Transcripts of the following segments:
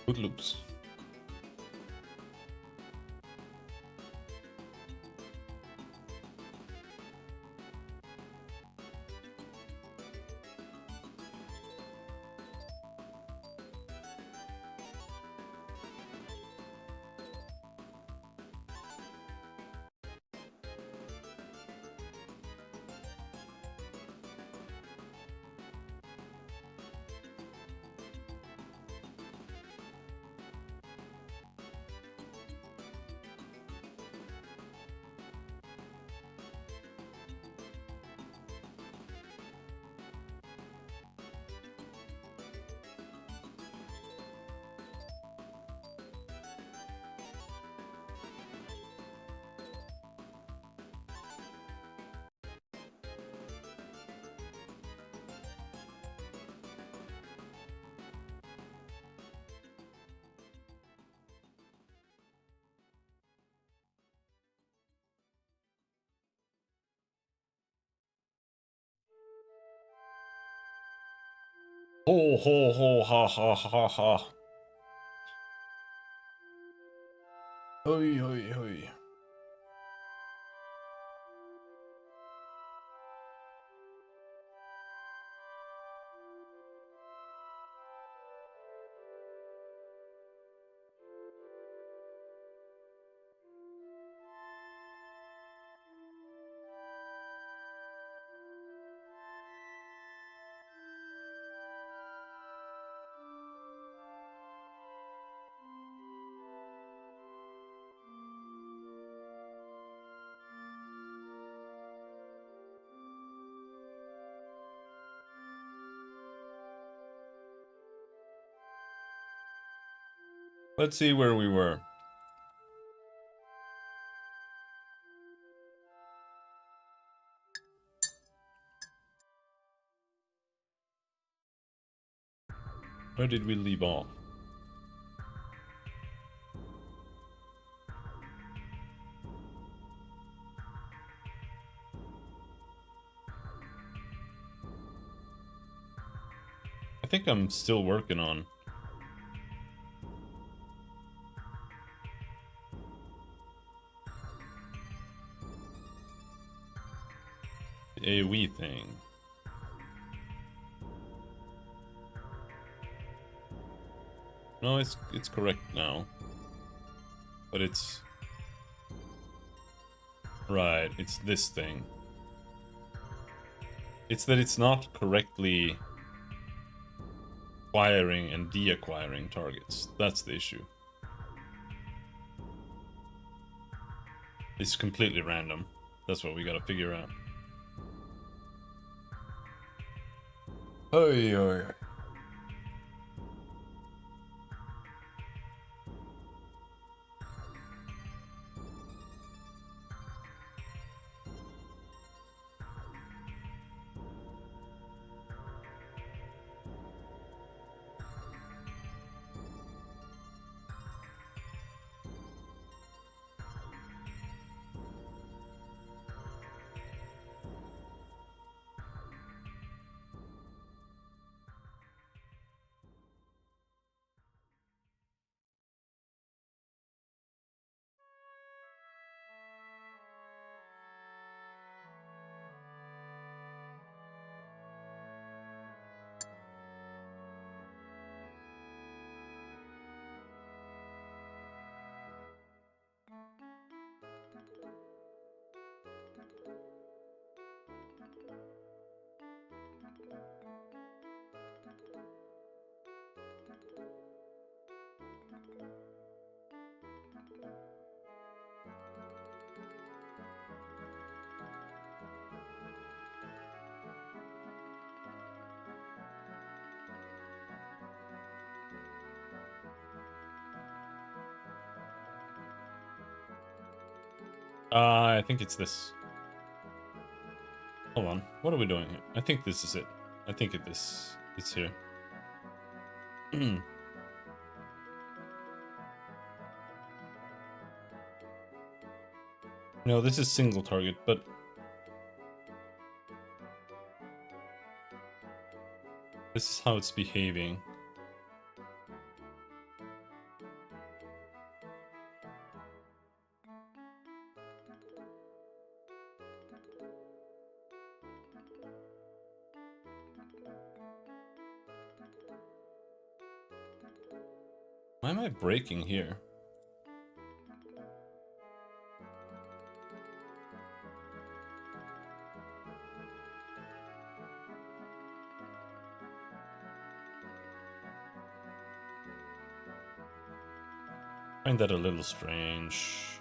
Good looks. Ho ho ho ha ha ha ha. Hoi hoi hoi. Let's see where we were. Where did we leave off? I think I'm still working on the AoE thing. No, it's correct now. But it's right, it's this thing. It's that it's not correctly acquiring and deacquiring targets. That's the issue. It's completely random. That's what we gotta figure out. Oi, oi. I think it's this. Hold on. What are we doing here? I think this is it. I think it's here. No, this is single target, but this is how it's behaving. Why am I breaking here? I find that a little strange.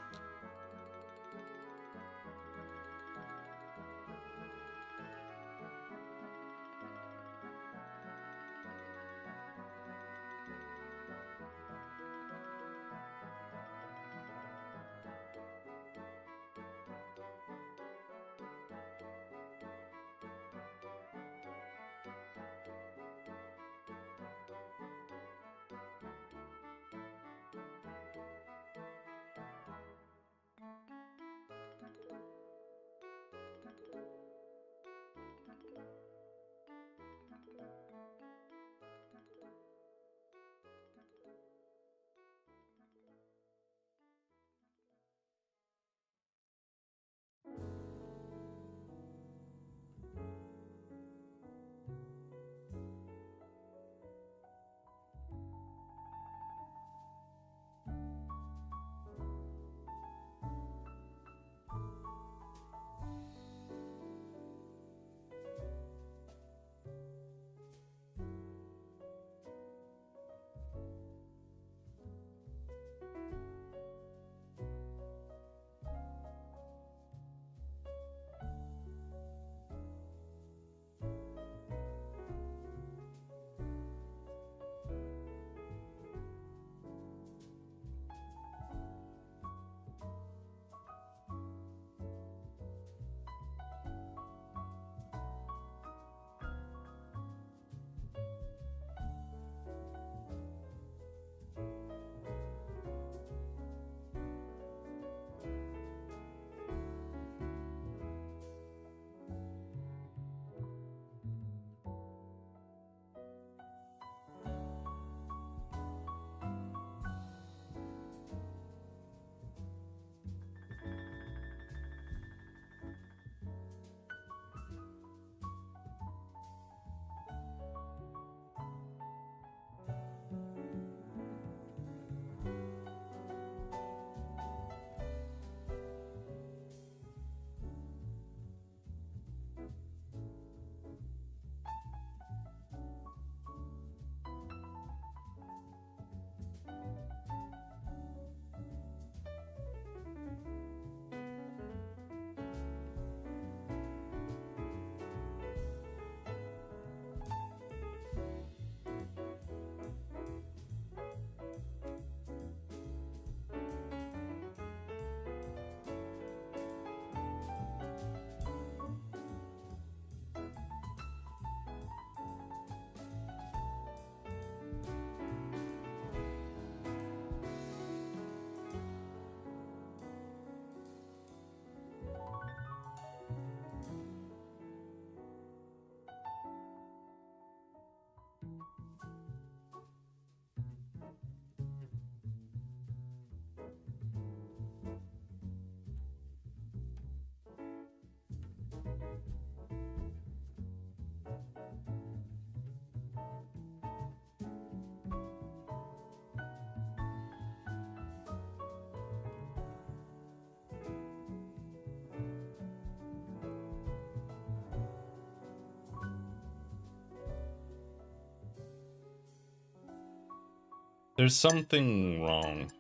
There's something wrong,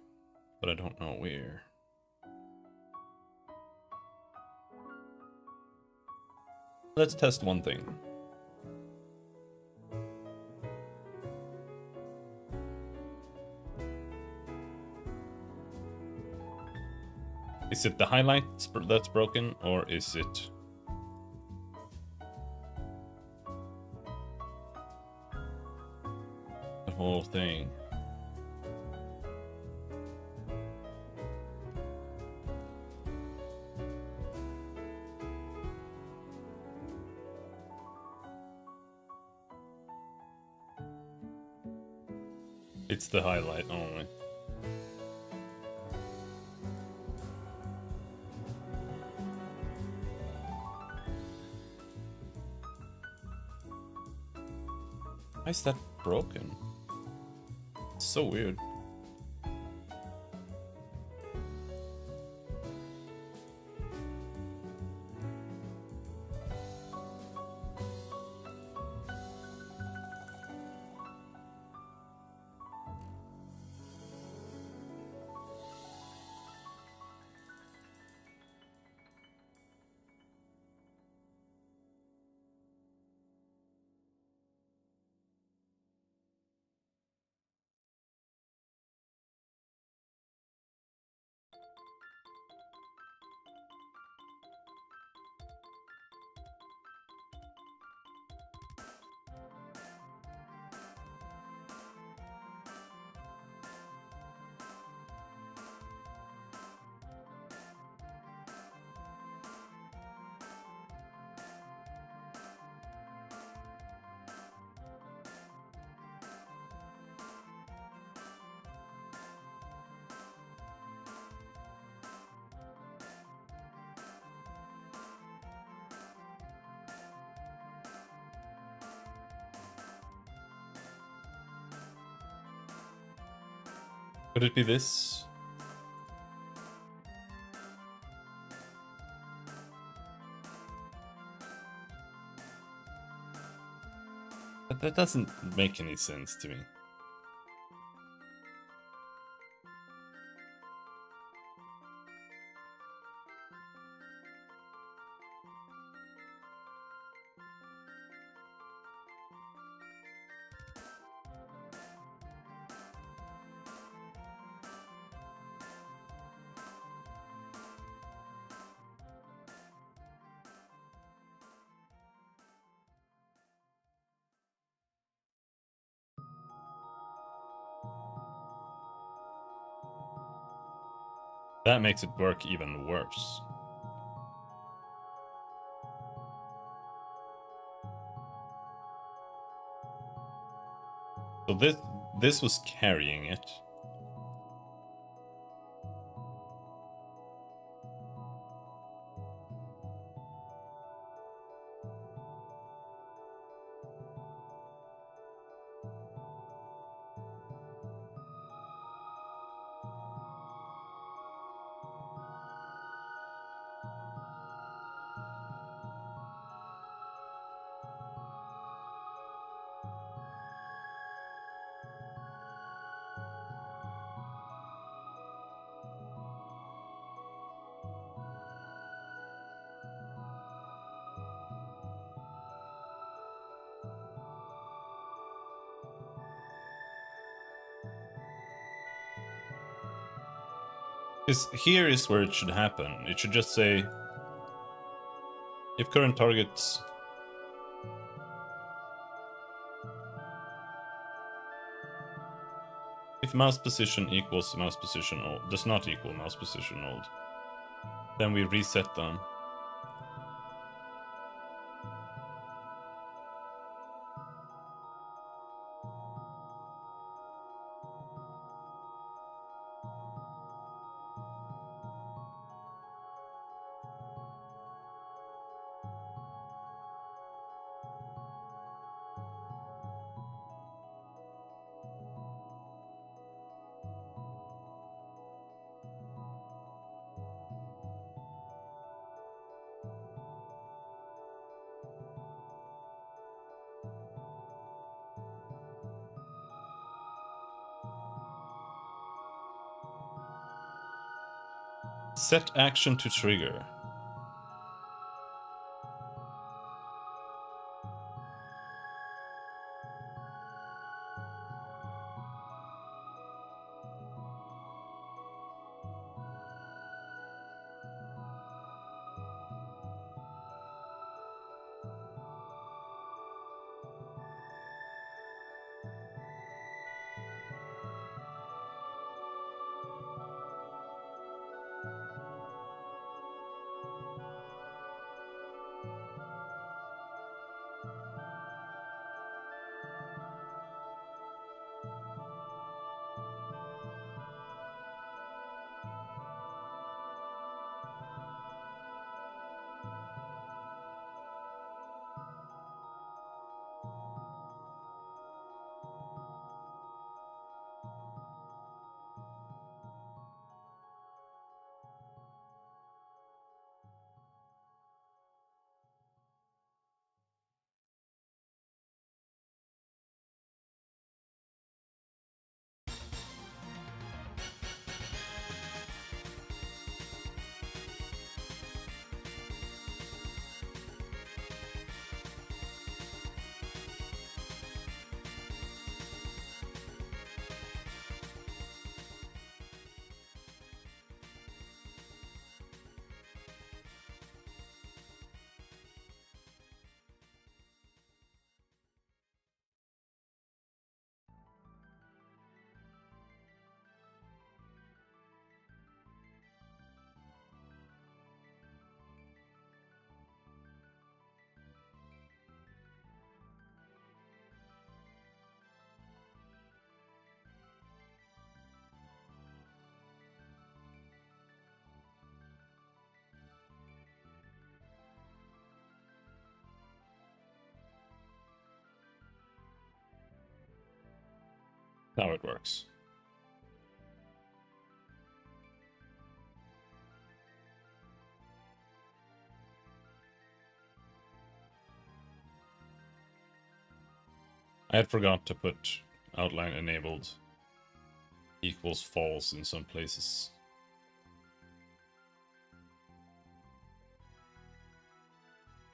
but I don't know where. Let's test one thing. Is it the highlights that's broken, or is it the whole thing? It's the highlight only. Why is that broken? It's so weird. Could it be this? That doesn't make any sense to me. That makes it work even worse. So this was carrying it. Here is where it should happen. It should just say, if current targets... If mouse position equals mouse position old, does not equal mouse position old, then we reset them. Set action to trigger. How it works. I had forgot to put outline enabled equals false in some places.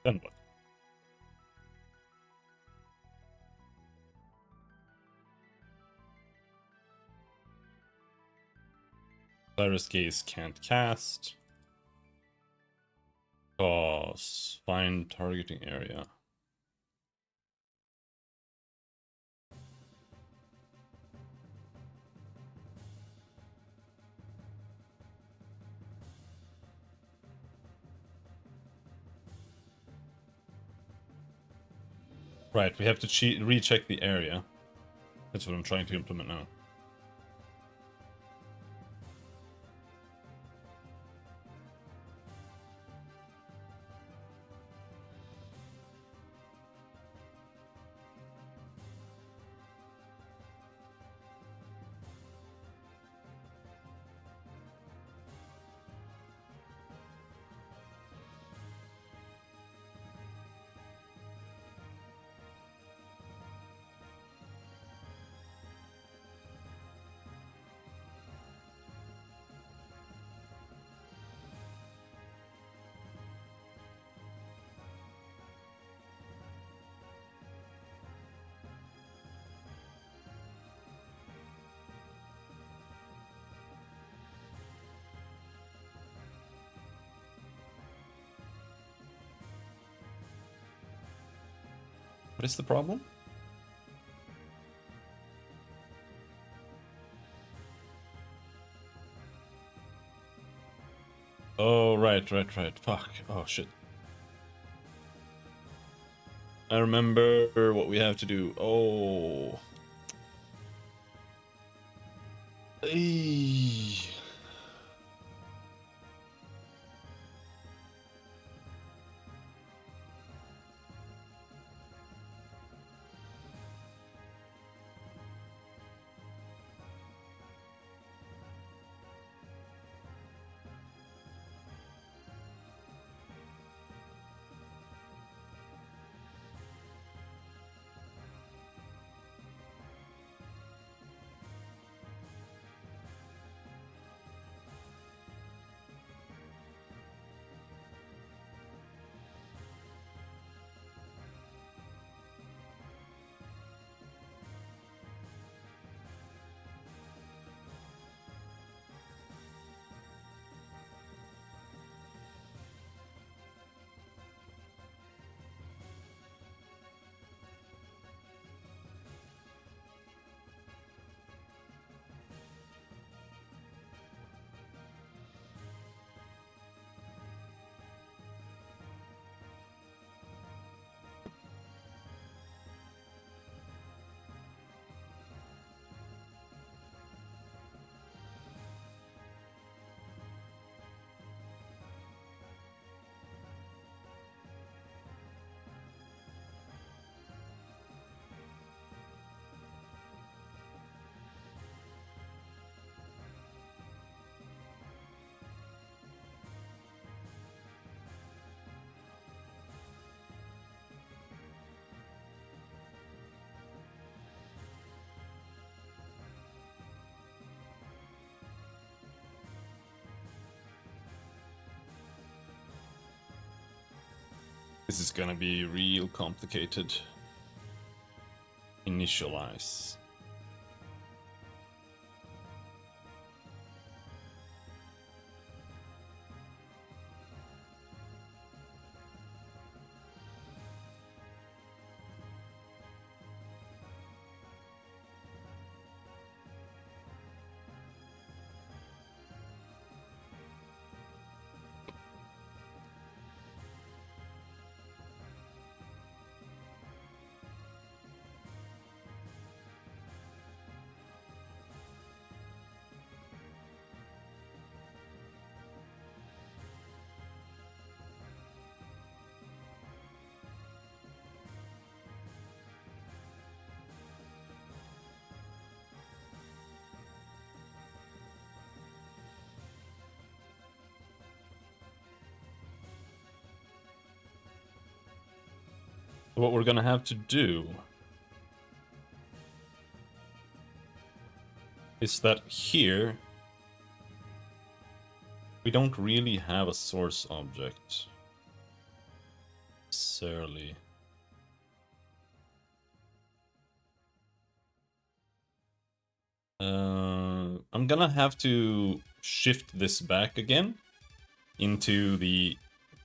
Then what? Cyrus Gaze can't cast. Cause find targeting area. Right, we have to recheck the area. That's what I'm trying to implement now. What is the problem? Oh, right. Fuck. Oh, shit. I remember what we have to do. Oh. Eee. This is gonna be real complicated. Initialize. What we're gonna have to do is that here we don't really have a source object necessarily. I'm gonna have to shift this back again into the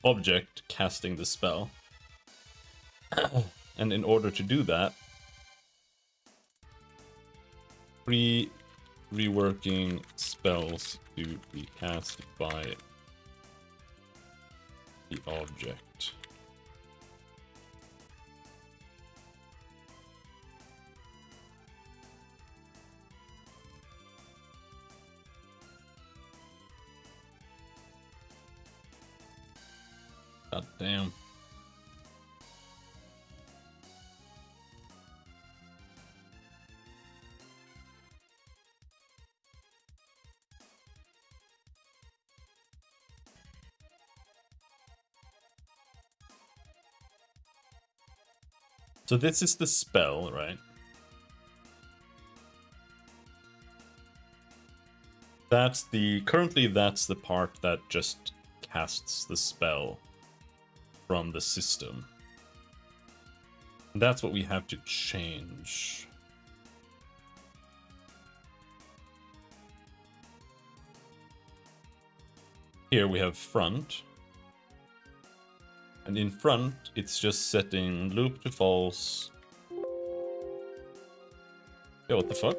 object casting the spell. And in order to do that, reworking spells to be cast by the object. God damn. So this is the spell, right? Currently that's the part that just casts the spell from the system. And that's what we have to change. Here we have front. And in front, it's just setting loop to false. Yeah, what the fuck?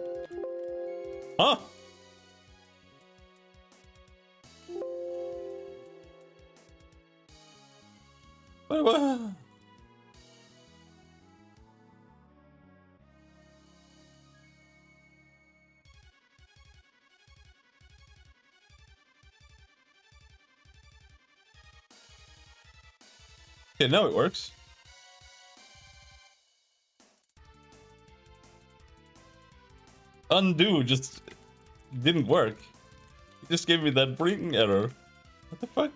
Huh? What? Okay, now it works. Undo just didn't work. It just gave me that blinking error. What the fuck?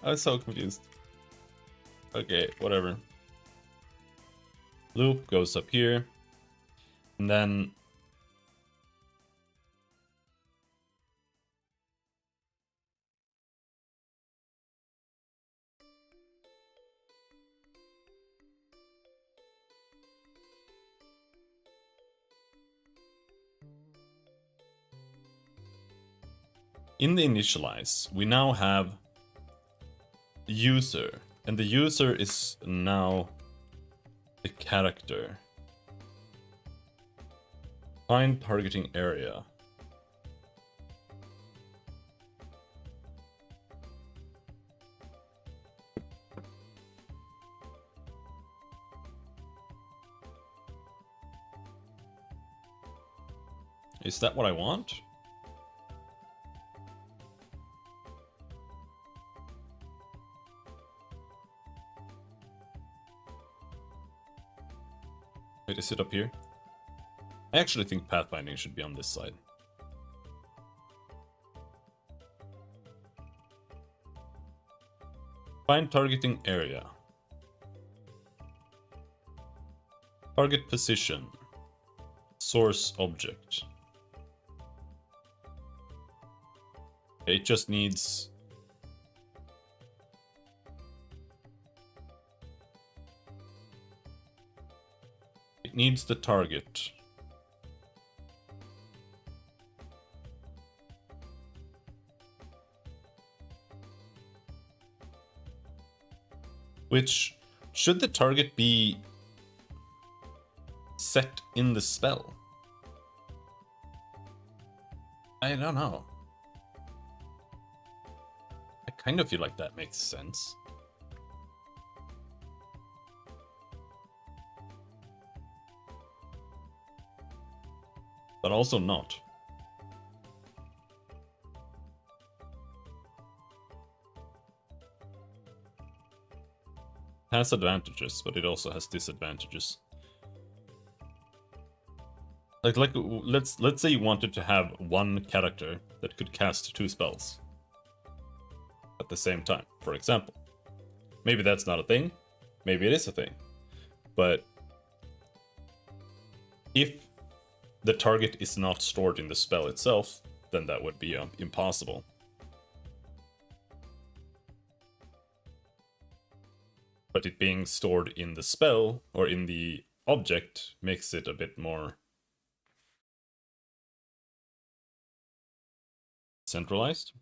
I was so confused. Okay, whatever. Loop goes up here. And then in the initialize, we now have user, and the user is now the character. Find targeting area. Is that what I want? Wait, is it up here? I actually think pathfinding should be on this side. Find targeting area. Target position. Source object. It just needs... It needs the target. Which, should the target be set in the spell? I don't know. I kind of feel like that makes sense. But also not. Has advantages, but it also has disadvantages. Like let's say you wanted to have one character that could cast 2 spells at the same time, for example. Maybe that's not a thing, maybe it is a thing. But if the target is not stored in the spell itself, then that would be impossible. But it being stored in the spell or in the object makes it a bit more centralized.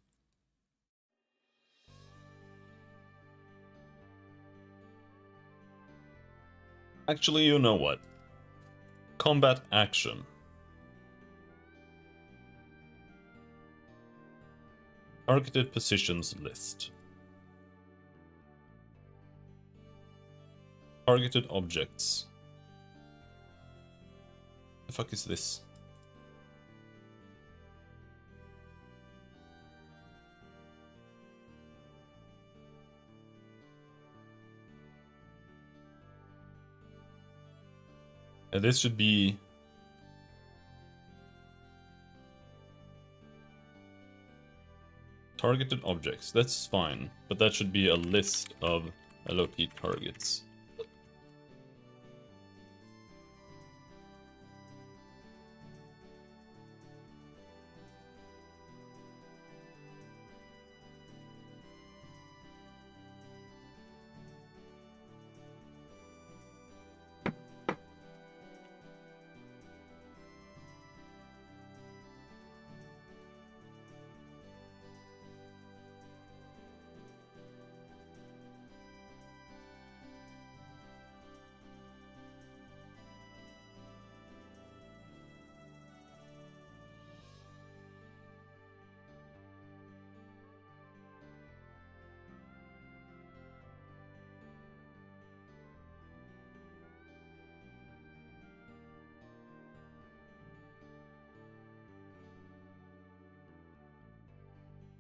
Actually, you know what? Combat action. Targeted positions list. Targeted objects. The fuck is this? This should be targeted objects. That's fine, but that should be a list of allocate targets.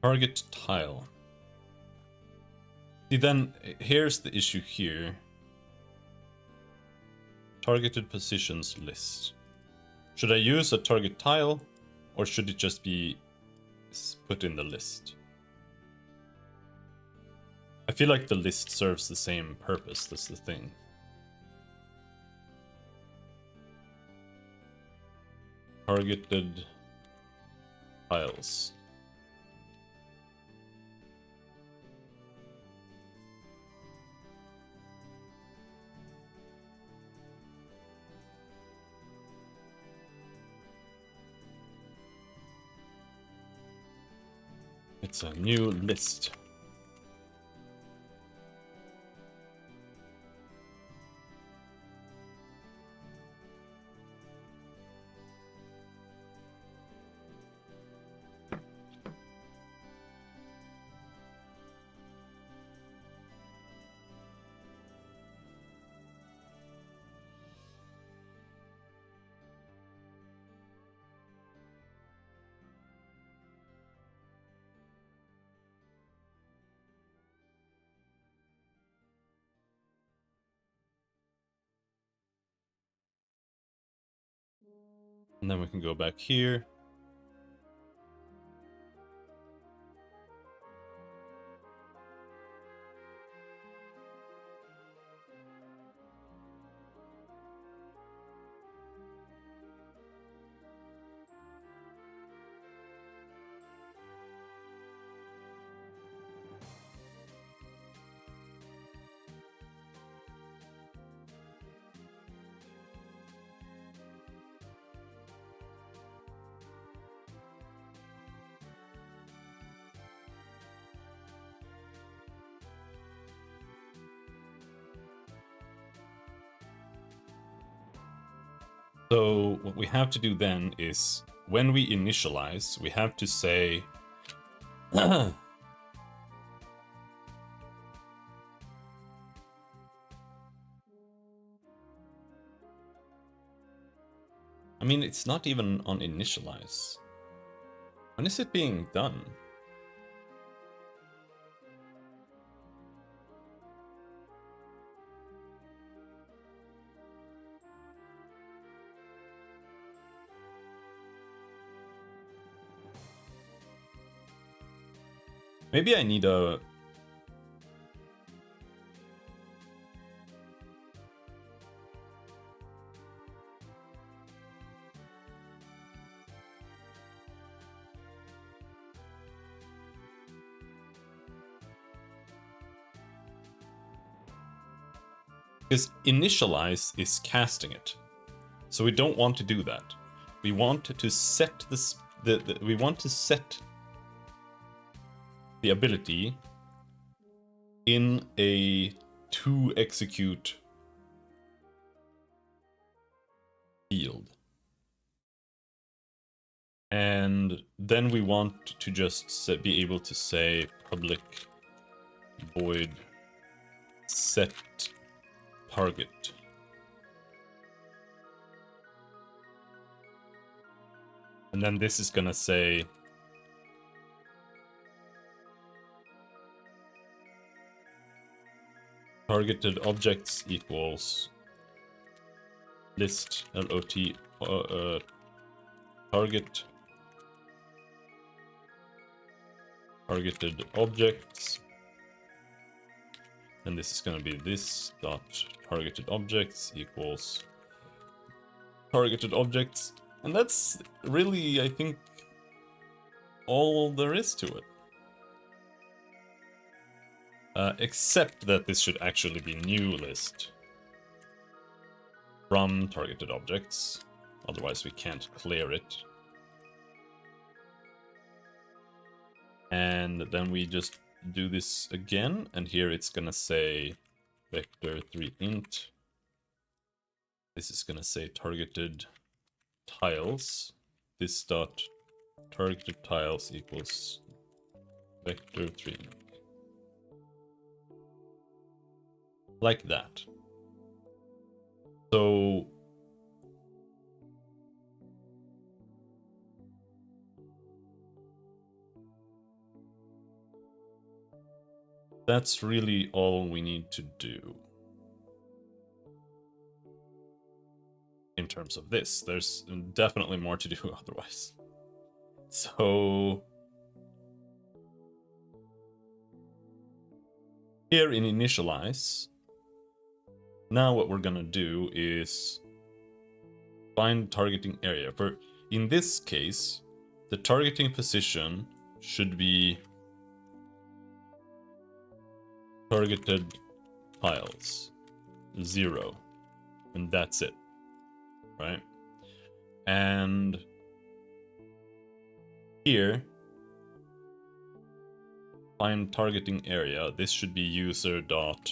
Target tile. See, then here's the issue here. Targeted positions list. Should I use a target tile, or should it just be put in the list? I feel like the list serves the same purpose, that's the thing. Targeted tiles. It's a new list. And then we can go back here. So what we have to do then is, when we initialize, we have to say I mean, it's not even on initialize. When is it being done? Maybe I need a... Because initialize is casting it. So we don't want to do that. We want to set this we want to set the ability in a to execute field. And then we want to just be able to say public void set target. And then this is gonna say targeted objects equals list LOT targeted objects, and this is going to be this dot targeted objects equals targeted objects, and that's really, I think, all there is to it. Except that this should actually be new list from targeted objects, otherwise we can't clear it. And then we just do this again, and here it's gonna say vector3 int. This is gonna say targeted tiles. This dot targeted tiles equals vector3 int. Like that. So that's really all we need to do in terms of this. There's definitely more to do otherwise. So here in initialize, now what we're gonna do is find targeting area. For in this case, the targeting position should be targeted tiles 0, and that's it, right? And here, find targeting area. This should be user dot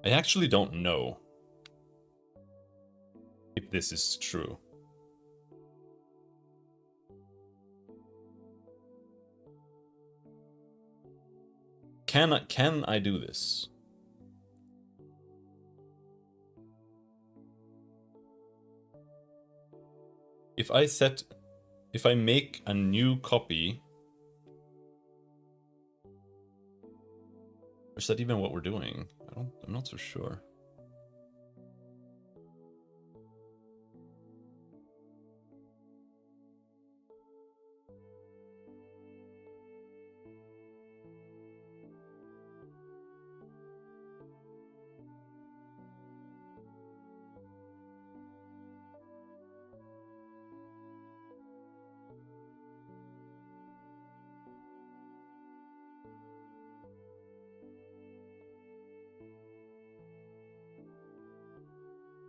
I actually don't know if this is true. Can I do this? If I make a new copy, or is that even what we're doing? I'm not so sure.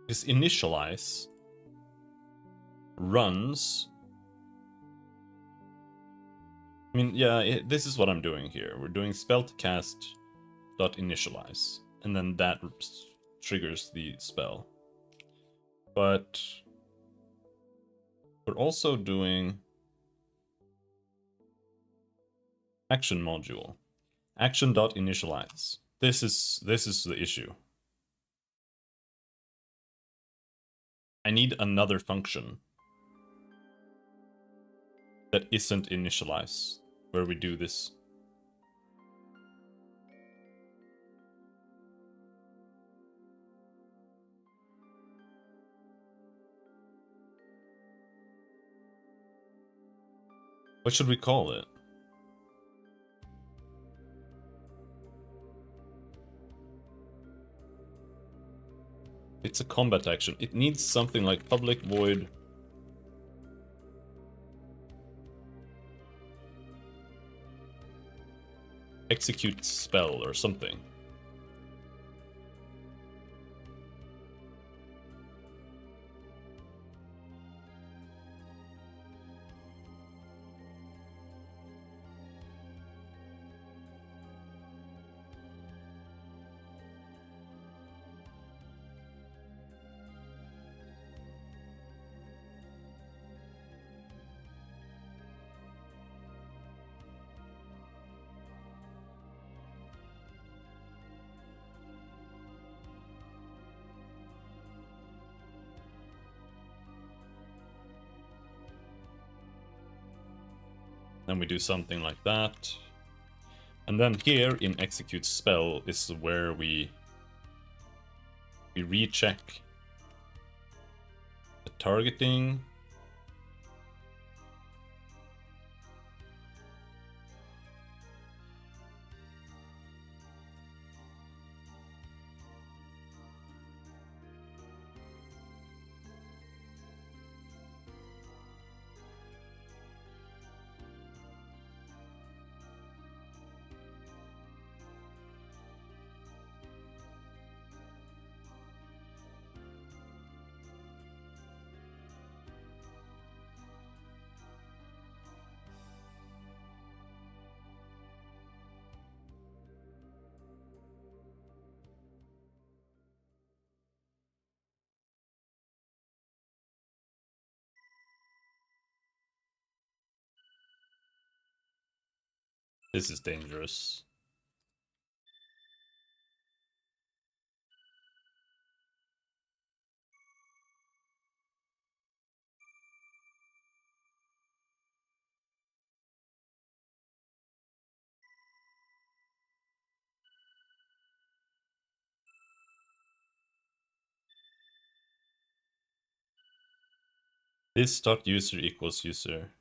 This initialize runs. I mean, yeah, this is what I'm doing here. We're doing spell to cast dot initialize, and then that triggers the spell. But we're also doing action module, action dot initialize. This is the issue. I need another function that isn't initialize, where we do this. What should we call it? It's a combat action. It needs something like public void execute spell or something. Then we do something like that. And then here in execute spell is where we recheck the targeting. This is dangerous. This dot user equals user.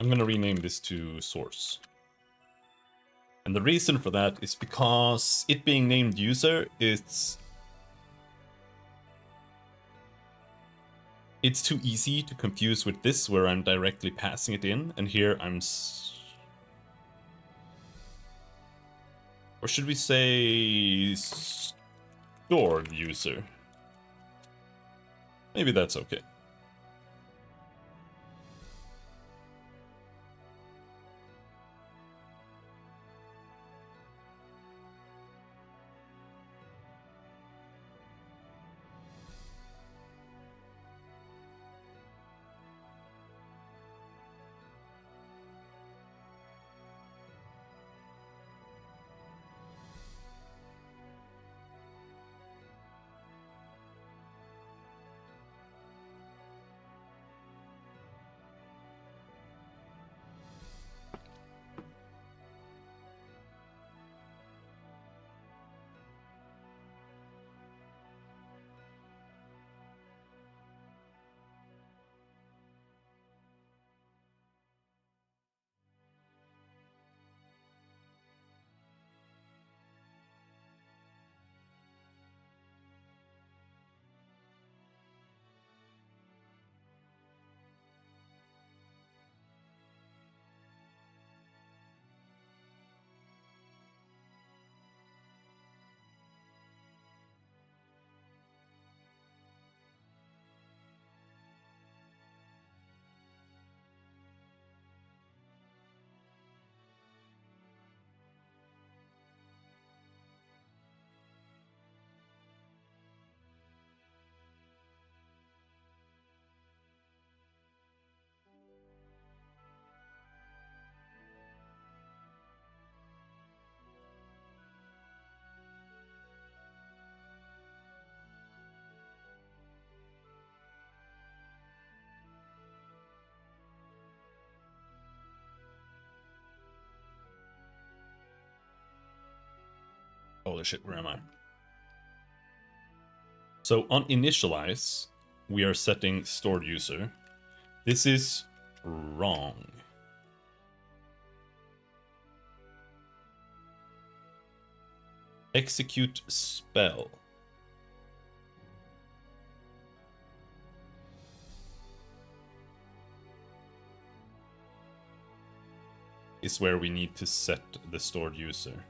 I'm gonna rename this to source. And the reason for that is because it being named user, it's too easy to confuse with this, where I'm directly passing it in, and here I'm... Or should we say stored user? Maybe that's okay. Holy shit, where am I? So on initialize, we are setting stored user. This is wrong. Execute spell. Is where we need to set the stored user.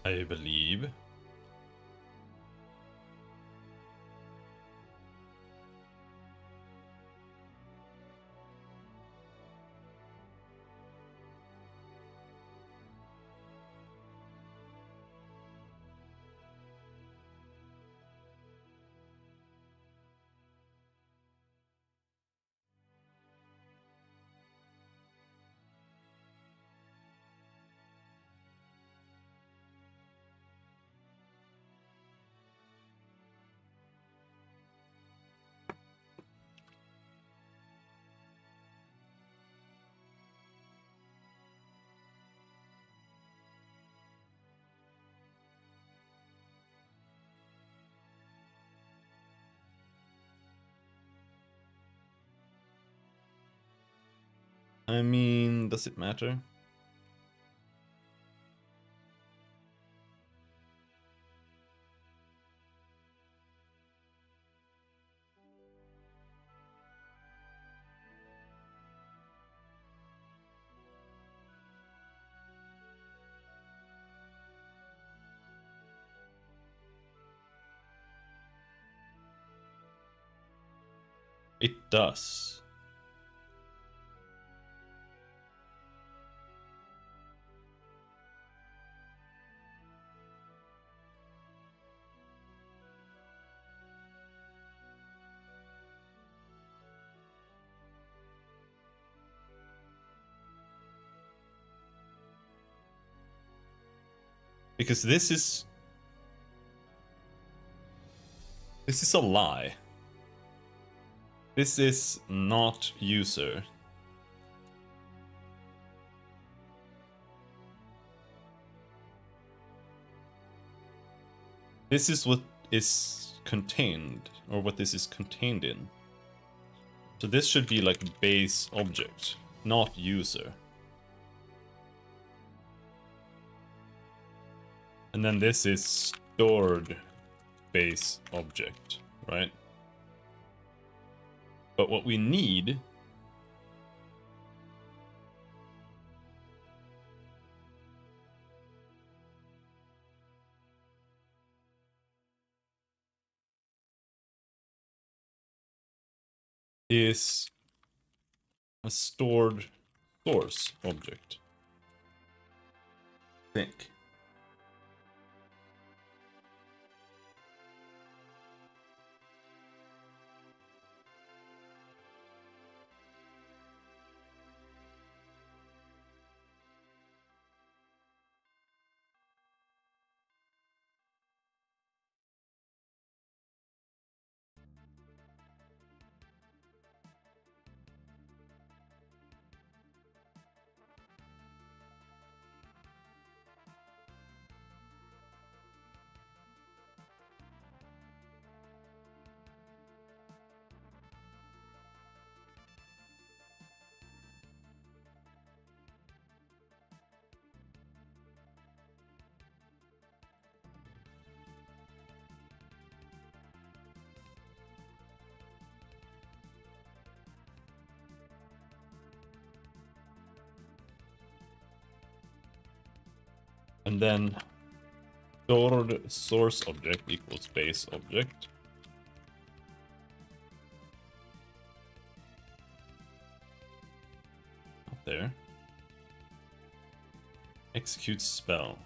I believe. I mean, does it matter? It does. Because this is a lie. This is not user. This is what is contained, or what this is contained in. So this should be like base object, not user. And then this is stored base object, right? But what we need is a stored source object. I think. And then stored source object equals base object. Up there. Execute spell.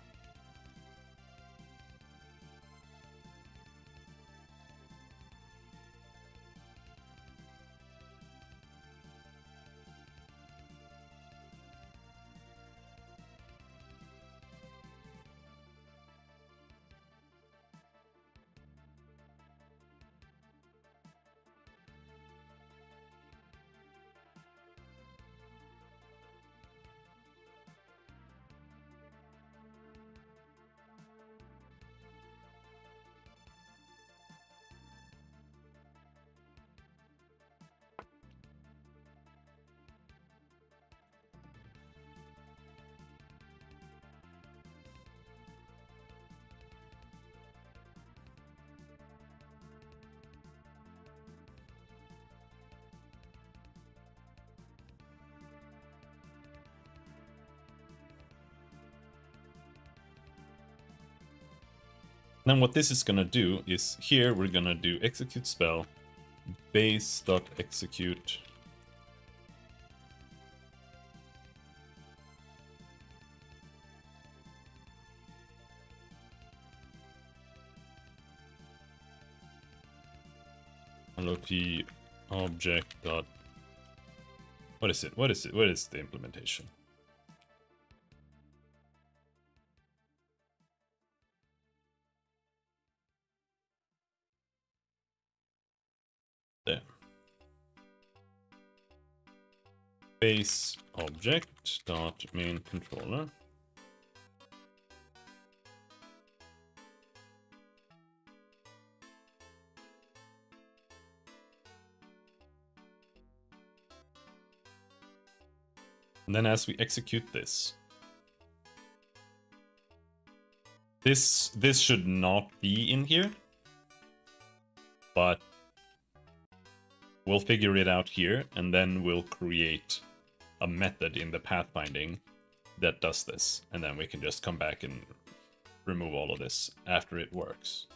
Then what this is gonna do is here we're gonna do execute spell base.execute LOP object dot. What is it? What is it? What is the implementation? There. Base object dot main controller. And then as we execute this should not be in here, but we'll figure it out here, and then we'll create a method in the pathfinding that does this, and then we can just come back and remove all of this after it works.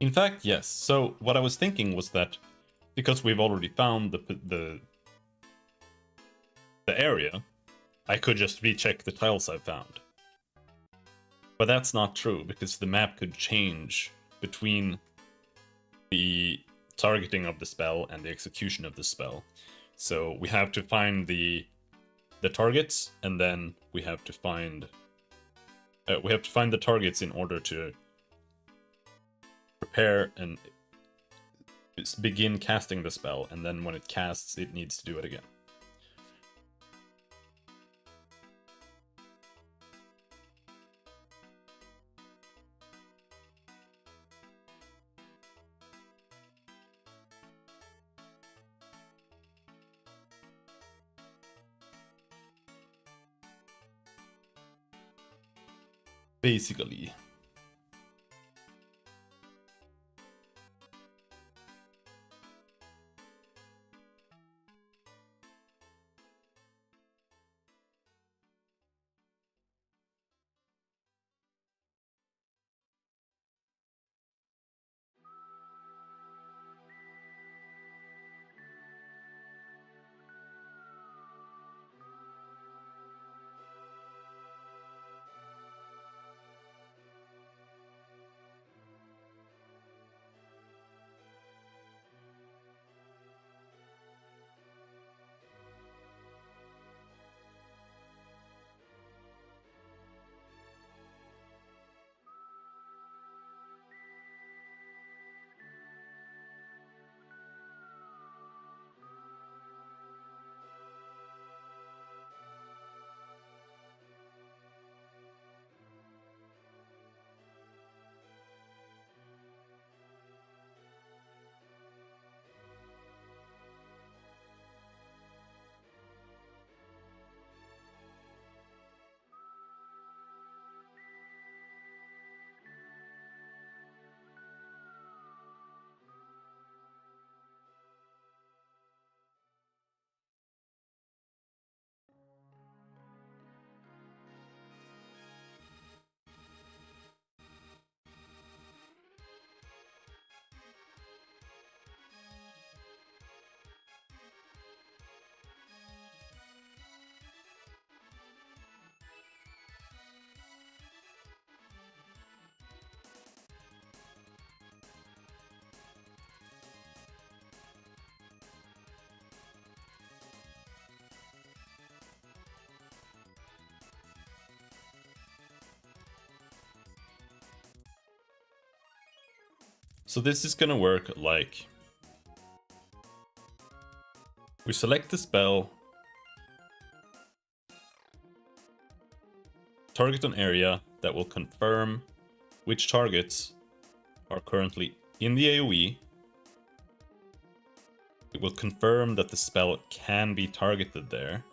In fact, yes. So what I was thinking was that because we've already found the area, I could just recheck the tiles I've found. But that's not true, because the map could change between the targeting of the spell and the execution of the spell. So we have to find the targets, and then we have to find the targets in order to prepare and begin casting the spell, and then when it casts, it needs to do it again. Basically. So this is gonna work like we select the spell, target an area that will confirm which targets are currently in the AoE. It will confirm that the spell can be targeted there.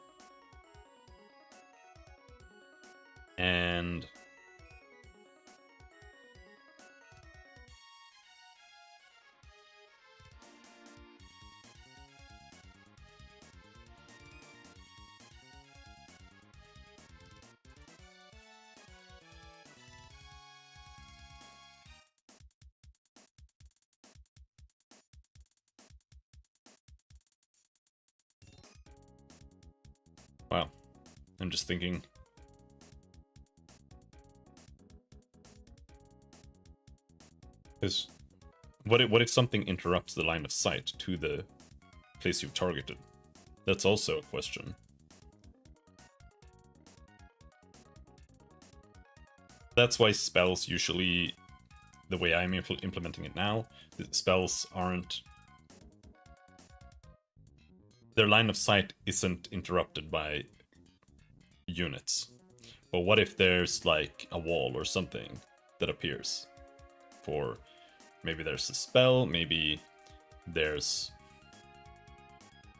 And wow, I'm just thinking. Because what if something interrupts the line of sight to the place you've targeted? That's also a question. That's why spells usually, the way I'm implementing it now, the spells aren't... Their line of sight isn't interrupted by units. But what if there's like a wall or something that appears? For maybe there's a spell, maybe there's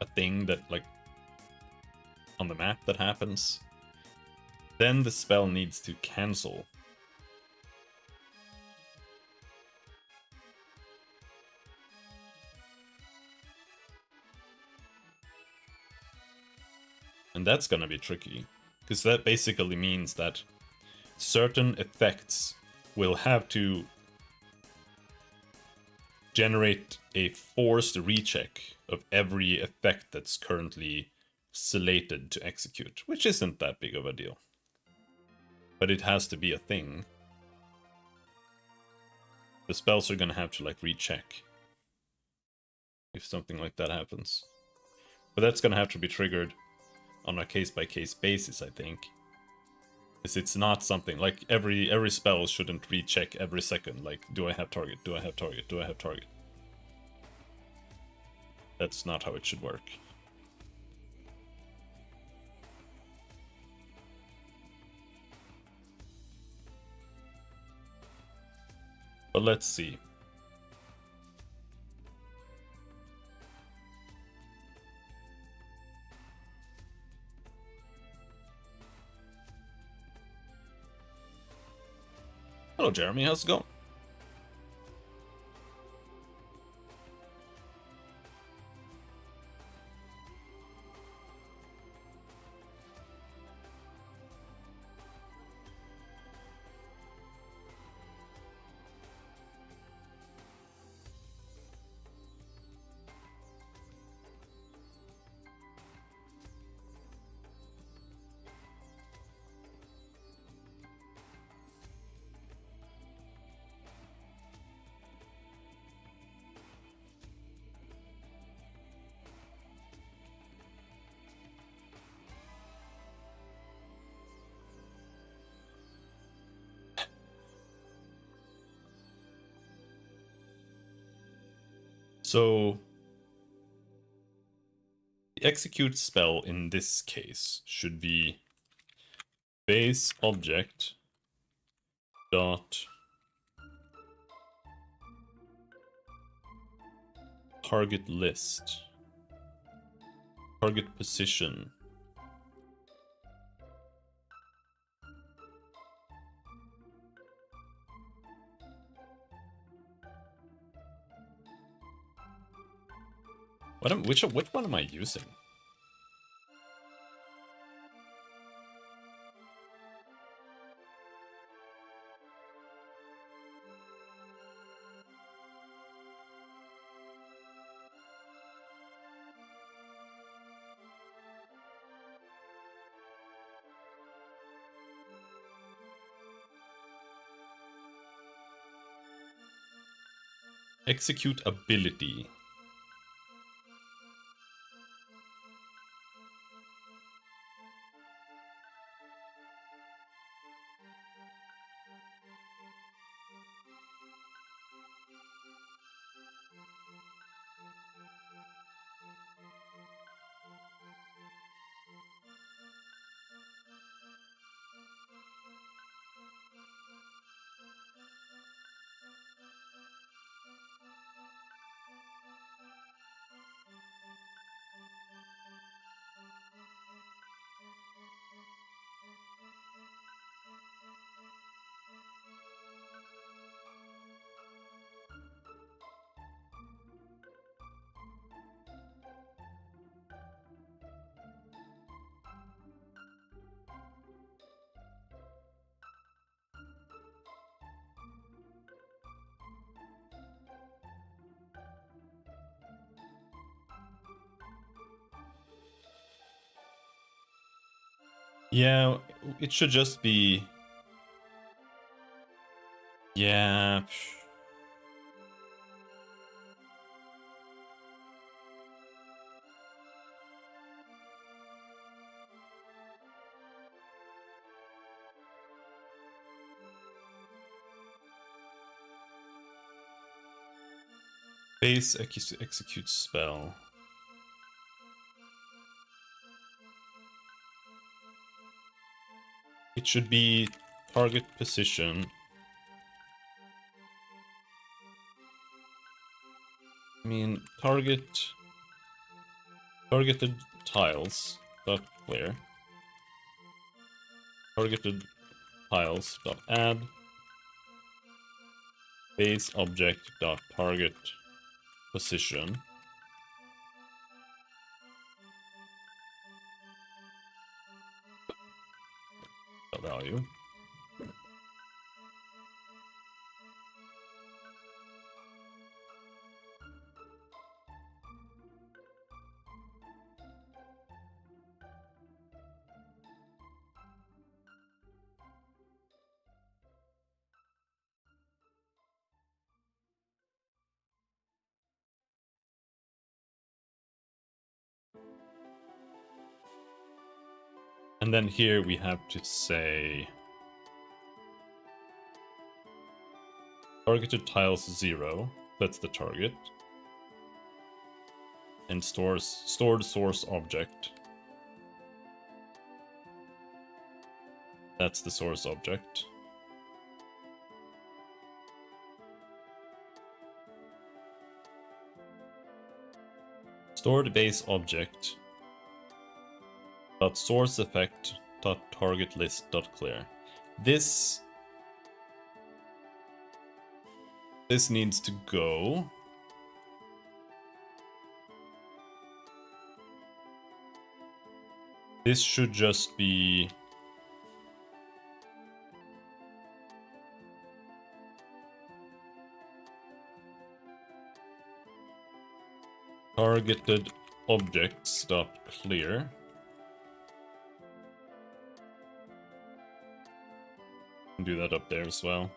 a thing that like on the map that happens. Then the spell needs to cancel. And that's gonna be tricky, because that basically means that certain effects will have to generate a forced recheck of every effect that's currently slated to execute, which isn't that big of a deal. But it has to be a thing. The spells are gonna have to like recheck if something like that happens. But that's gonna have to be triggered on a case-by-case basis, I think. Because it's not something like every spell shouldn't recheck every second. Like, do I have target? Do I have target? Do I have target? That's not how it should work. But let's see. Hello, Jeremy. How's it going? So, the execute spell in this case should be base object dot target list, target position. Which one am I using? Execute ability. Yeah, it should just be... Yeah... Base execute spell. It should be target position. I mean, targeted tiles dot clear. Targeted tiles dot add. Base object dot target position. The value. And then here we have to say targeted tiles 0. That's the target. And stored source object. That's the source object. Stored base object dot source effect dot target list dot clear. This needs to go. This should just be targeted objects dot clear. Do that up there as well.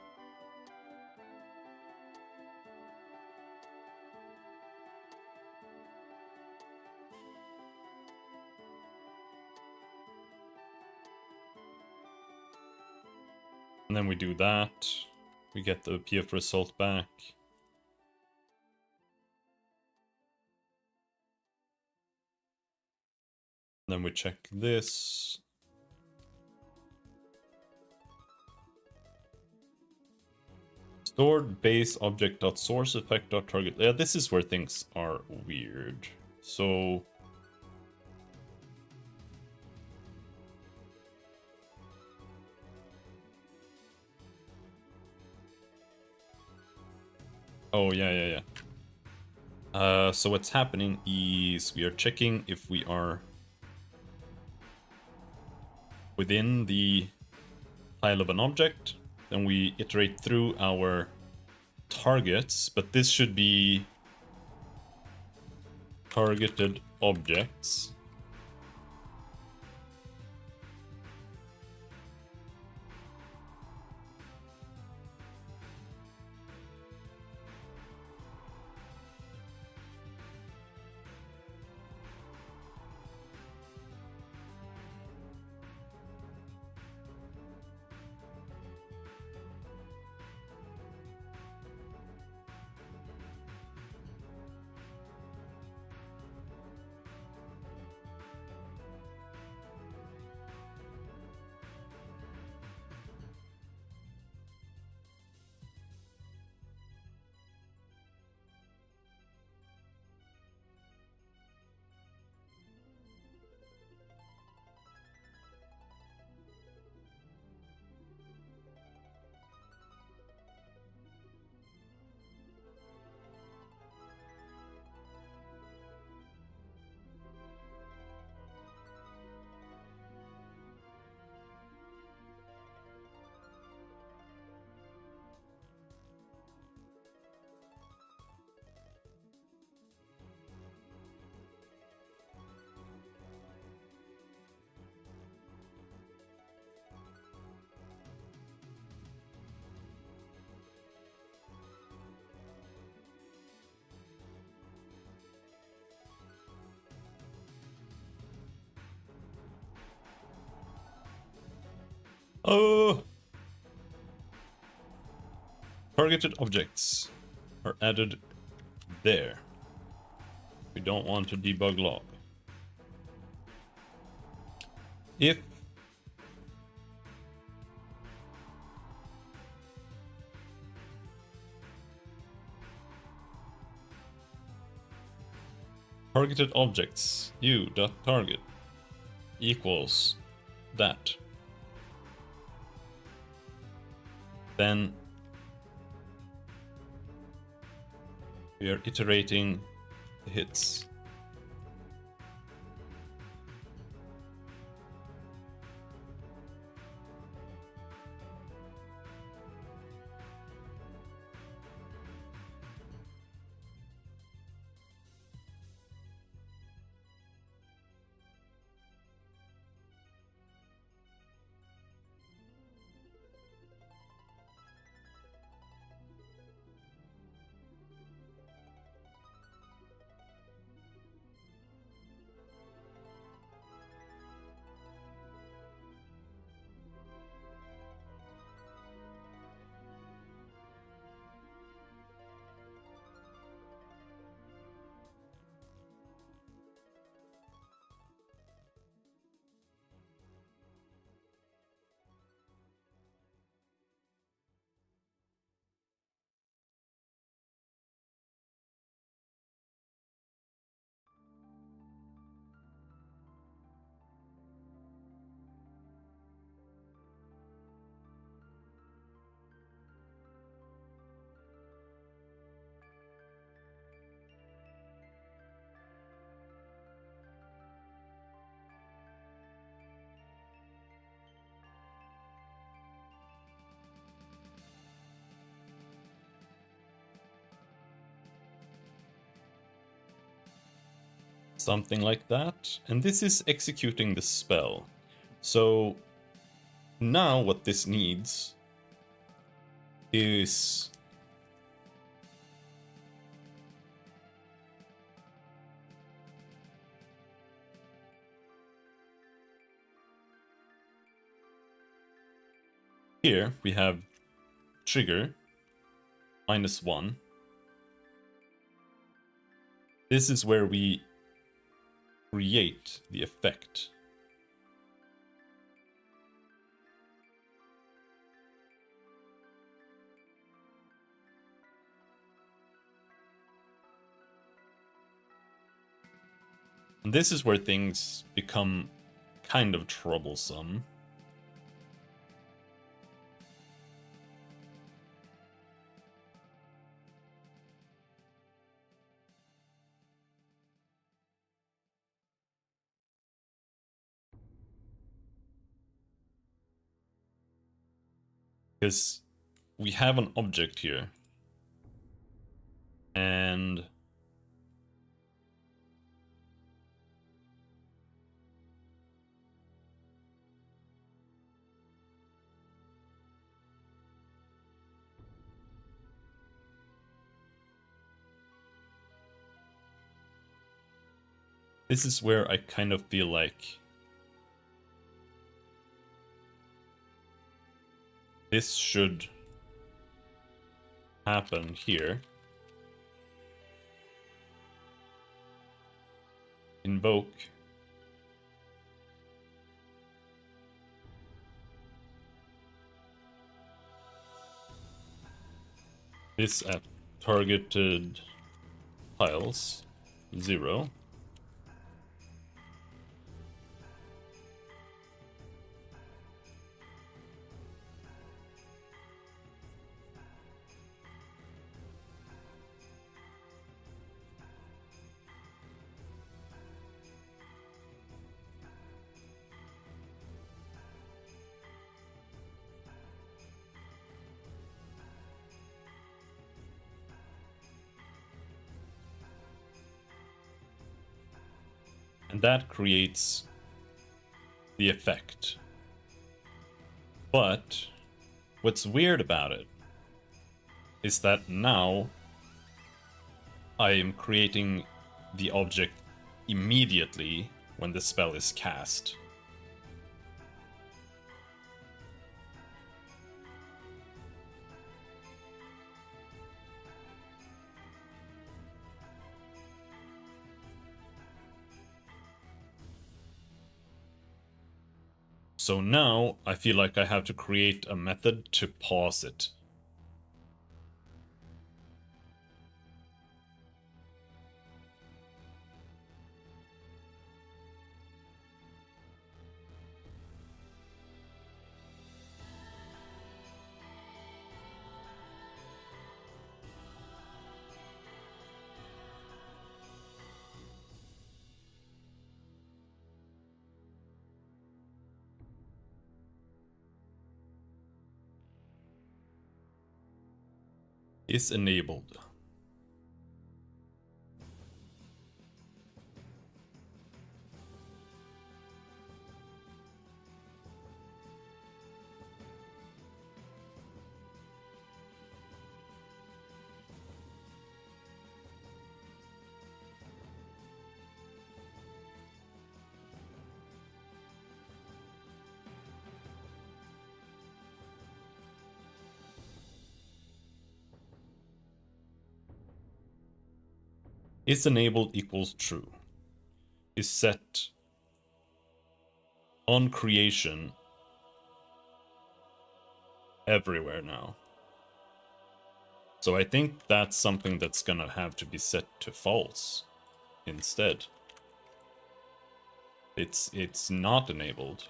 And then we do that. We get the PF result back. Then we check this. Stored base object dot source effect dot target. Yeah, this is where things are weird. So oh yeah. So what's happening is we are checking if we are within the tile of an object. Then we iterate through our targets, but this should be targeted objects. Oh! Targeted objects are added there. We don't want to debug log. If targeted objects u.target equals that, then we are iterating the hits. Something like that. And this is executing the spell. So now what this needs is here we have trigger -1. This is where we create the effect. And this is where things become kind of troublesome. Because we have an object here. And this is where I kind of feel like this should happen here. Invoke. This at targeted tiles 0. And that creates the effect. But what's weird about it is that now I am creating the object immediately when the spell is cast. So now I feel like I have to create a method to pause it. Is enabled. Is enabled equals true. Is set on creation everywhere now. So I think that's something that's gonna have to be set to false instead. It's not enabled.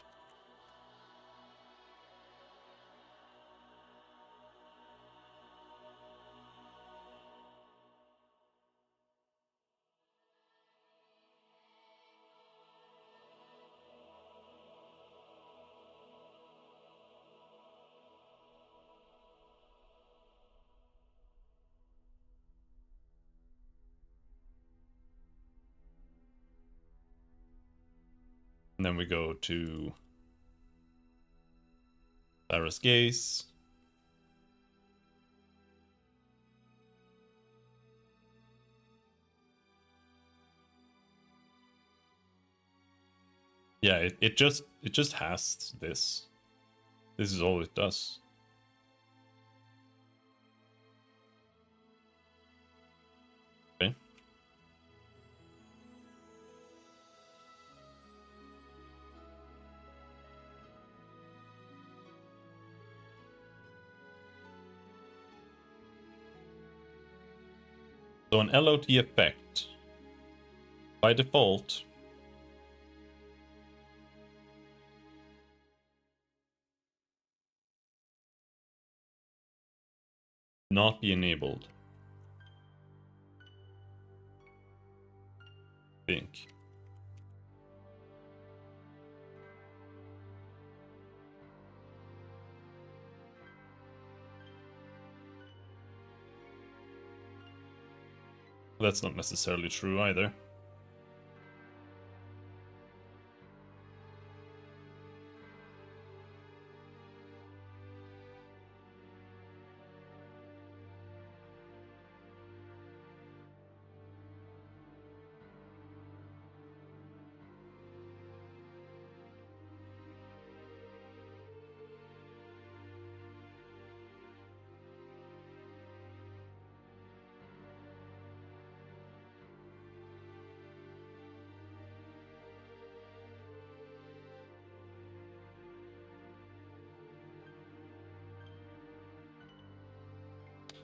And then we go to Iris Gaze. Yeah, it just has this. This is all it does. Okay. So an LOT effect, by default, not be enabled. I think. That's not necessarily true either.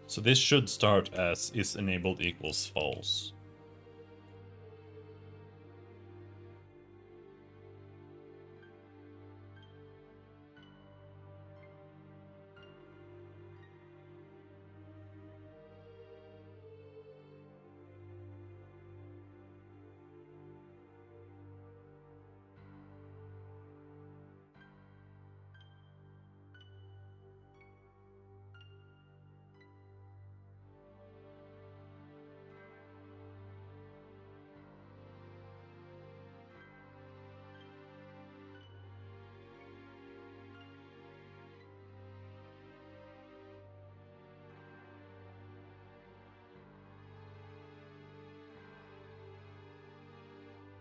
So this should start as is enabled equals false.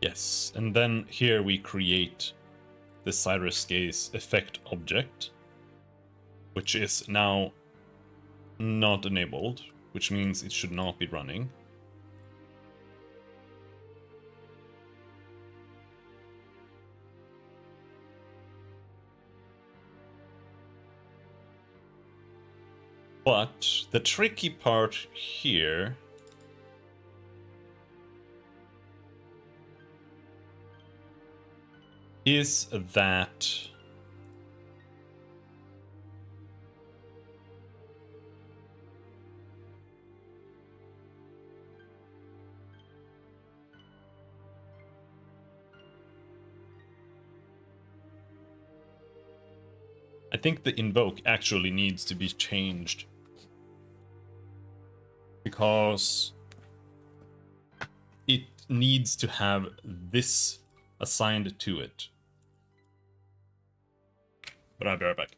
Yes, and then here we create the Cyrus Gaze effect object, which is now not enabled, which means it should not be running. But the tricky part here is that I think the invoke actually needs to be changed. Because it needs to have this assigned to it. But I'll be right back.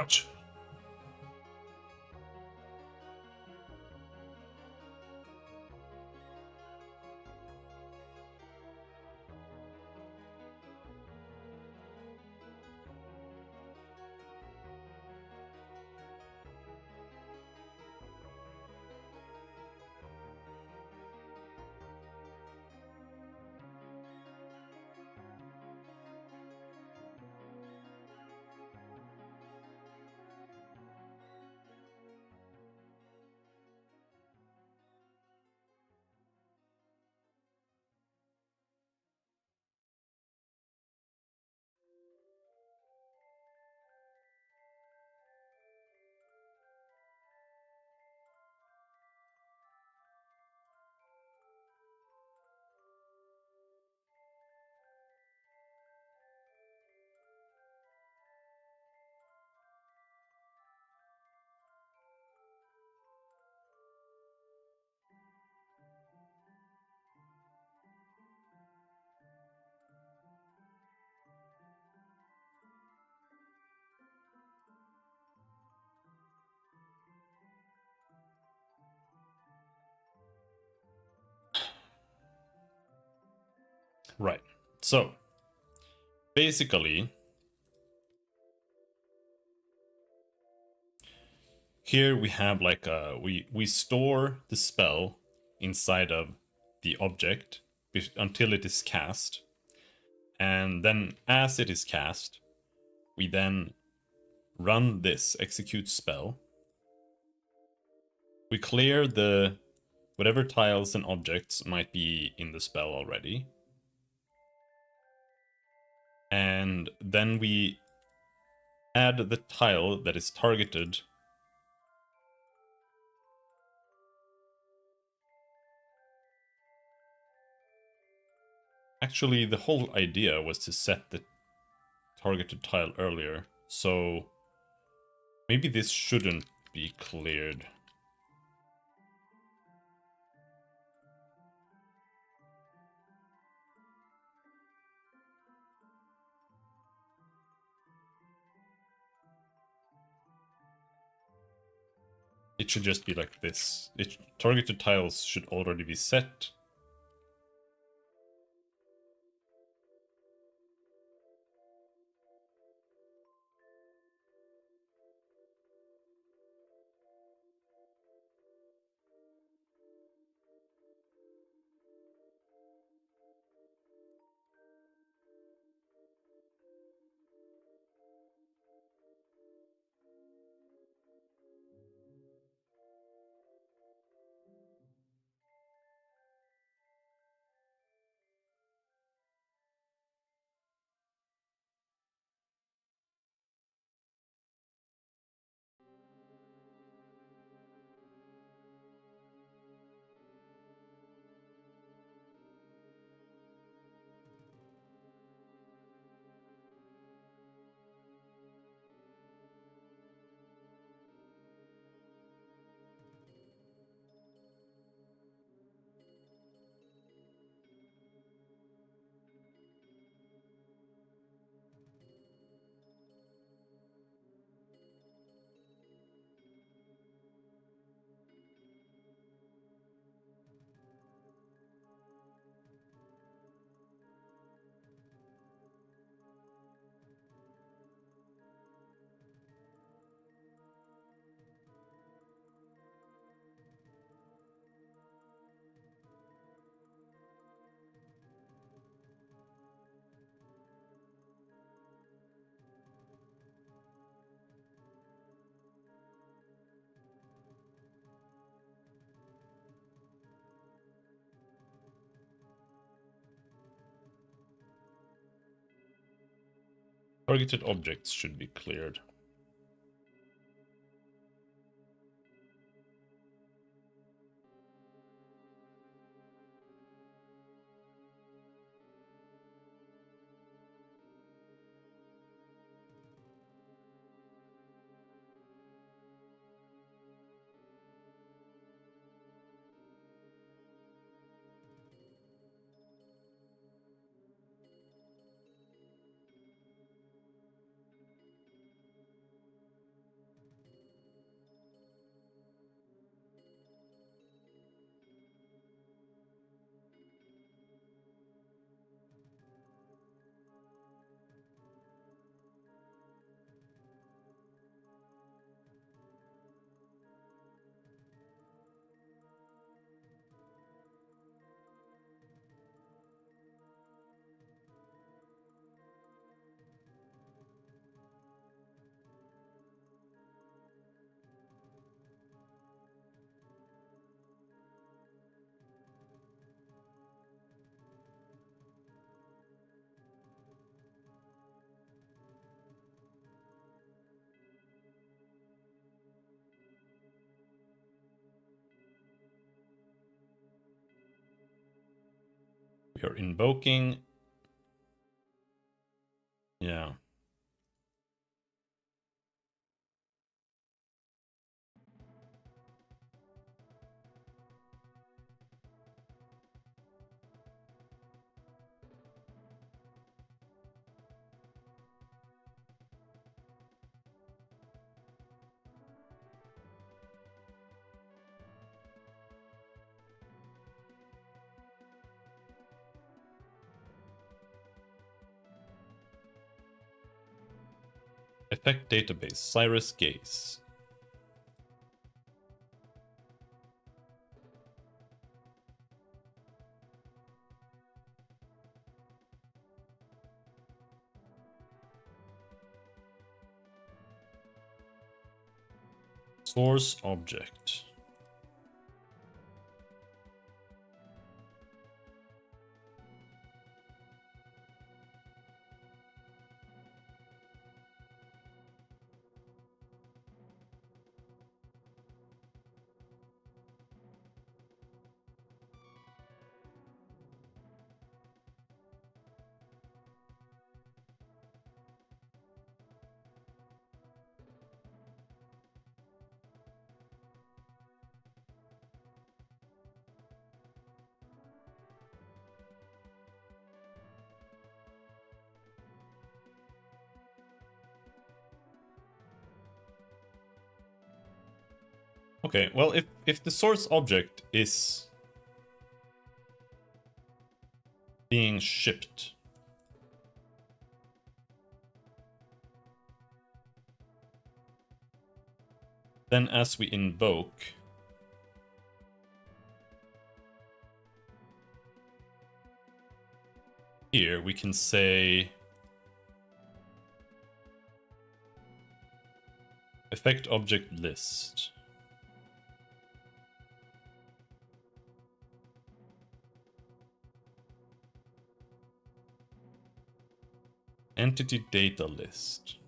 Ouch. Right. So basically, here we have like we store the spell inside of the object until it is cast, and then as it is cast, we then run this execute spell. We clear the whatever tiles and objects might be in the spell already, and then we add the tile that is targeted. Actually, the whole idea was to set the targeted tile earlier, so maybe this shouldn't be cleared. It should just be like this. Targeted tiles should already be set. Targeted objects should be cleared. We are invoking. Yeah. Effect database, Cyrus Gaze. Source object. Okay, well, if the source object is being shipped, then as we invoke, here we can say effect object list. Entity data list.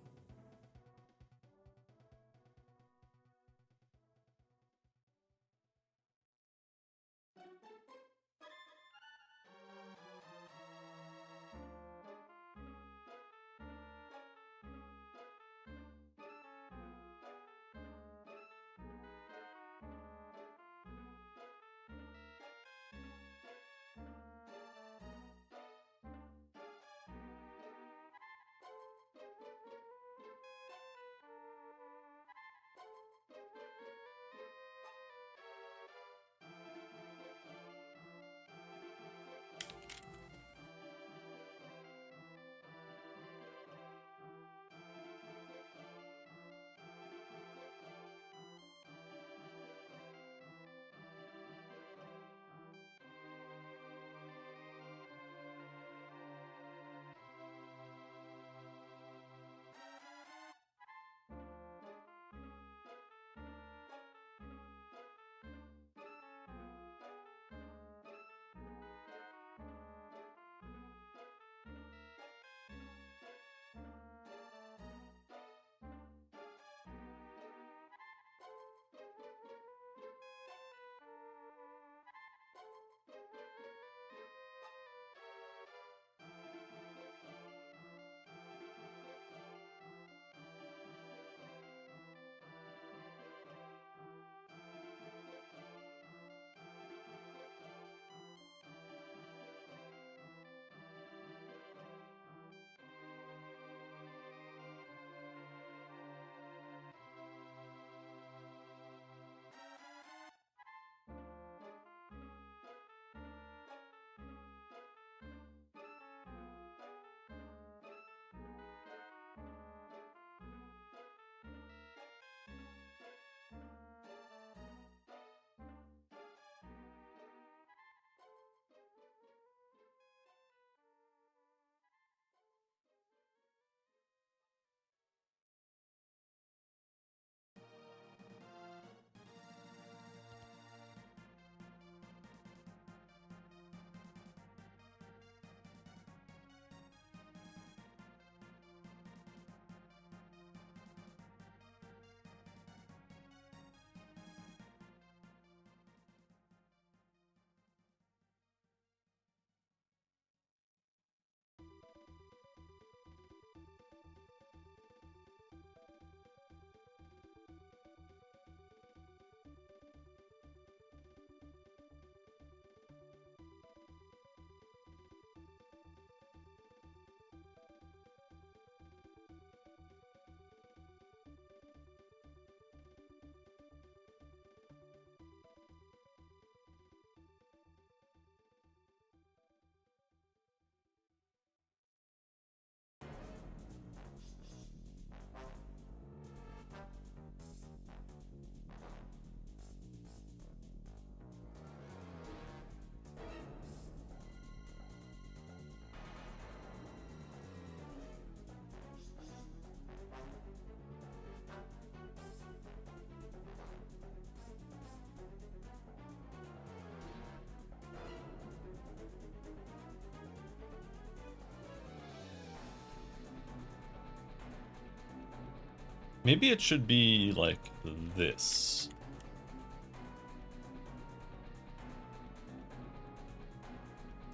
Maybe it should be like this.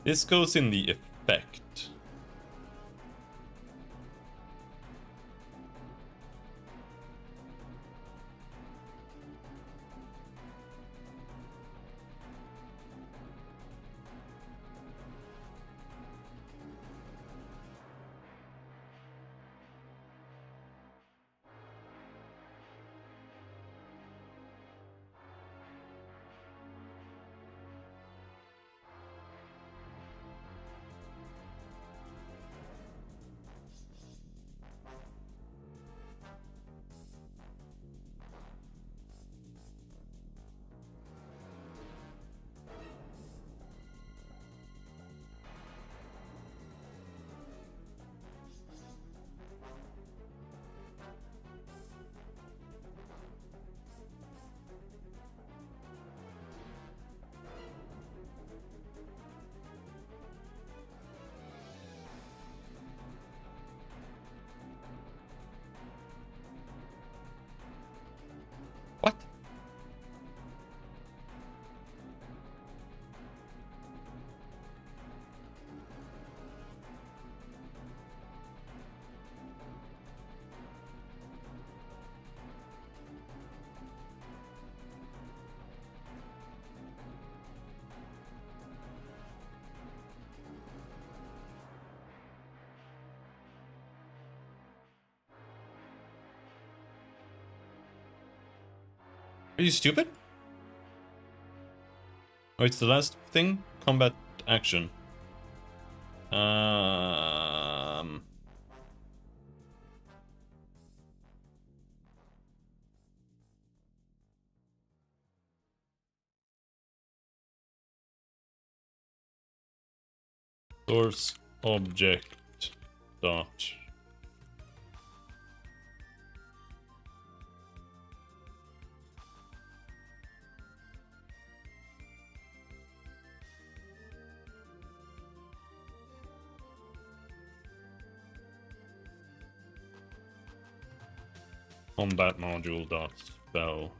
This goes in the effect. What? Are you stupid? Oh, it's the last thing? Combat action. Um... Source object dot. Combat module dot spell.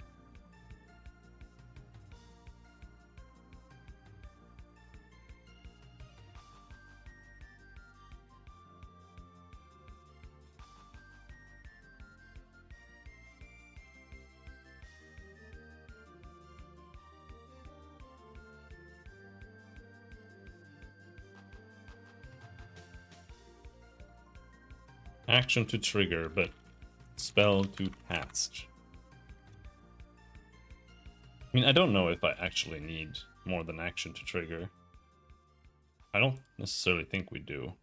Action to trigger, but spell to cast. I mean, I don't know if I actually need more than action to trigger. I don't necessarily think we do.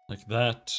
Like that.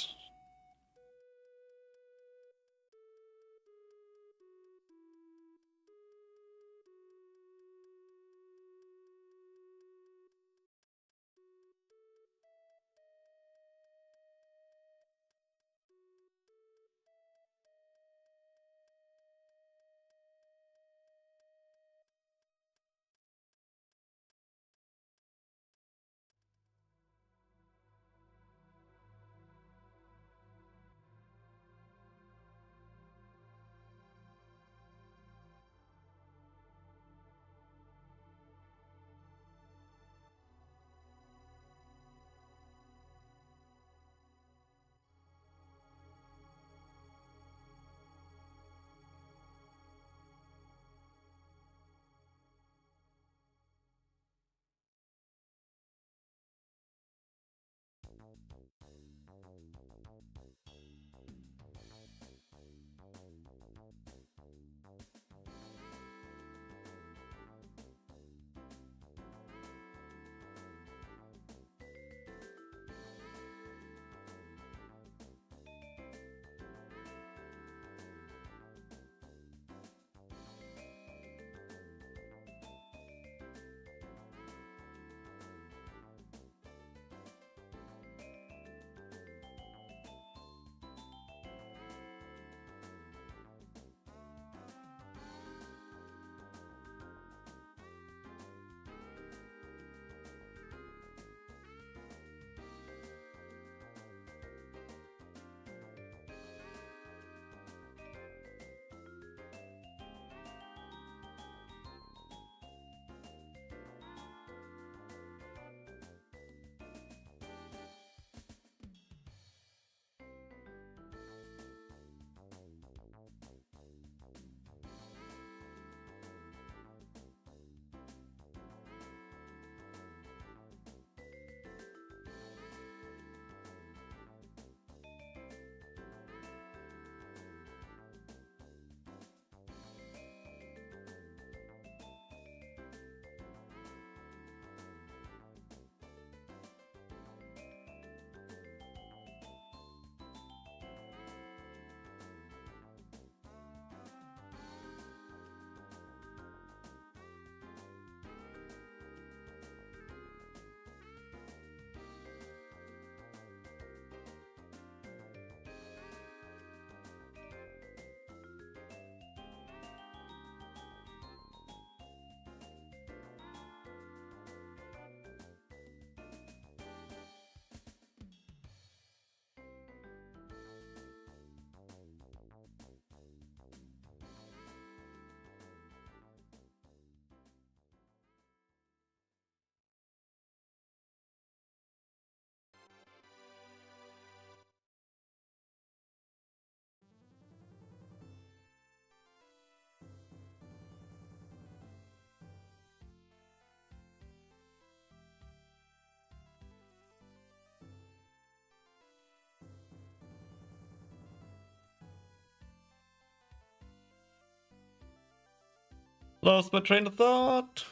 Lost my train of thought.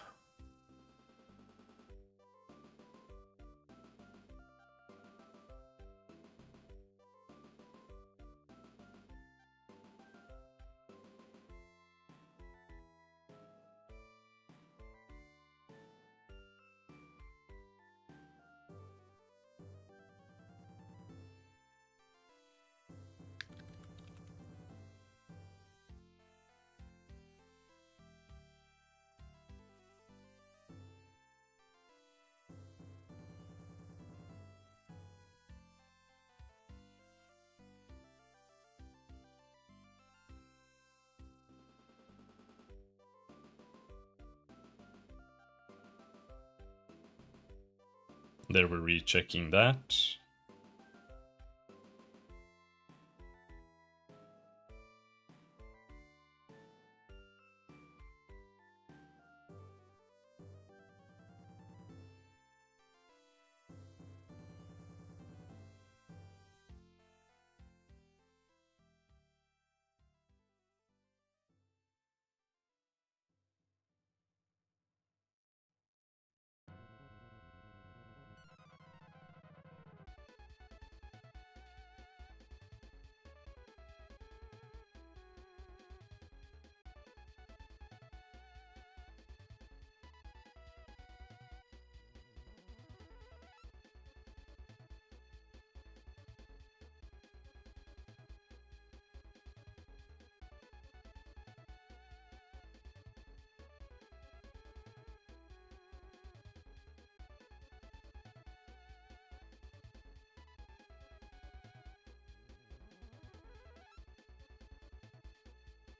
There we're rechecking that.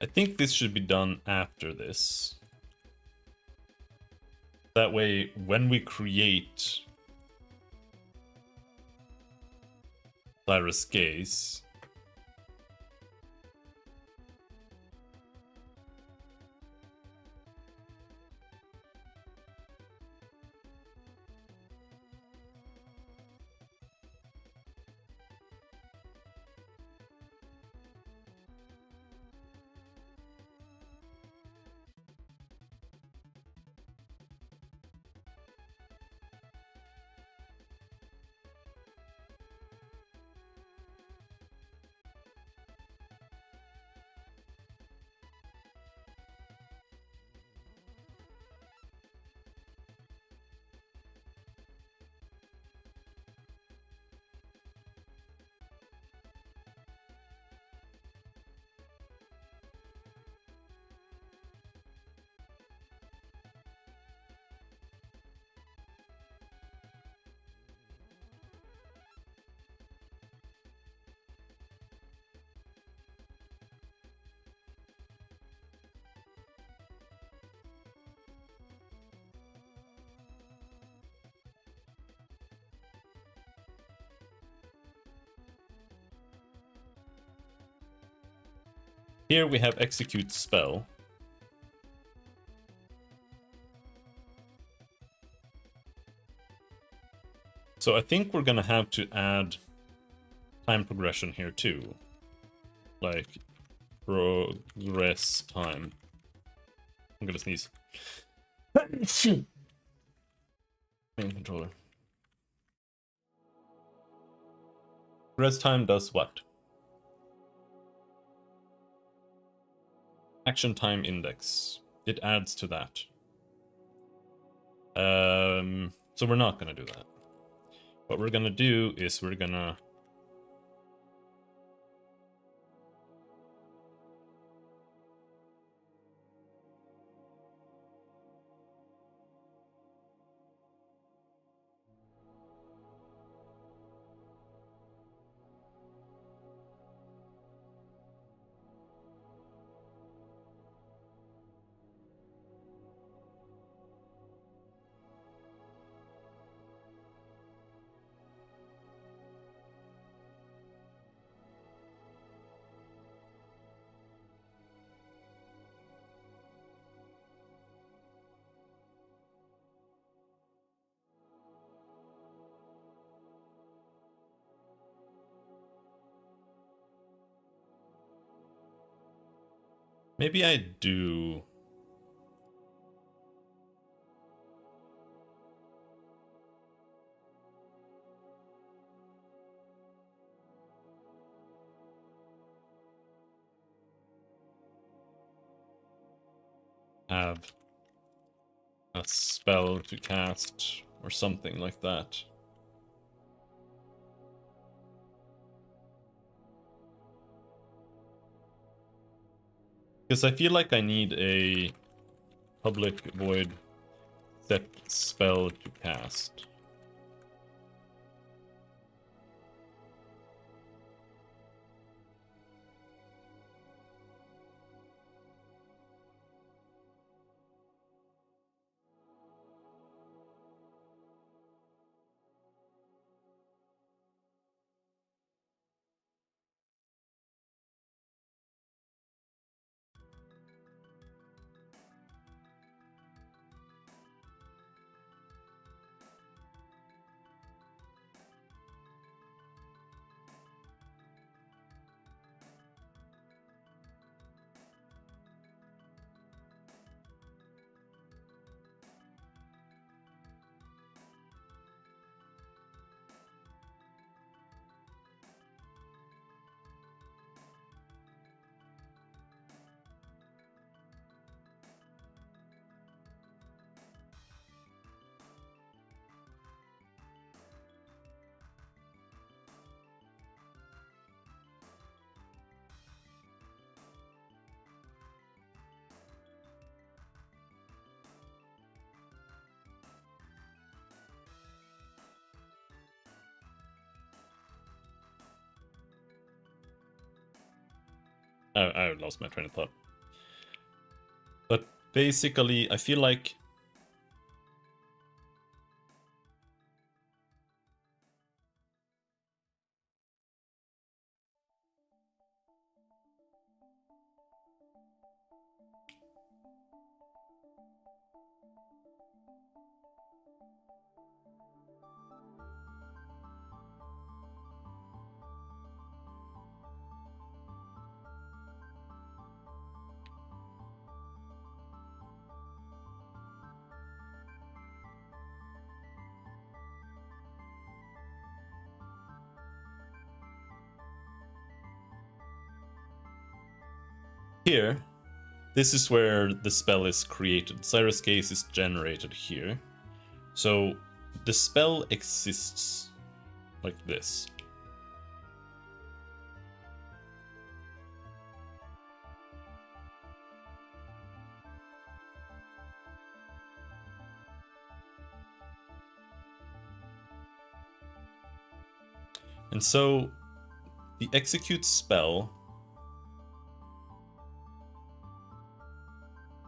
I think this should be done after this. That way, when we create Cyrus Gaze, here we have execute spell. So I think we're gonna have to add time progression here too. Like progress time. I'm gonna sneeze. Main controller. Progress time does what? Action time index. It adds to that. So we're not gonna do that. What we're gonna do is we're gonna maybe I do have a spell to cast or something like that. Because I feel like I need a public void set spell to cast. I lost my train of thought. But basically, I feel like here, this is where the spell is created. Cyrus Gaze is generated here. So the spell exists like this. And so the execute spell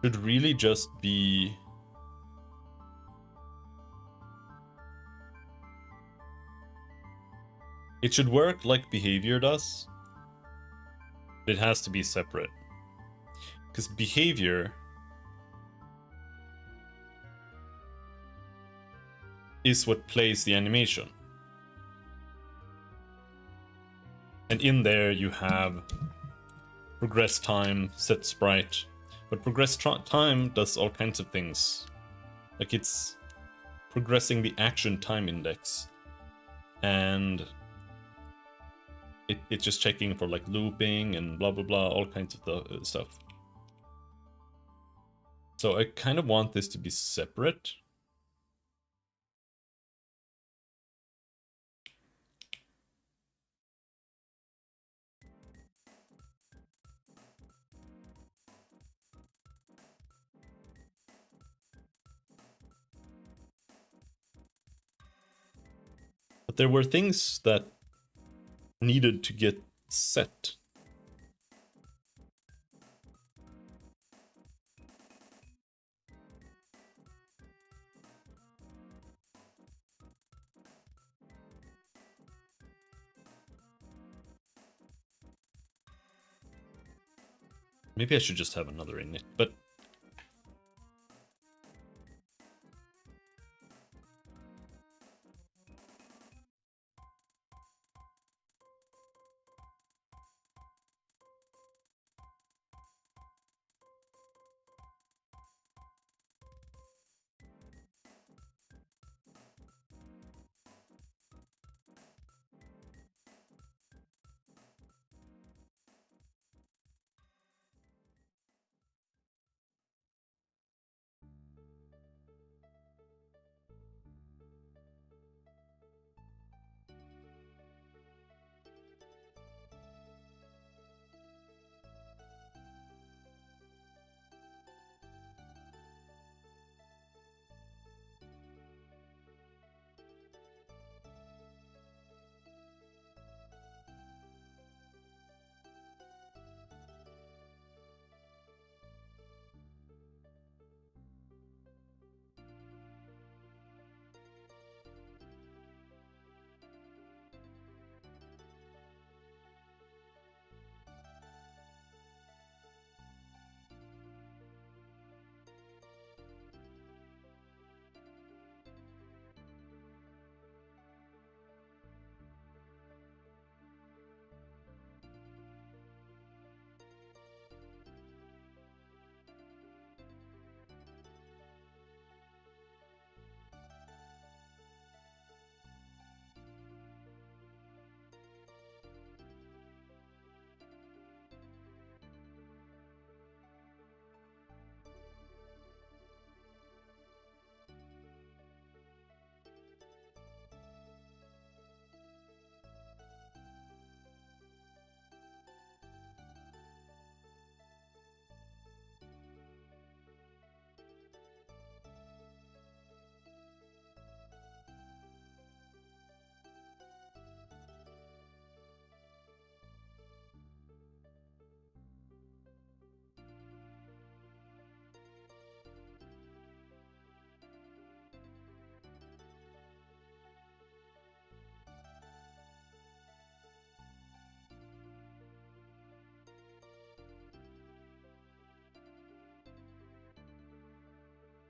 should really just be it should work like behavior does. But it has to be separate. Because behavior is what plays the animation. And in there you have progress time, set sprite. But progress time does all kinds of things. Like it's progressing the action time index. And it's just checking for like looping and blah blah blah, all kinds of stuff. So I kind of want this to be separate. But there were things that needed to get set. Maybe I should just have another init, but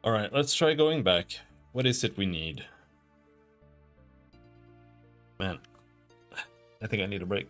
All right, let's try going back. What is it we need? Man, I think I need a break.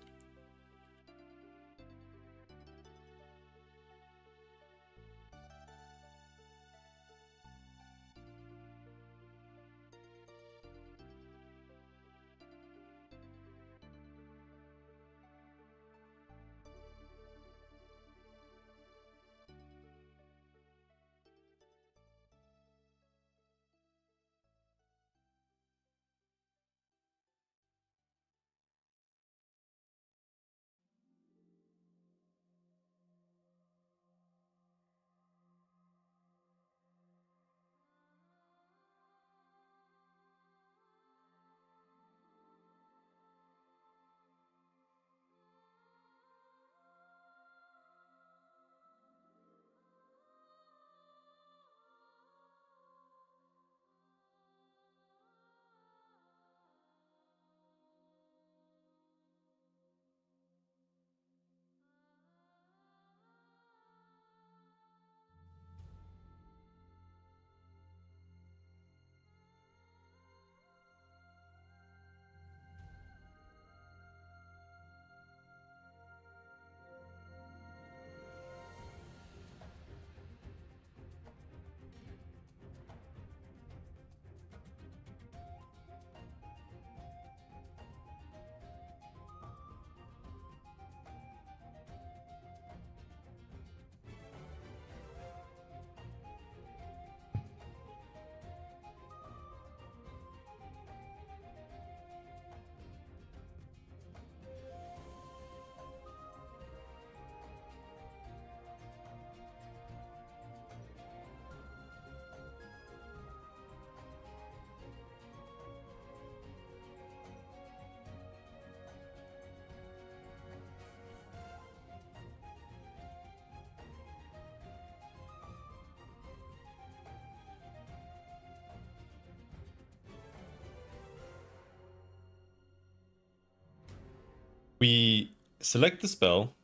We select the spell,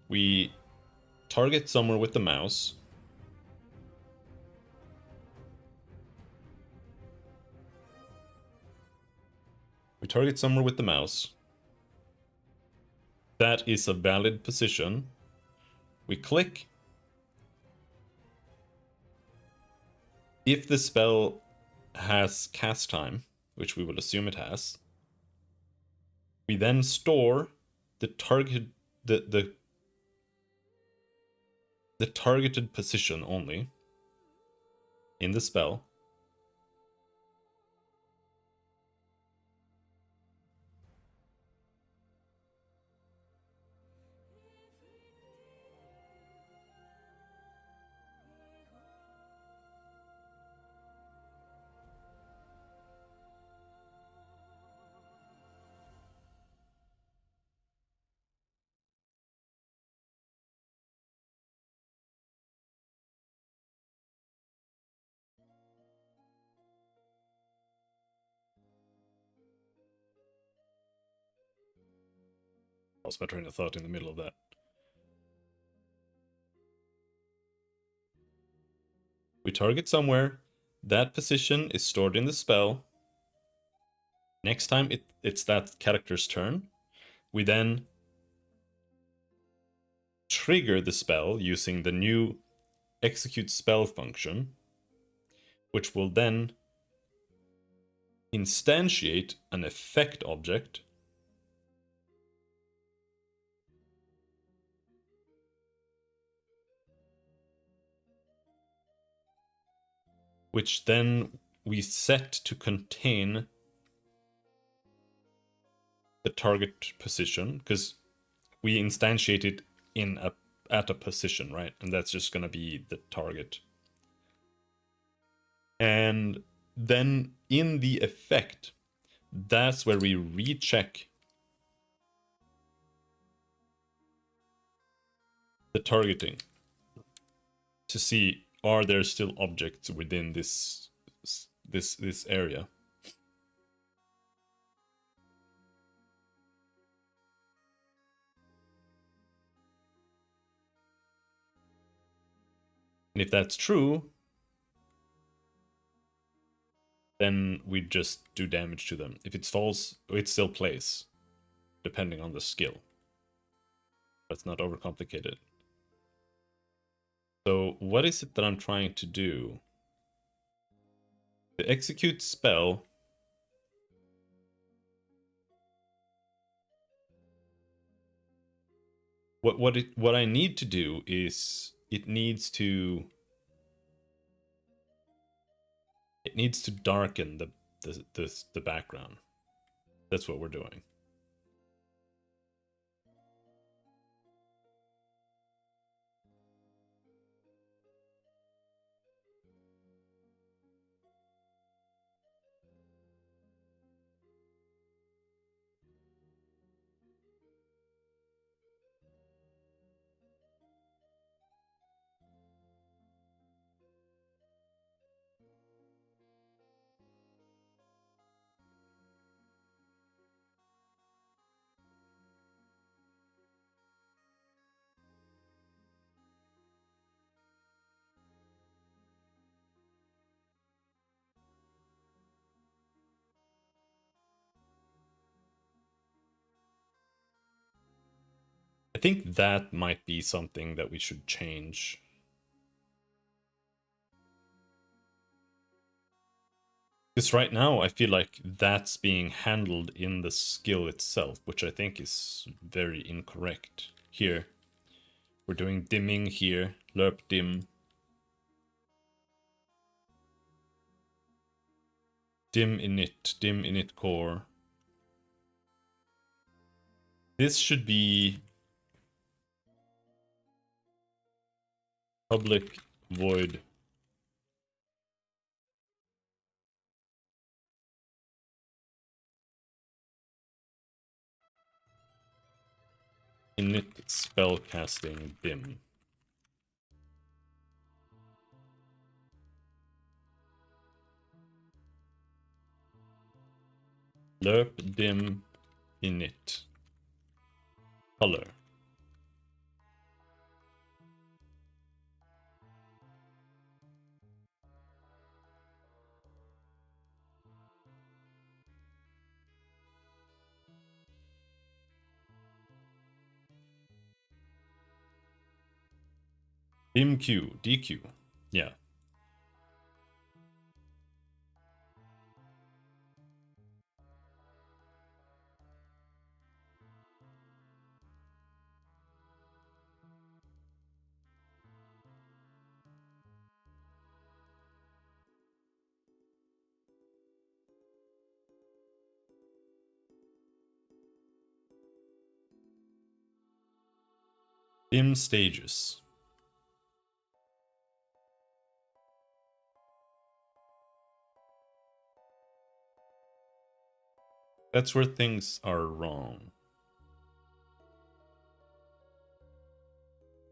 we target somewhere with the mouse. We target somewhere with the mouse. That is a valid position. We click. If the spell has cast time, which we will assume it has, we then store the target the targeted position only in the spell. I lost my train of thought in the middle of that. We target somewhere. That position is stored in the spell. Next time it's that character's turn, we then trigger the spell using the new execute spell function, which will then instantiate an effect object which then we set to contain the target position, because we instantiate it at a position, right? And that's just going to be the target. And then in the effect, that's where we recheck the targeting to see, are there still objects within this area. And if that's true, then we just do damage to them. If it's false, it still plays, depending on the skill. Let's not overcomplicate it. So what is it that I'm trying to do? The execute spell what I need to do is it needs to darken the background. That's what we're doing. I think that might be something that we should change. Because right now I feel like that's being handled in the skill itself, which I think is very incorrect. Here, we're doing dimming here, lerp dim. Dim init core. This should be public void init spellcasting dim. Lerp dim init color. Dim Q, DQ. Yeah. Dim stages. That's where things are wrong,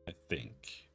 I think.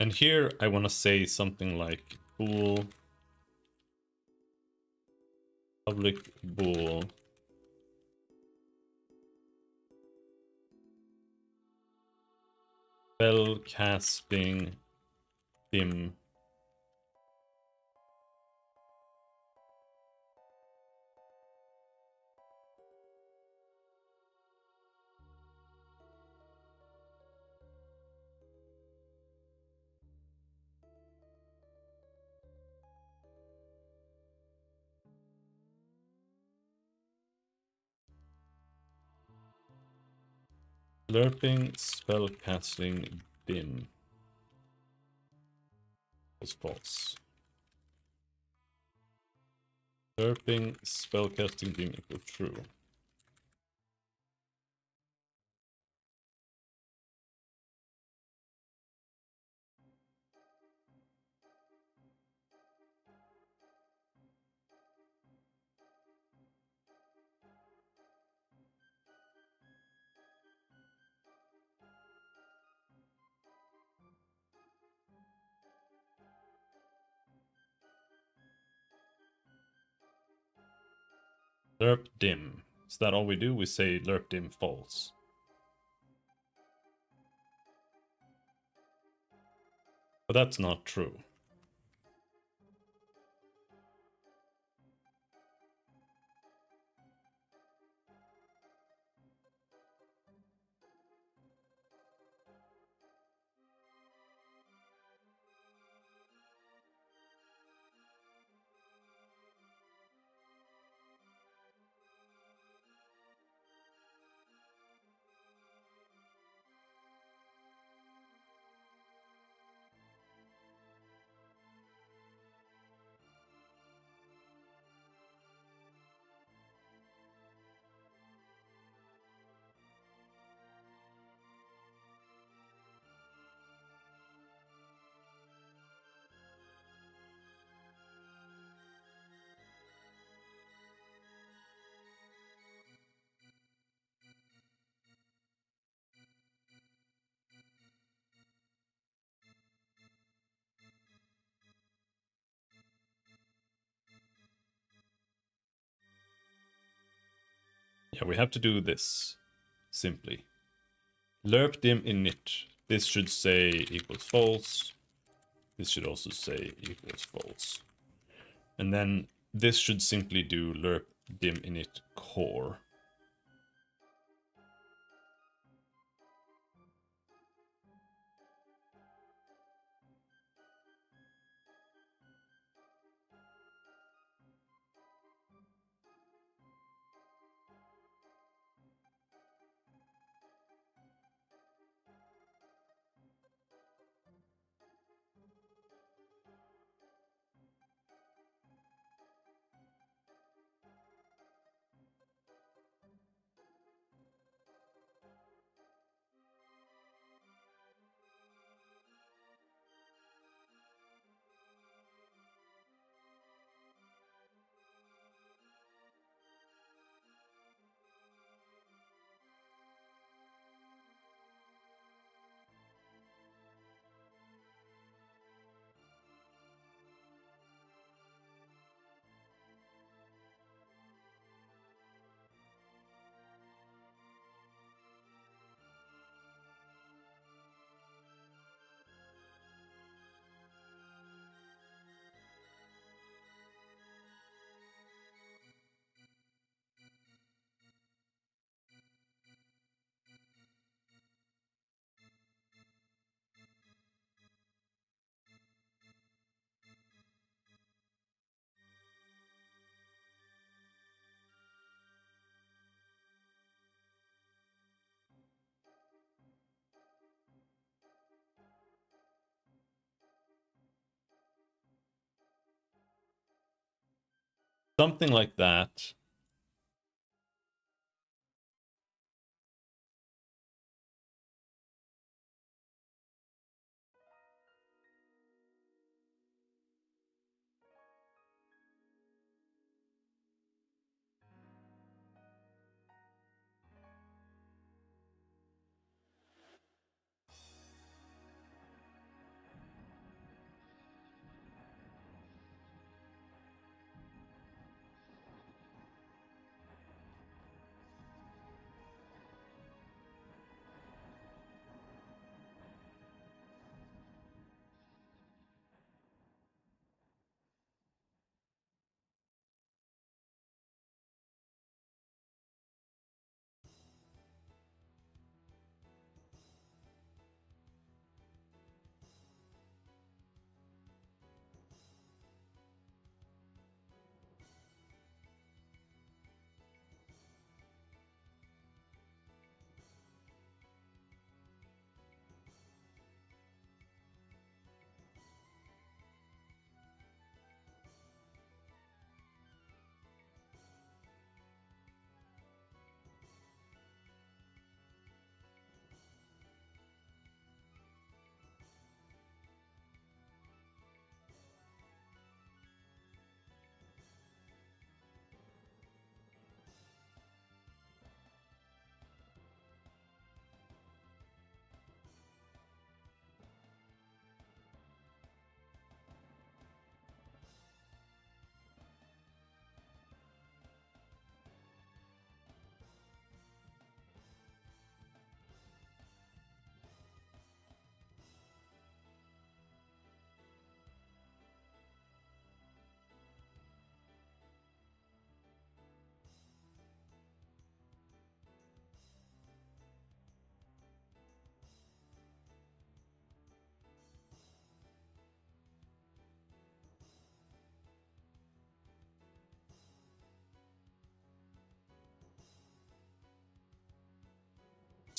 And here I want to say something like bool, public bool, spell casting dim Lerping spellcasting dim was false. Lerping spellcasting dim equals true. Lerp dim. Is that all we do? We say lerp dim false. But that's not true. Yeah, we have to do this simply. Lerp dim init. This should say equals false. This should also say equals false. And then this should simply do lerp dim init core. Something like that.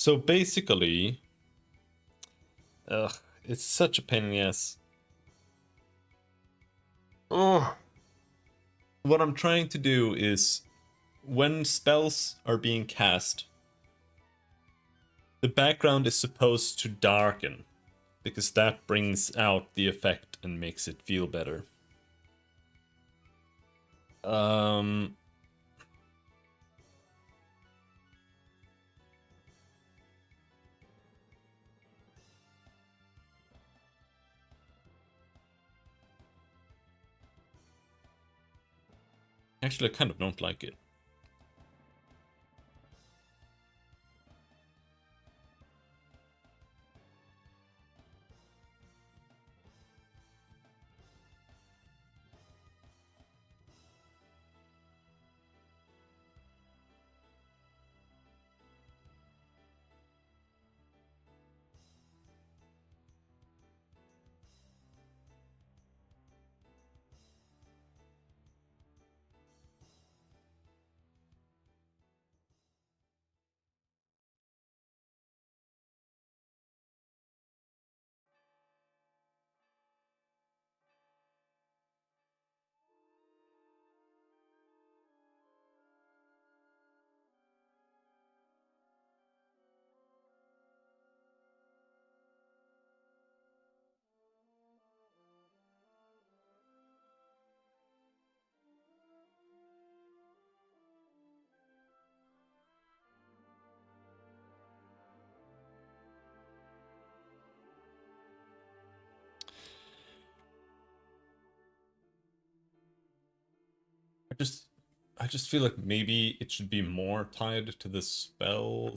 So basically, ugh, it's such a pain in the ass. Oh, what I'm trying to do is when spells are being cast, the background is supposed to darken because that brings out the effect and makes it feel better. Um, Actually, I kind of don't like it. I just I just feel like maybe it should be more tied to the spell.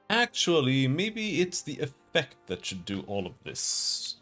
Actually, maybe it's the effect that should do all of this.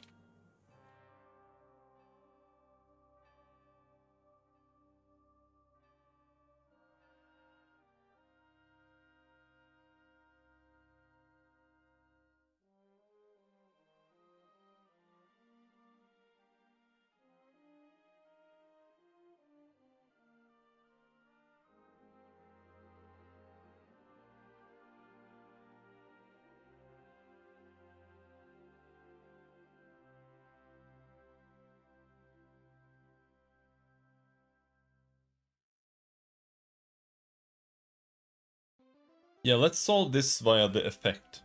Yeah, let's solve this via the effect.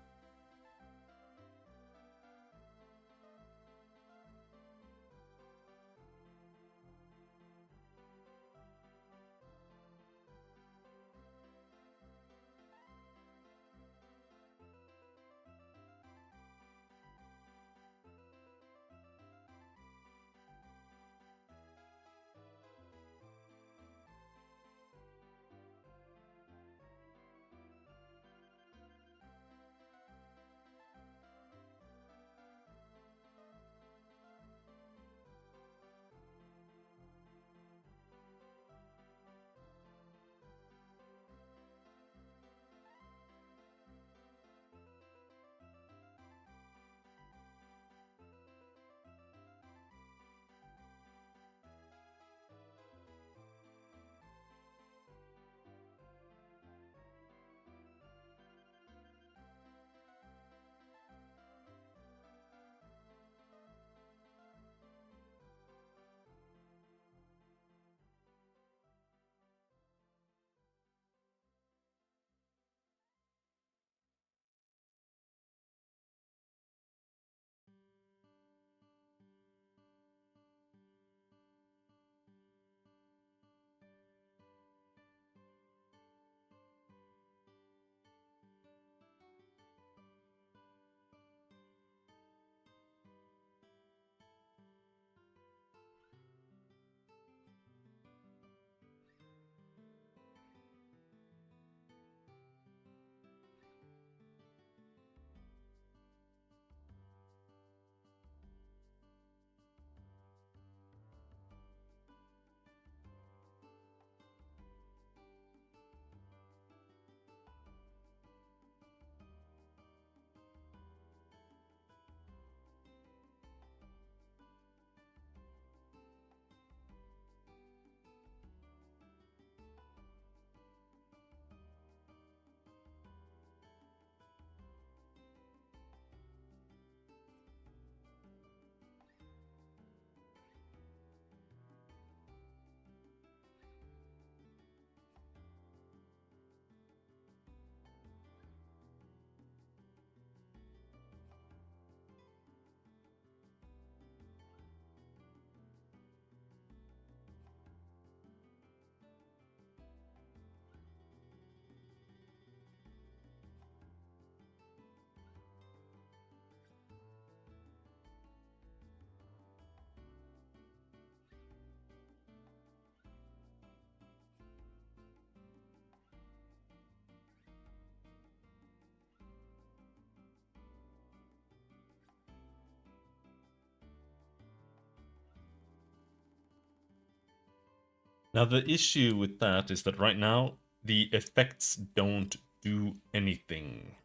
Now the issue with that is that right now the effects don't do anything.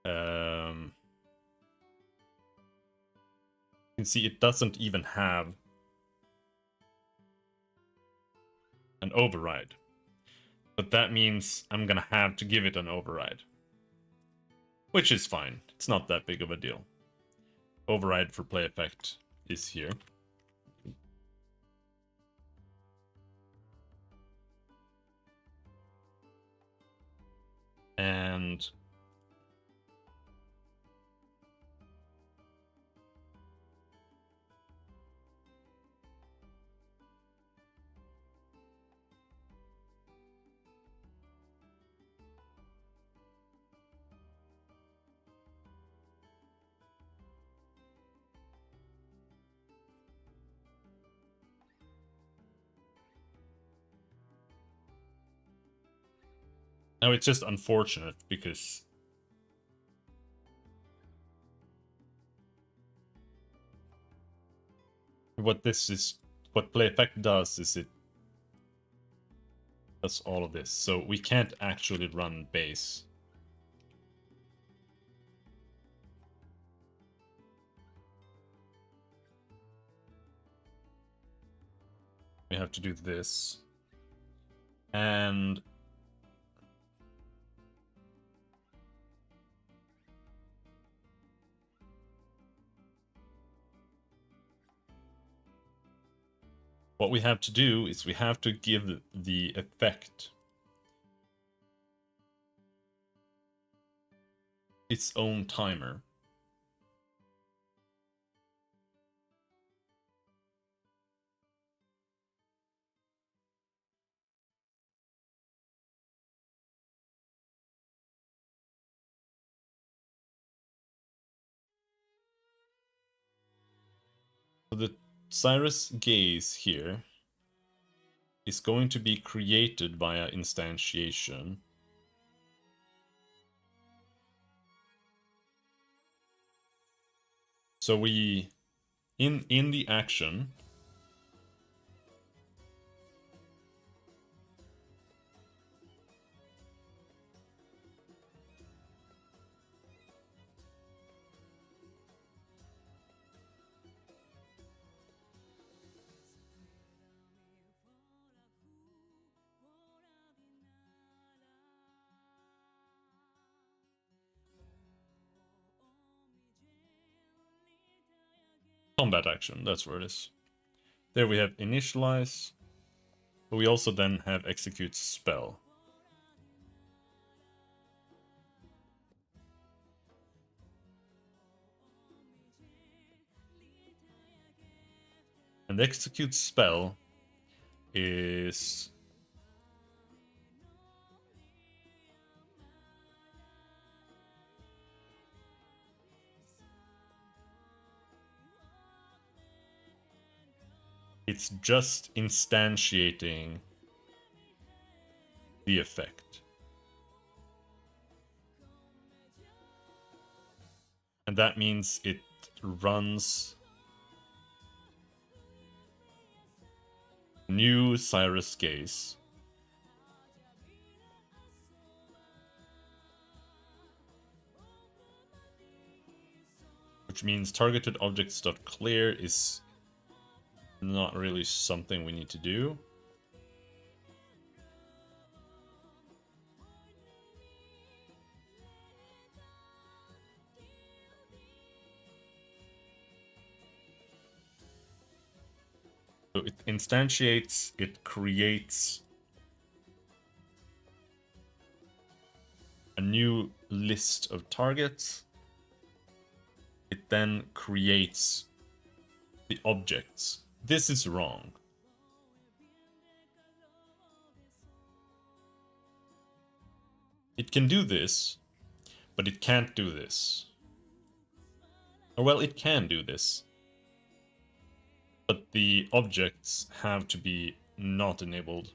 You can see it doesn't even have an override. But that means I'm gonna have to give it an override. Which is fine. It's not that big of a deal. Override for play effect is here. And now it's just unfortunate because what play effect does is it does all of this. So we can't actually run base. We have to do this. And what we have to do is we have to give the effect its own timer. So the Cyrus gaze here is going to be created via instantiation. So we, in the action, combat action, that's where it is. There we have initialize, but we also then have execute spell. And the execute spell is it's just instantiating the effect. And that means it runs new Cyrus gaze. Which means targeted objects.clear is not really something we need to do. So it instantiates, it creates a new list of targets. It then creates the objects. This is wrong. It can do this, but it can't do this. Or well, it can do this. But the objects have to be not enabled.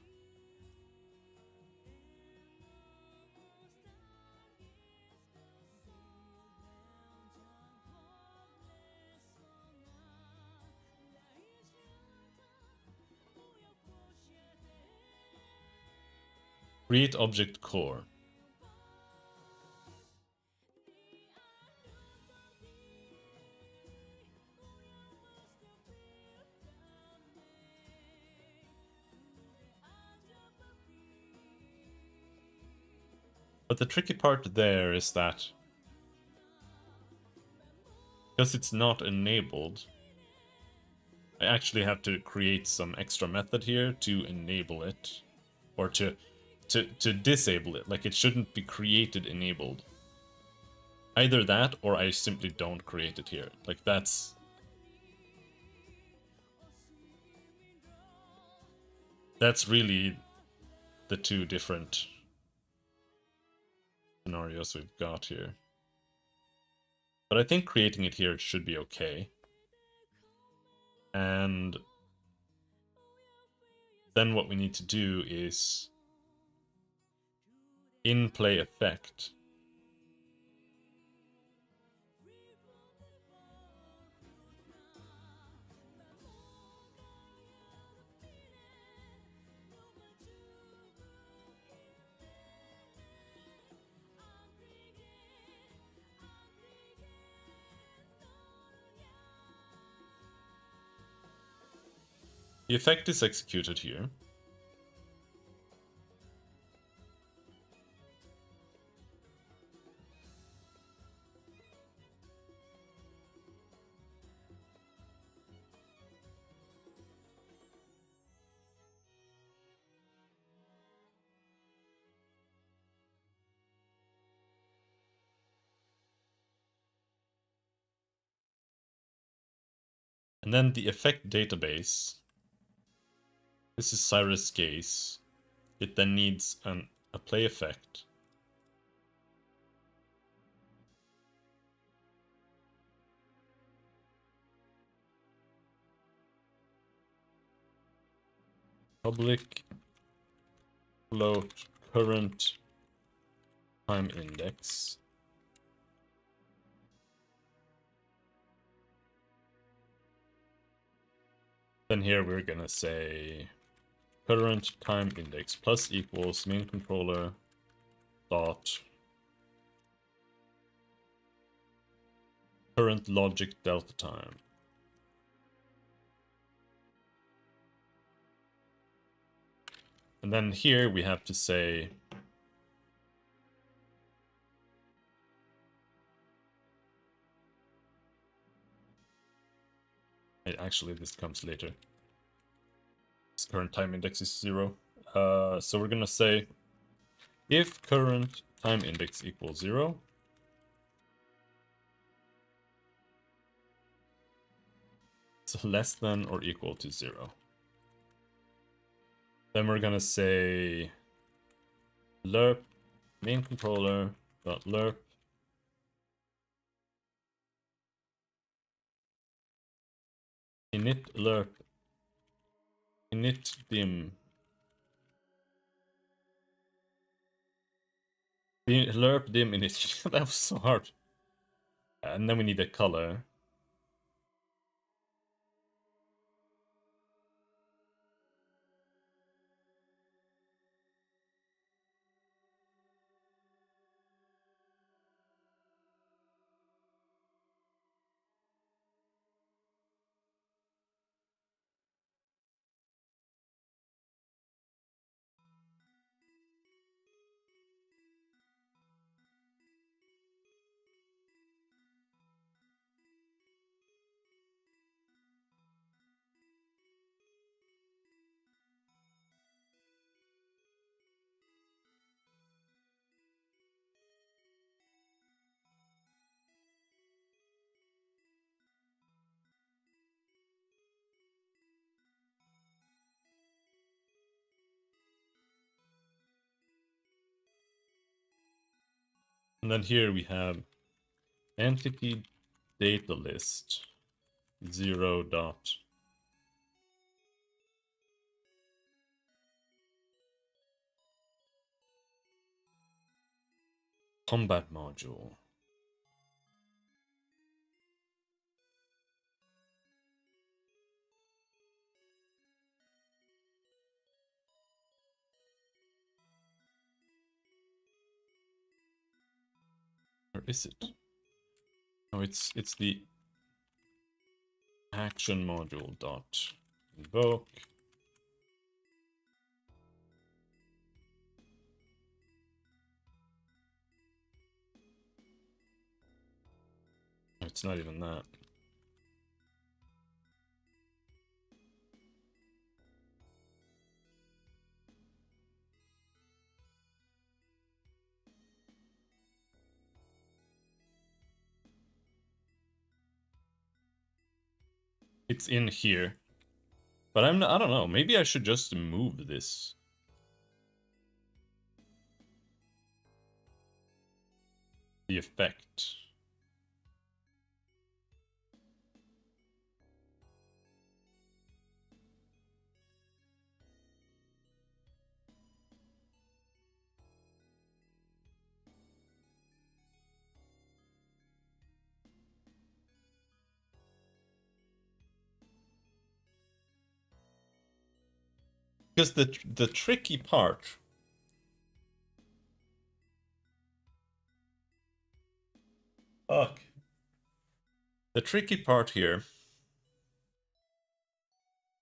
Create object core. But the tricky part there is that because it's not enabled, I actually have to create some extra method here to enable it, or to disable it. Like, it shouldn't be created enabled. Either that, or I simply don't create it here. Like, that's really the two different scenarios we've got here. But I think creating it here should be okay. And then what we need to do is in play effect. The effect is executed here. And then the effect database. This is Cyrus Gaze. It then needs a play effect. Public float current time index. Then here we're gonna say current time index plus equals main controller dot current logic delta time. And then here we have to say actually this comes later. This current time index is 0. So we're gonna say if current time index equals 0, it's less than or equal to 0. Then we're gonna say lerp main controller dot lerp init lerp init dim lerp dim init. That was so hard. And then we need a color. And then here we have entity data list 0 dot combat module. is it? Oh, it's the action module dot invoke. It's not even that. It's in here. But I don't know, maybe I should just move this. The effect. Because the tricky part. Fuck. The tricky part here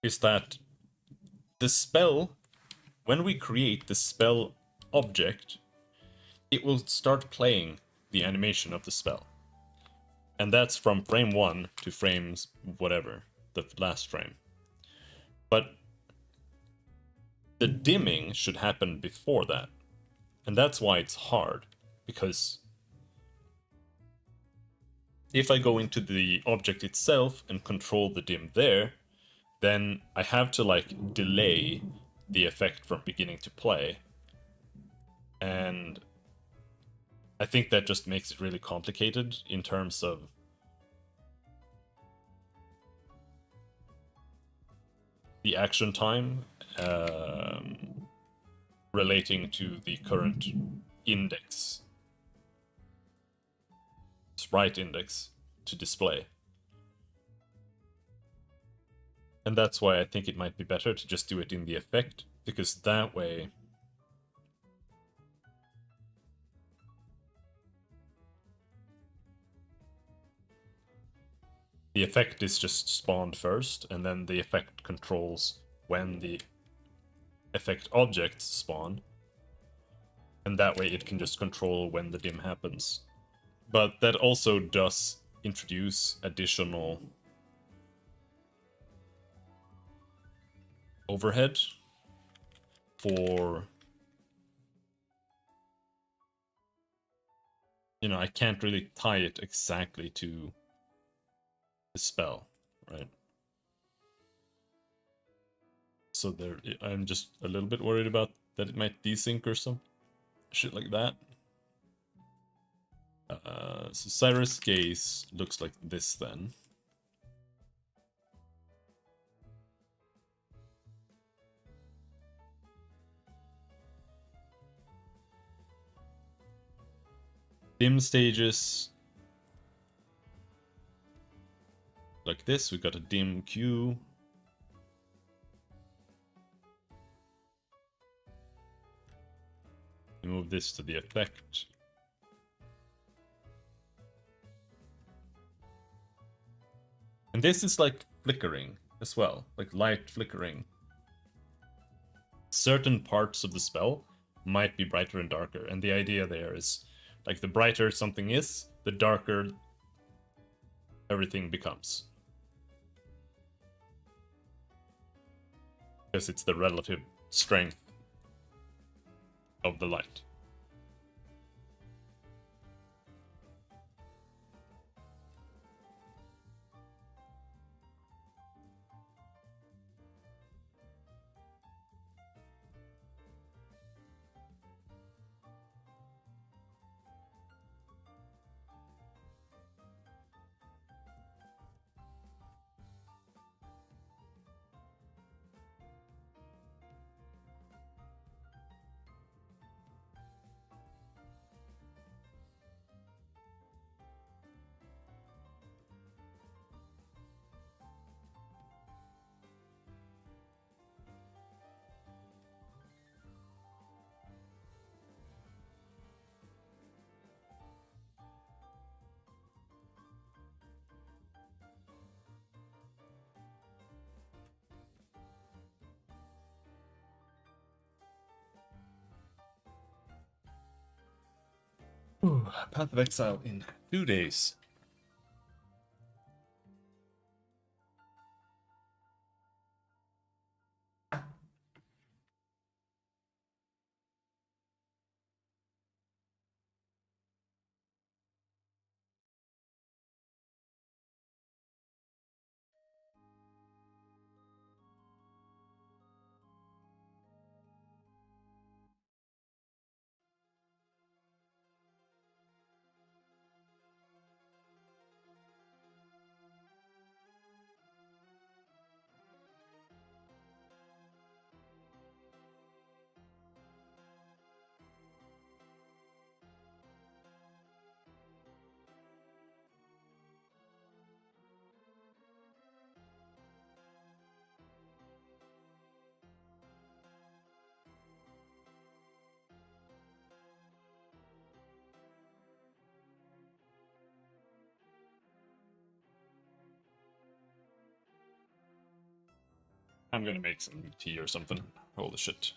is that the spell, when we create the spell object, it will start playing the animation of the spell. And that's from frame 1 to frames whatever, the last frame. But the dimming should happen before that. And that's why it's hard, because if I go into the object itself and control the dim there, then I have to like delay the effect from beginning to play. And I think that just makes it really complicated in terms of the action time relating to the current index, sprite index to display. And that's why I think it might be better to just do it in the effect, because that way the effect is just spawned first, and then the effect controls when the effect objects spawn. And that way it can just control when the dim happens. But that also does introduce additional overhead for, you know, I can't really tie it exactly to the spell, right? So there, I'm just a little bit worried about that it might desync or some shit like that. So Cyrus Gaze looks like this then. Dim stages like this. We've got a dim queue. Move this to the effect. And this is like flickering as well, like light flickering. Certain parts of the spell might be brighter and darker, and the idea there is like the brighter something is, the darker everything becomes. Because it's the relative strength of the light. Ooh, Path of Exile in 2 days. I'm gonna make some tea or something. Holy shit.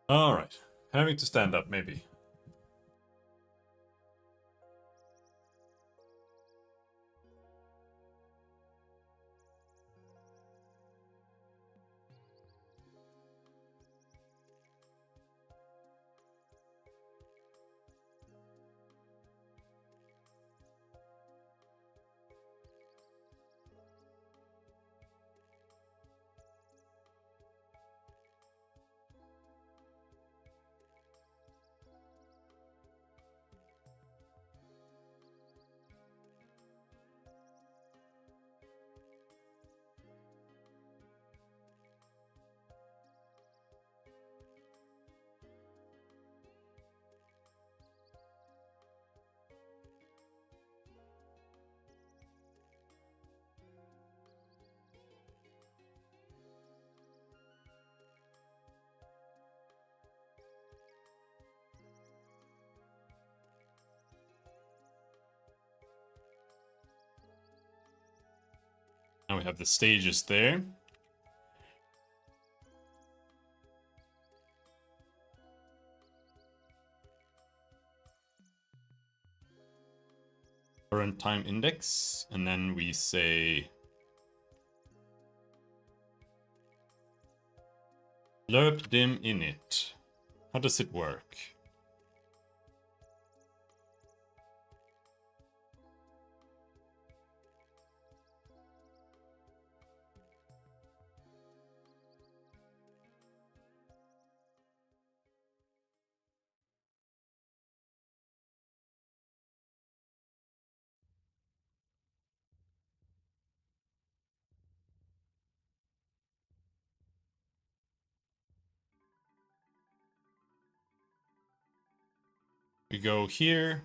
Alright. Having to stand up, maybe. we have the stages there. Current time index, and then we say lerp dim init. How does it work? We go here.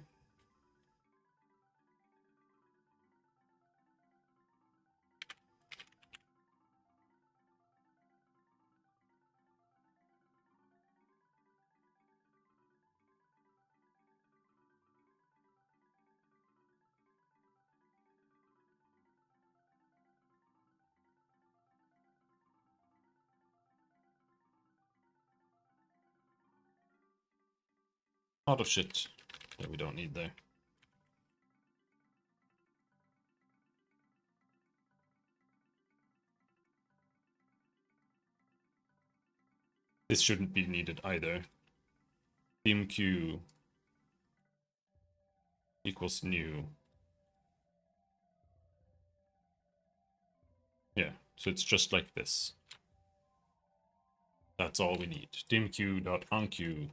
Auto shit that we don't need there. This shouldn't be needed either. Dim q equals new. Yeah, so it's just like this. That's all we need. dimq.onq.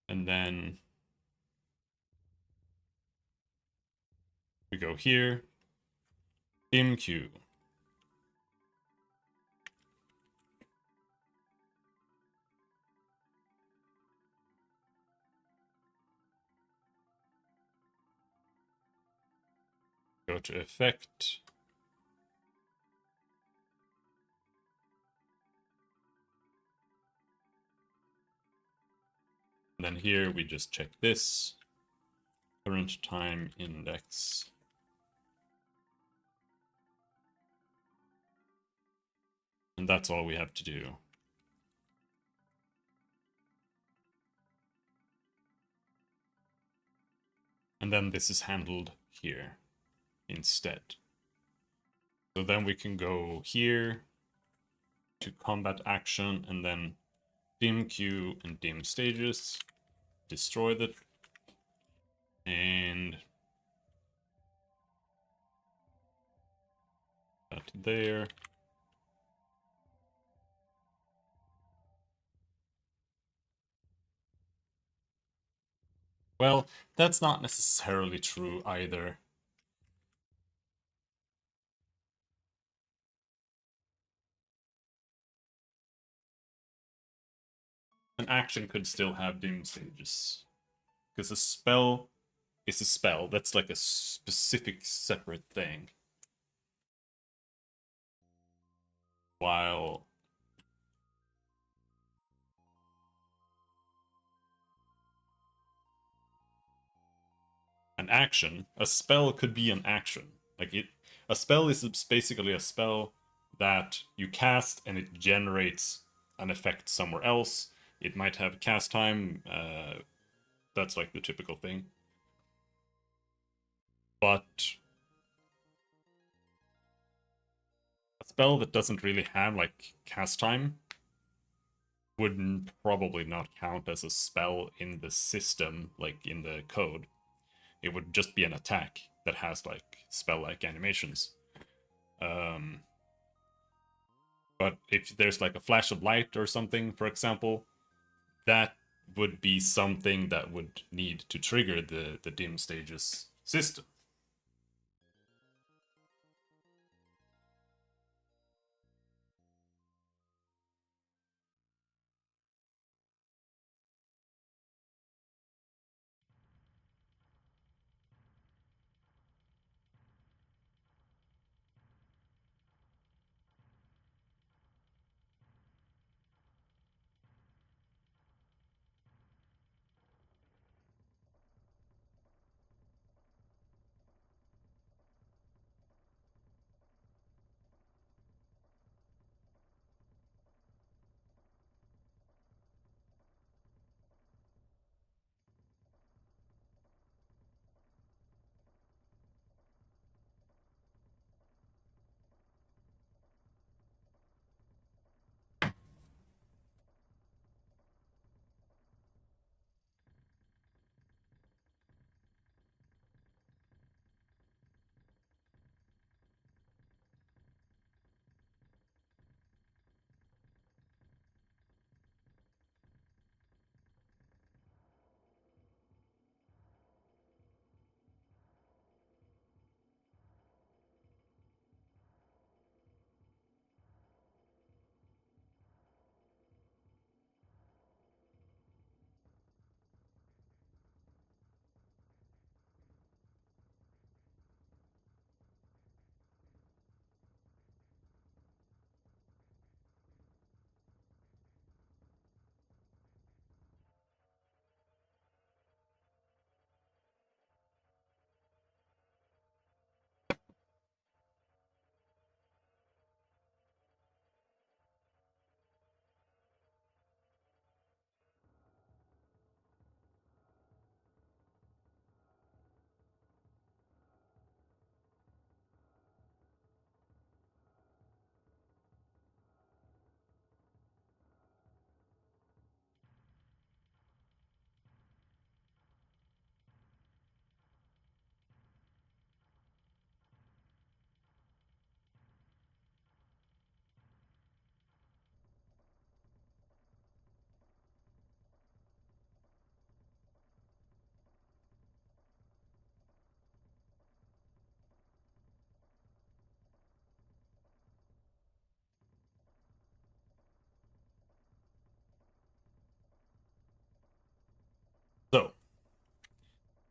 And then we go here, dimq. Go to effect. And then here we just check this. Current time index. And that's all we have to do. And then this is handled here instead. So then we can go here to combat action and then dim queue and dim stages, destroy that, and that there. Well, that's not necessarily true either. An action could still have dim stages. Because a spell is a spell. That's like a specific separate thing. While an action, a spell could be an action. A spell is basically a spell that you cast and it generates an effect somewhere else. It might have cast time. That's like the typical thing. But a spell that doesn't really have like cast time would probably not count as a spell in the system, like in the code. It would just be an attack that has like spell-like animations. But if there's like a flash of light or something, for example, that would be something that would need to trigger the dim stages system.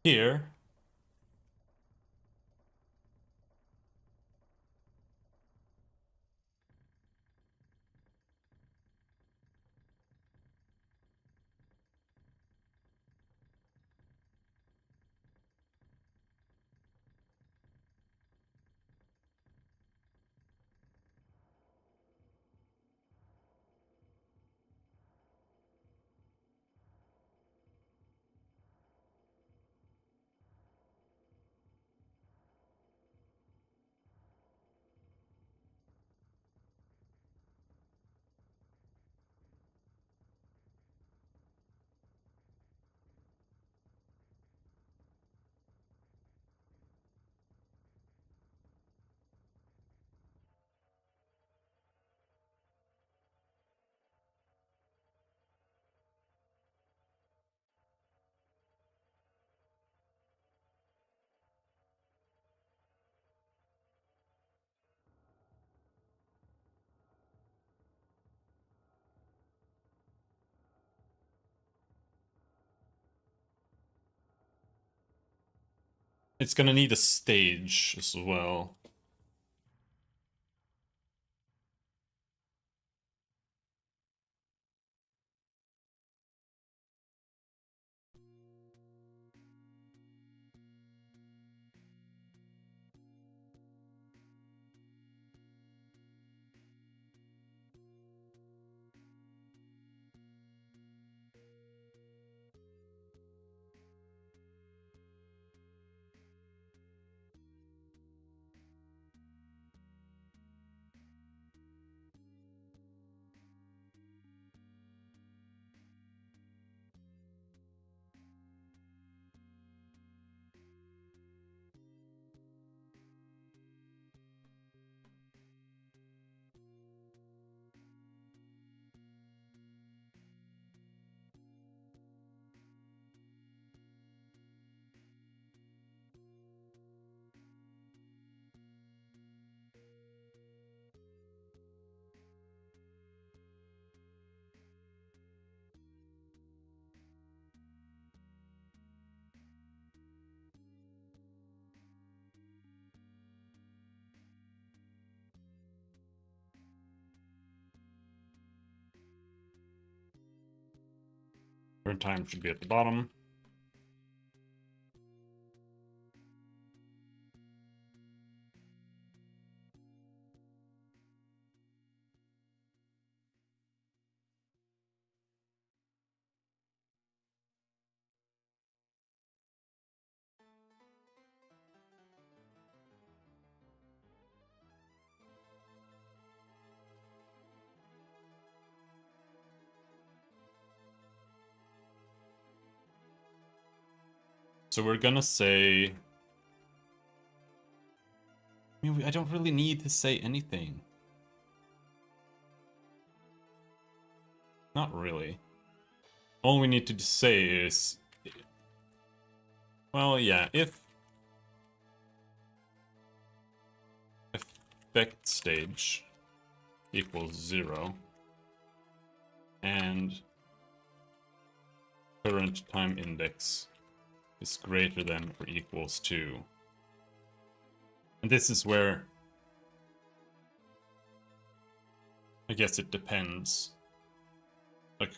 here, it's gonna need a stage as well. Turn time should be at the bottom. So we're gonna say... I mean, I don't really need to say anything. Not really. All we need to say is... Well, yeah, if... effect stage equals 0, and current time index is greater than or equals to. And this is where I guess it depends. Like,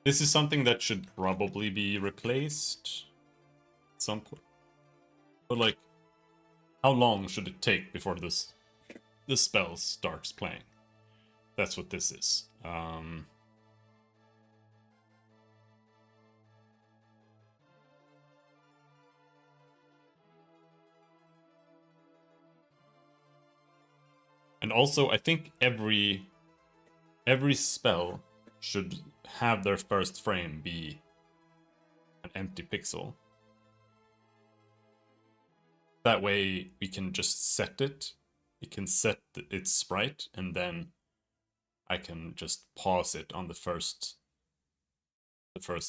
this is something that should probably be replaced at some point. But like, how long should it take before this spell starts playing? That's what this is. And also, I think every spell should have their first frame be an empty pixel. That way we can just set it. It can set its sprite, and then I can just pause it on the first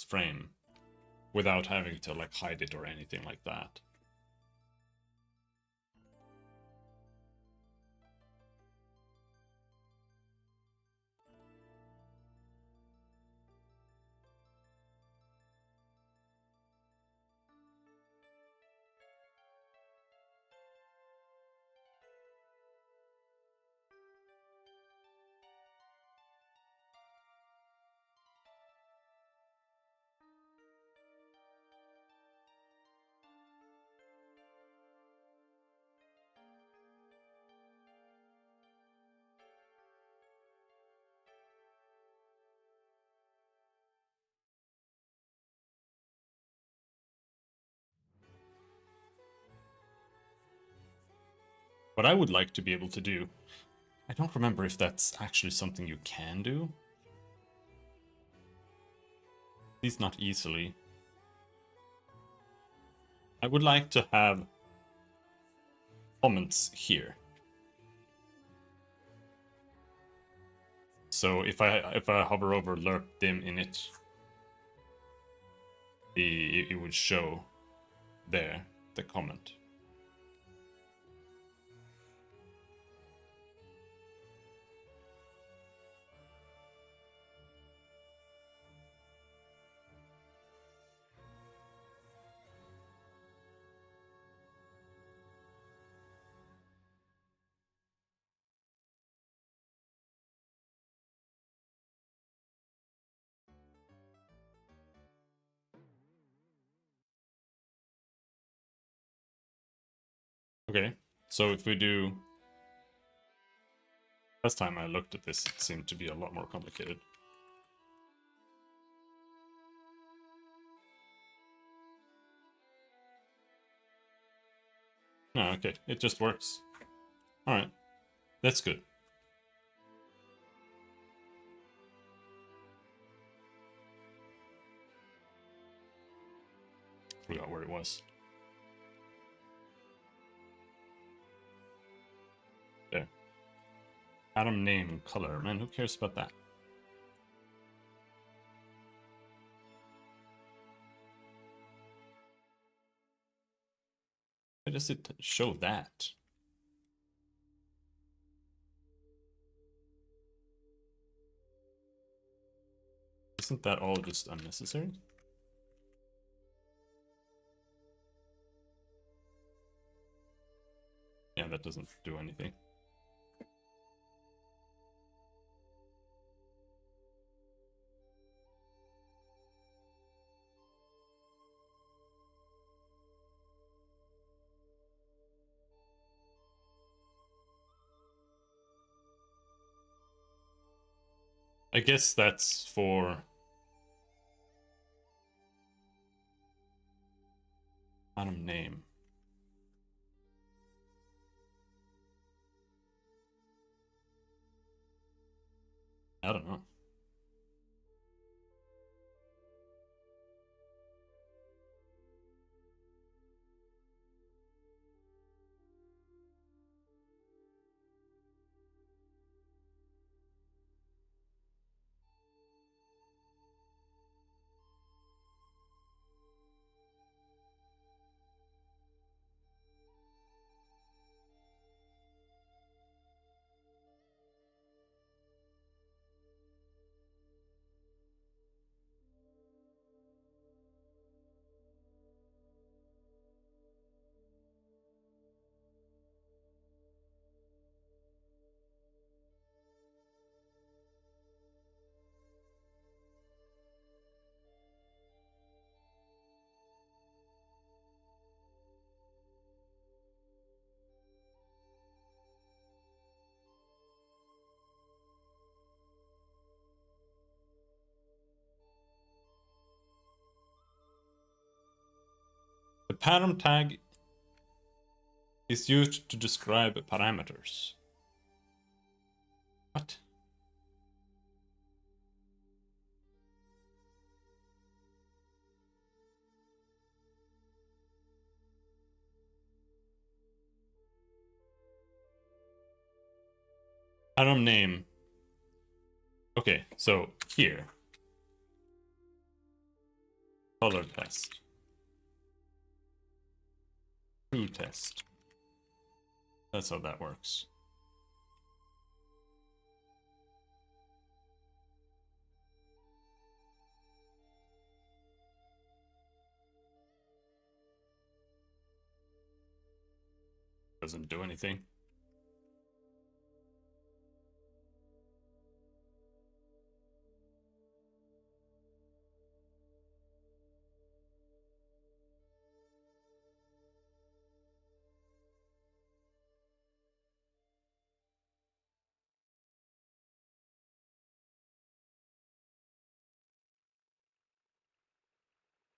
frame without having to like hide it or anything like that. What I would like to be able to do, I don't remember if that's actually something you can do. At least not easily. I would like to have comments here. So if I hover over lerp dim init, it would show there the comment. Okay, so if we do... Last time I looked at this, it seemed to be a lot more complicated. No, okay, it just works. Alright, that's good. Forgot where it was. There. Atom name and color. Man, who cares about that? Why does it show that? Isn't that all just unnecessary? Yeah, that doesn't do anything. I guess that's for atom name. I don't know. The pattern tag is used to describe parameters. What? Atom name. Okay, so here. Color test. True test. That's how that works. Doesn't do anything.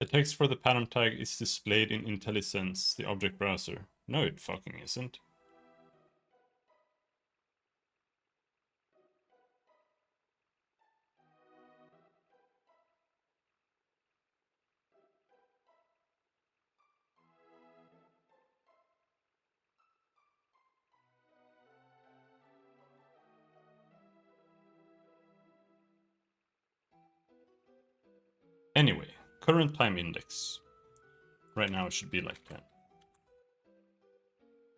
The text for the pattern tag is displayed in IntelliSense, the object browser. No, it fucking isn't. Anyway, current time index. Right now it should be like 10.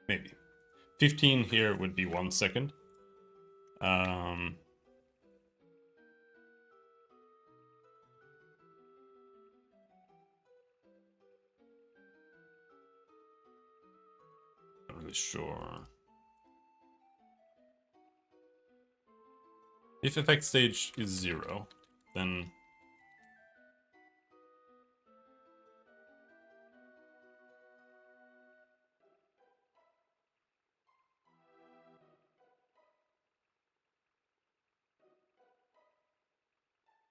Maybe. 15 here would be 1 second. Not really sure. If effect stage is 0, then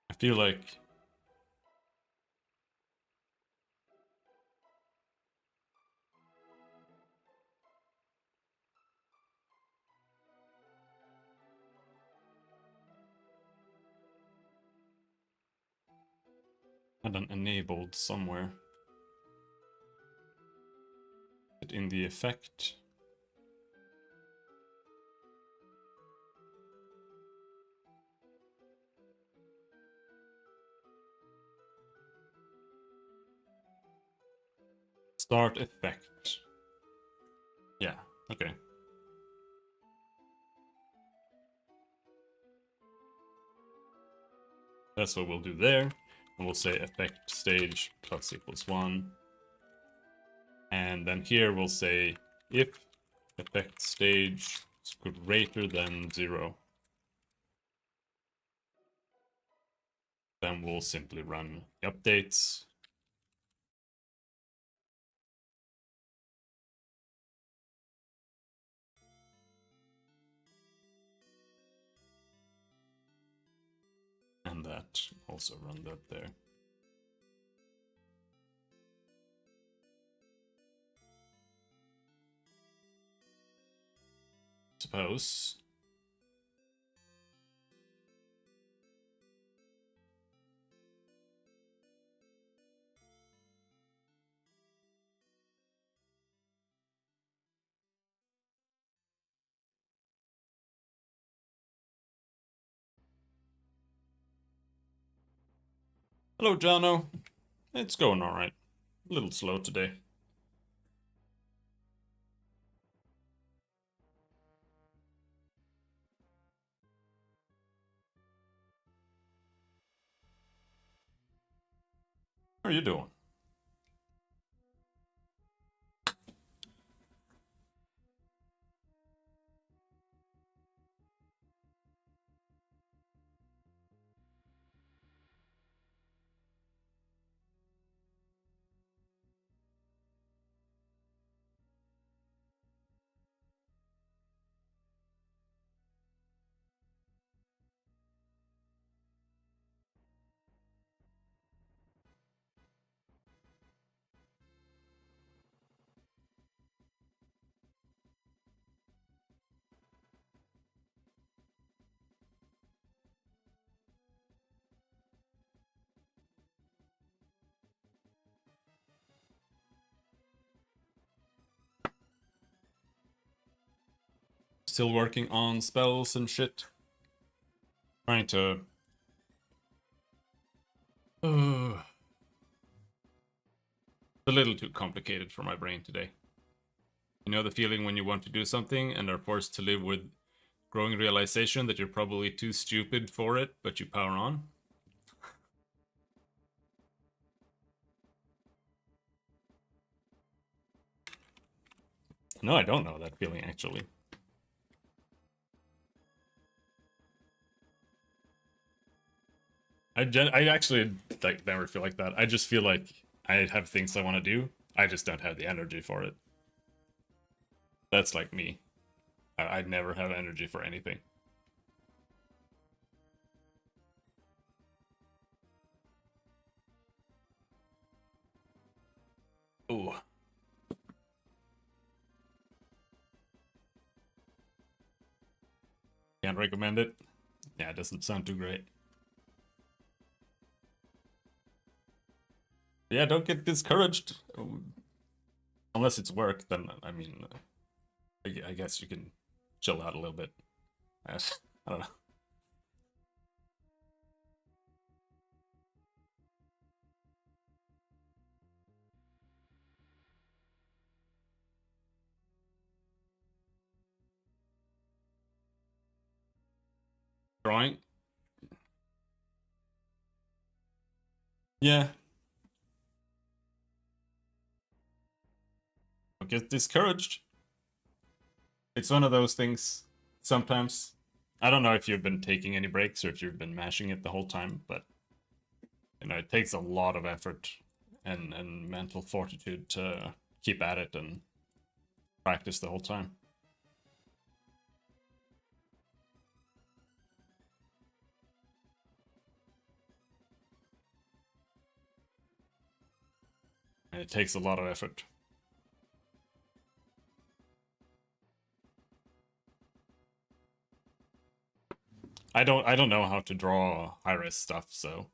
I feel like I had an enabled somewhere. In the effect. Start effect. Yeah, okay. That's what we'll do there. And we'll say effect stage plus equals 1. And then here we'll say if effect stage is greater than 0, then we'll simply run updates. And that also run that there. Suppose. Hello, Jono. It's going alright. A little slow today. How are you doing? Still working on spells and shit. Trying to... it's a little too complicated for my brain today. You know the feeling when you want to do something and are forced to live with growing realization that you're probably too stupid for it, but you power on? No, I don't know that feeling, actually. I actually like never feel like that. I just feel like I have things I want to do. I just don't have the energy for it. That's like me. I never have energy for anything. Ooh. Can't recommend it. Yeah, it doesn't sound too great. Yeah, don't get discouraged. Unless it's work, then, I mean, I guess you can chill out a little bit. I don't know. Drawing? Yeah. Don't get discouraged. It's one of those things sometimes. I don't know if you've been taking any breaks or if you've been mashing it the whole time, but it takes a lot of effort and mental fortitude to keep at it and practice the whole time. And it takes a lot of effort. I don't know how to draw high-res stuff, so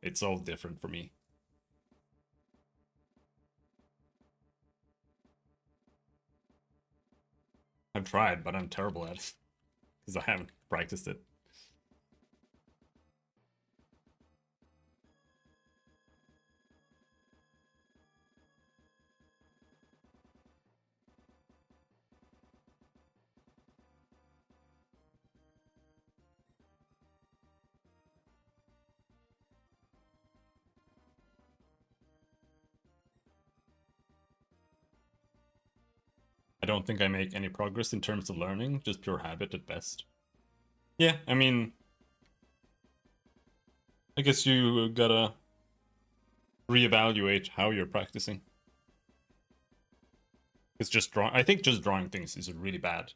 it's all different for me. I've tried, but I'm terrible at it because I haven't practiced it. I don't think I make any progress in terms of learning, just pure habit at best. Yeah, I mean, I guess you gotta reevaluate how you're practicing. It's just drawing. I think just drawing things is really bad.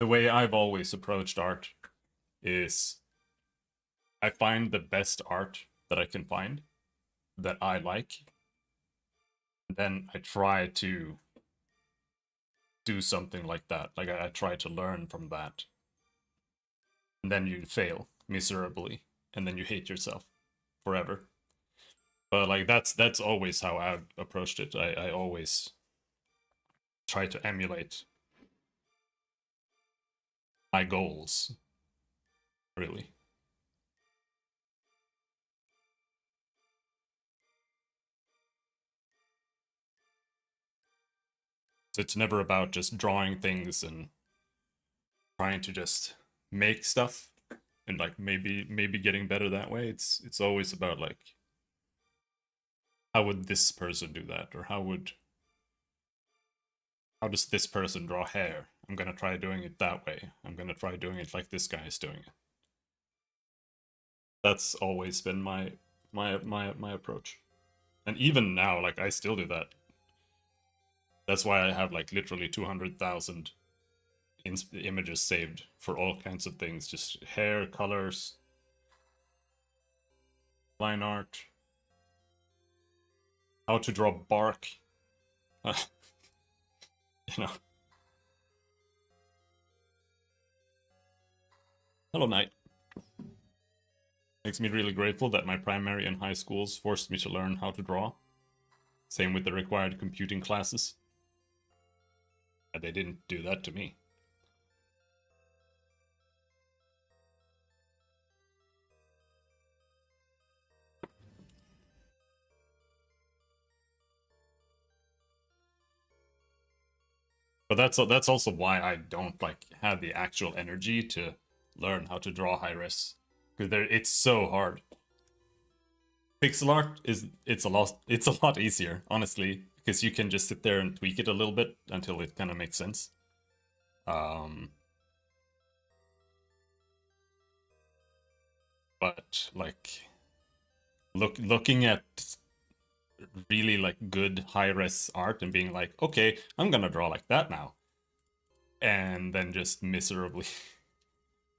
The way I've always approached art is I find the best art that I can find that I like. Then I try to do something like that. Like I try to learn from that. And then you fail miserably. And then you hate yourself forever. But like that's always how I've approached it. I always try to emulate my goals, really. So it's never about just drawing things and trying to just make stuff and like maybe getting better that way. It's always about like how would this person do that, or how does this person draw hair? I'm gonna try doing it that way. I'm gonna try doing it like this guy is doing it. That's always been my approach. And even now, like I still do that. That's why I have like literally 200,000 images saved for all kinds of things, just hair, colors, line art, how to draw bark. you know. Hello, Knight. Makes me really grateful that my primary and high schools forced me to learn how to draw. Same with the required computing classes. They didn't do that to me. But that's also why I don't like have the actual energy to learn how to draw high res, because it's so hard. Pixel art it's a lot easier, honestly, because you can just sit there and tweak it a little bit until it kind of makes sense. But like looking at really like good high res art and being like, okay, I'm gonna draw like that now, and then just miserably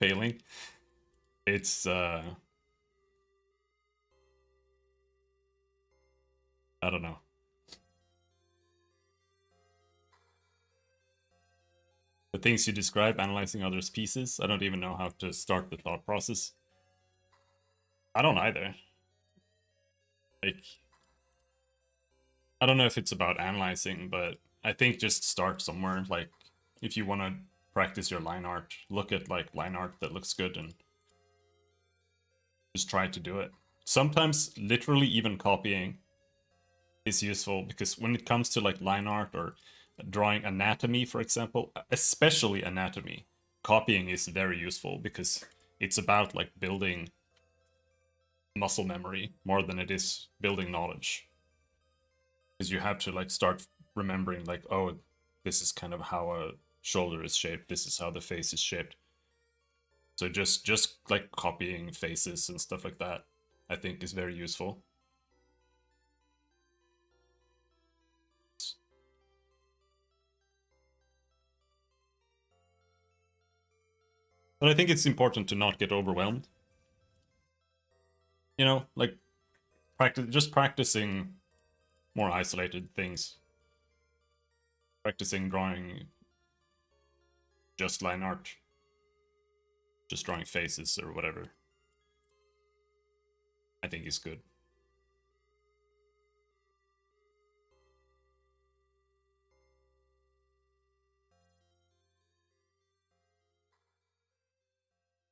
failing. It's I don't know. The things you describe, analyzing others' pieces, I don't even know how to start the thought process. I don't either. Like, I don't know if it's about analyzing, but I think just start somewhere. Like, if you want to practice your line art, look at like line art that looks good and just try to do it. Sometimes literally even copying is useful, because when it comes to like line art or drawing anatomy, for example, especially anatomy, copying is very useful because it's about like building muscle memory more than it is building knowledge. Because you have to like start remembering like, oh, this is kind of how a shoulder is shaped, this is how the face is shaped. So just like copying faces and stuff like that, I think is very useful. But I think it's important to not get overwhelmed. You know, like just practicing more isolated things. Practicing drawing just line art. Just drawing faces or whatever. I think is good.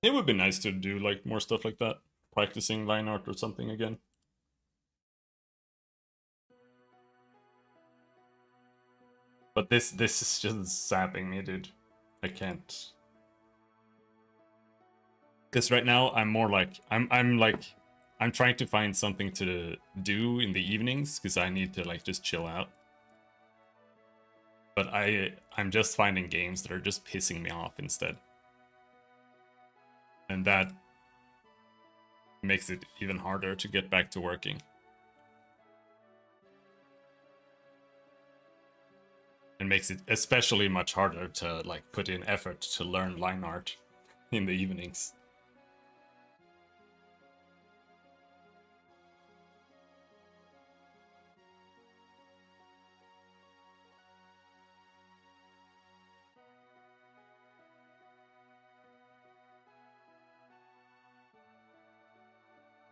It would be nice to do like more stuff like that. Practicing line art or something again. But this is just sapping me, dude. I can't. Because right now I'm more like I'm trying to find something to do in the evenings because I need to like just chill out. But I'm just finding games that are just pissing me off instead. And that makes it even harder to get back to working. And makes it especially much harder to like put in effort to learn line art in the evenings.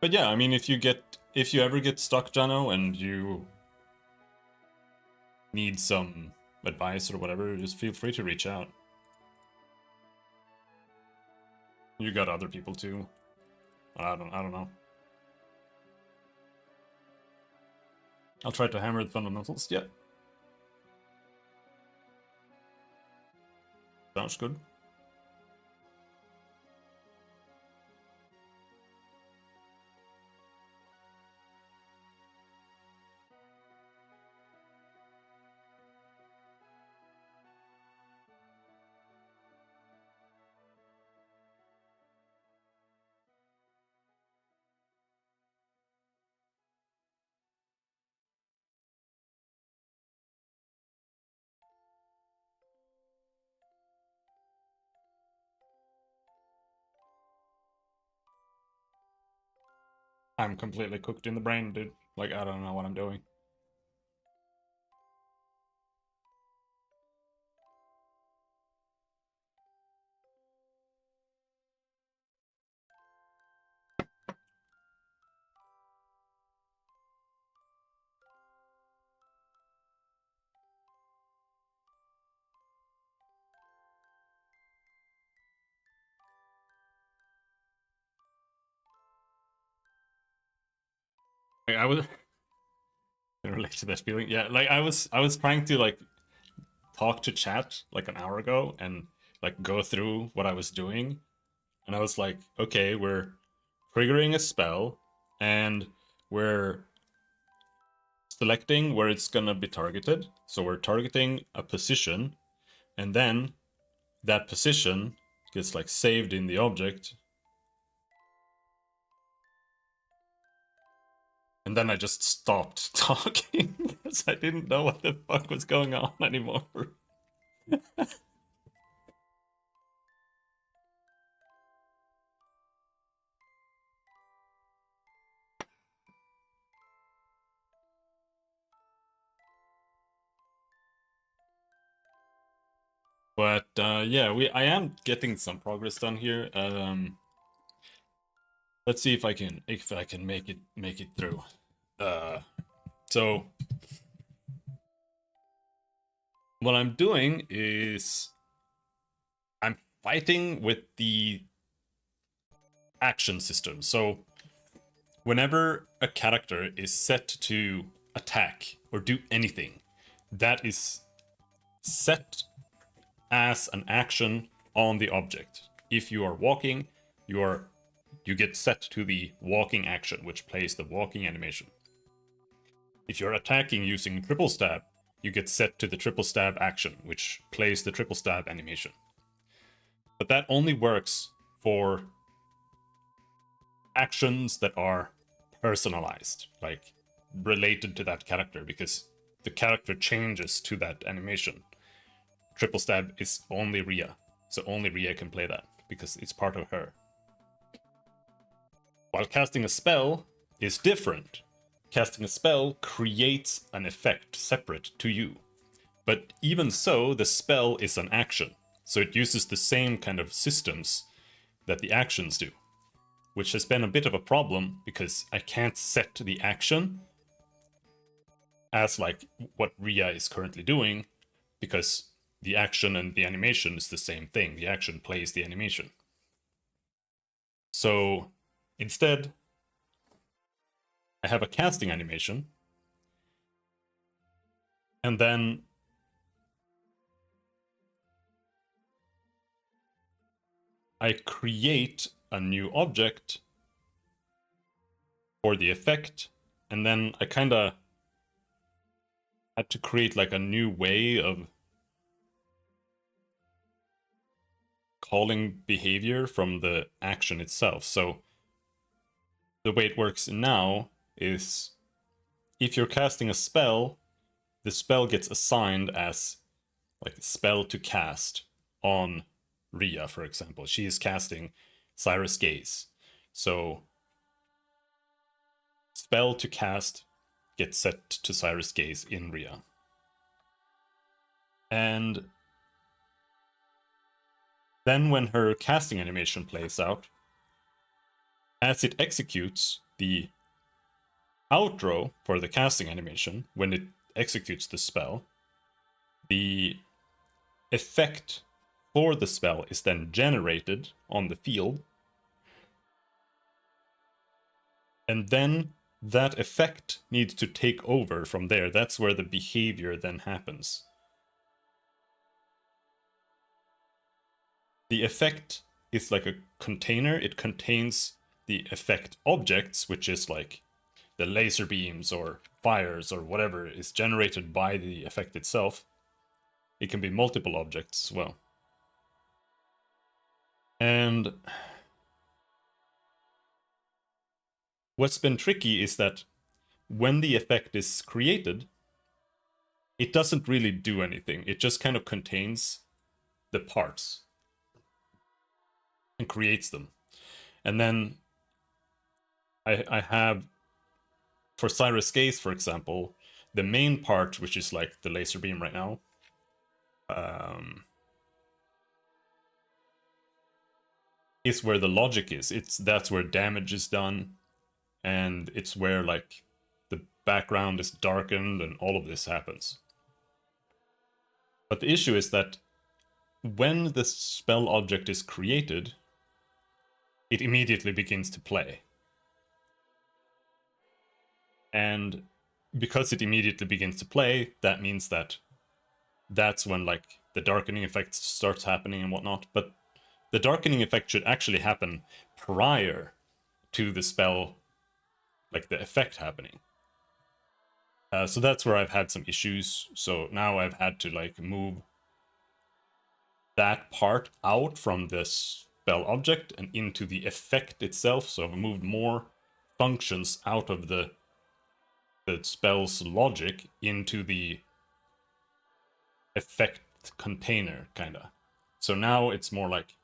But yeah, I mean, if you ever get stuck, Jano, and you need some advice or whatever, just feel free to reach out. You got other people too. I don't know. I'll try to hammer the fundamentals. Yeah. Sounds good. I'm completely cooked in the brain, dude. Like, I don't know what I'm doing. Like, I was can relate to that feeling. Yeah, like I was trying to like talk to chat like an hour ago and like go through what I was doing, and I was like, okay, we're triggering a spell, and we're selecting where it's gonna be targeted. So we're targeting a position, and then that position gets like saved in the object. And then I just stopped talking because I didn't know what the fuck was going on anymore. But yeah, I am getting some progress done here. Let's see if I can make it through. Uh, so what I'm doing is I'm fighting with the action system. So whenever a character is set to attack or do anything, that is set as an action on the object. If you are walking, you get set to the walking action, which plays the walking animation. If you're attacking using triple stab, you get set to the triple stab action, which plays the triple stab animation. But that only works for actions that are personalized, like related to that character, because the character changes to that animation. Triple stab is only Rhea, so only Rhea can play that because it's part of her. While casting a spell is different. Casting a spell creates an effect separate to you. But even so, the spell is an action, so it uses the same kind of systems that the actions do, which has been a bit of a problem because I can't set the action as like what Rhea is currently doing, because the action and the animation is the same thing. The action plays the animation. So instead, I have a casting animation, and then I create a new object for the effect, and then I kind of had to create like a new way of calling behavior from the action itself. So the way it works now is if you're casting a spell, the spell gets assigned as like a spell to cast on Rhea, for example. She is casting Cyrus Gaze. So spell to cast gets set to Cyrus Gaze in Rhea. And then when her casting animation plays out, as it executes the outro for the casting animation, when it executes the spell, the effect for the spell is then generated on the field. And then that effect needs to take over from there. That's where the behavior then happens. The effect is like a container. It contains the effect objects, which is like the laser beams or fires or whatever is generated by the effect itself. It can be multiple objects as well. And what's been tricky is that when the effect is created, it doesn't really do anything. It just kind of contains the parts and creates them. And then I have, for Cyrus Gaze, for example, the main part, which is like the laser beam right now, is where the logic is. That's where damage is done, and it's where like the background is darkened and all of this happens. But the issue is that when the spell object is created, it immediately begins to play. And because it immediately begins to play, that means that that's when like the darkening effect starts happening and whatnot. But the darkening effect should actually happen prior to the spell, like the effect happening. So that's where I've had some issues. So now I've had to like move that part out from the spell object and into the effect itself. So I've moved more functions out of the spell's logic into the effect container, kinda. So now it's more like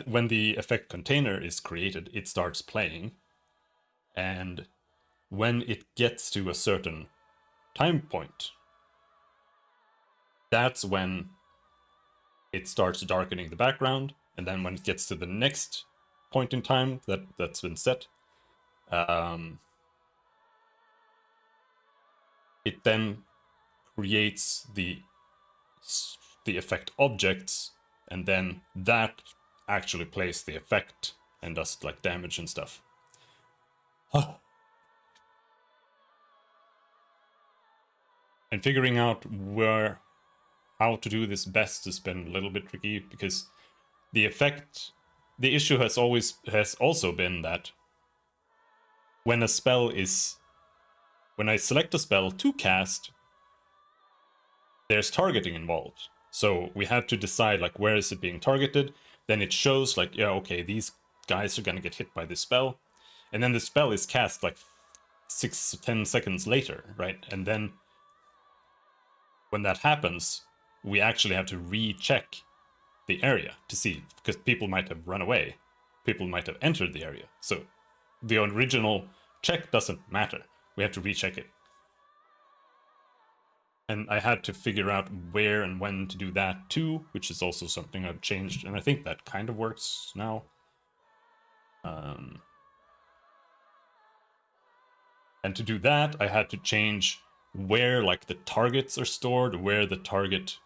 when the effect container is created, it starts playing, and when it gets to a certain time point, that's when it starts darkening the background, and then when it gets to the next point in time that's been set, it then creates the effect objects, and then that actually plays the effect and does like damage and stuff. And figuring out how to do this best has been a little bit tricky, because the issue has also been that when I select a spell to cast, there's targeting involved. So we have to decide, like, where is it being targeted? Then it shows, like, yeah, okay, these guys are gonna get hit by this spell. And then the spell is cast, like, 6 to 10 seconds later, right? And then when that happens, we actually have to recheck the area to see, because people might have run away. People might have entered the area. So the original check doesn't matter. We have to recheck it. And I had to figure out where and when to do that too, which is also something I've changed, and I think that kind of works now. And to do that, I had to change where, like, the targets are stored, where the target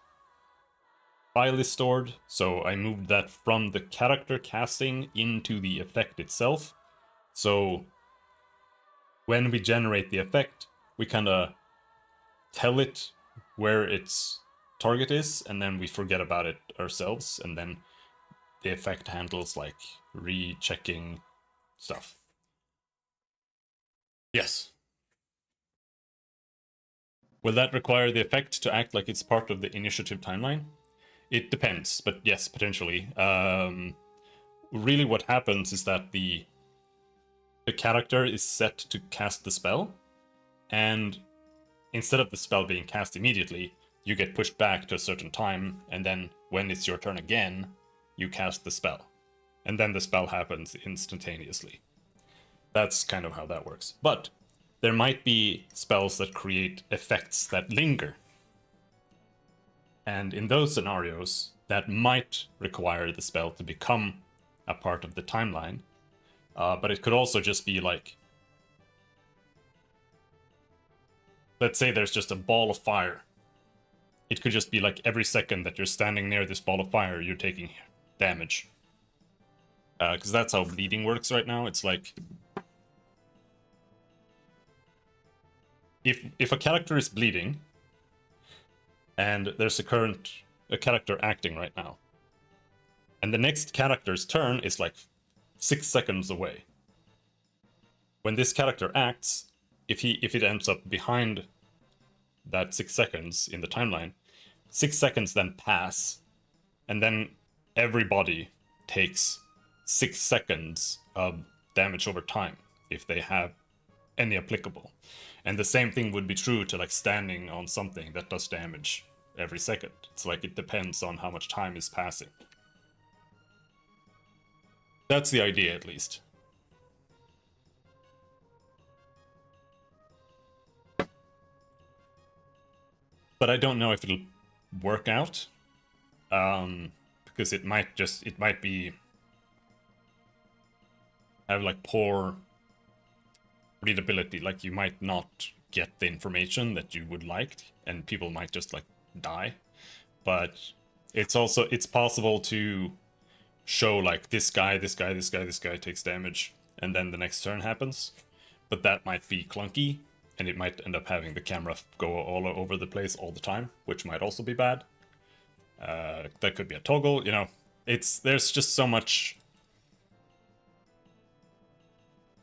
file is stored. So I moved that from the character casting into the effect itself. So when we generate the effect, we kind of tell it where its target is, and then we forget about it ourselves, and then the effect handles, like, rechecking stuff. Yes. Will that require the effect to act like it's part of the initiative timeline? It depends, but yes, potentially. Really what happens is that the character is set to cast the spell, and instead of the spell being cast immediately, you get pushed back to a certain time, and then when it's your turn again, you cast the spell. And then the spell happens instantaneously. That's kind of how that works. But there might be spells that create effects that linger. And in those scenarios, that might require the spell to become a part of the timeline. But it could also just be like, let's say there's just a ball of fire. It could just be like every second that you're standing near this ball of fire, you're taking damage. Because that's how bleeding works right now. It's like, if a character is bleeding, and there's a character acting right now, and the next character's turn is like 6 seconds away. When this character acts, if it ends up behind that 6 seconds in the timeline, 6 seconds then pass, and then everybody takes 6 seconds of damage over time, if they have any applicable. And the same thing would be true to, like, standing on something that does damage every second. It's like, it depends on how much time is passing. That's the idea, at least. But I don't know if it'll work out, because it might be have, like, poor readability. Like, you might not get the information that you would like, and people might just, like, die. But it's possible to show, like, this guy takes damage, and then the next turn happens. But that might be clunky, and it might end up having the camera go all over the place all the time, which might also be bad. That could be a toggle, you know. There's just so much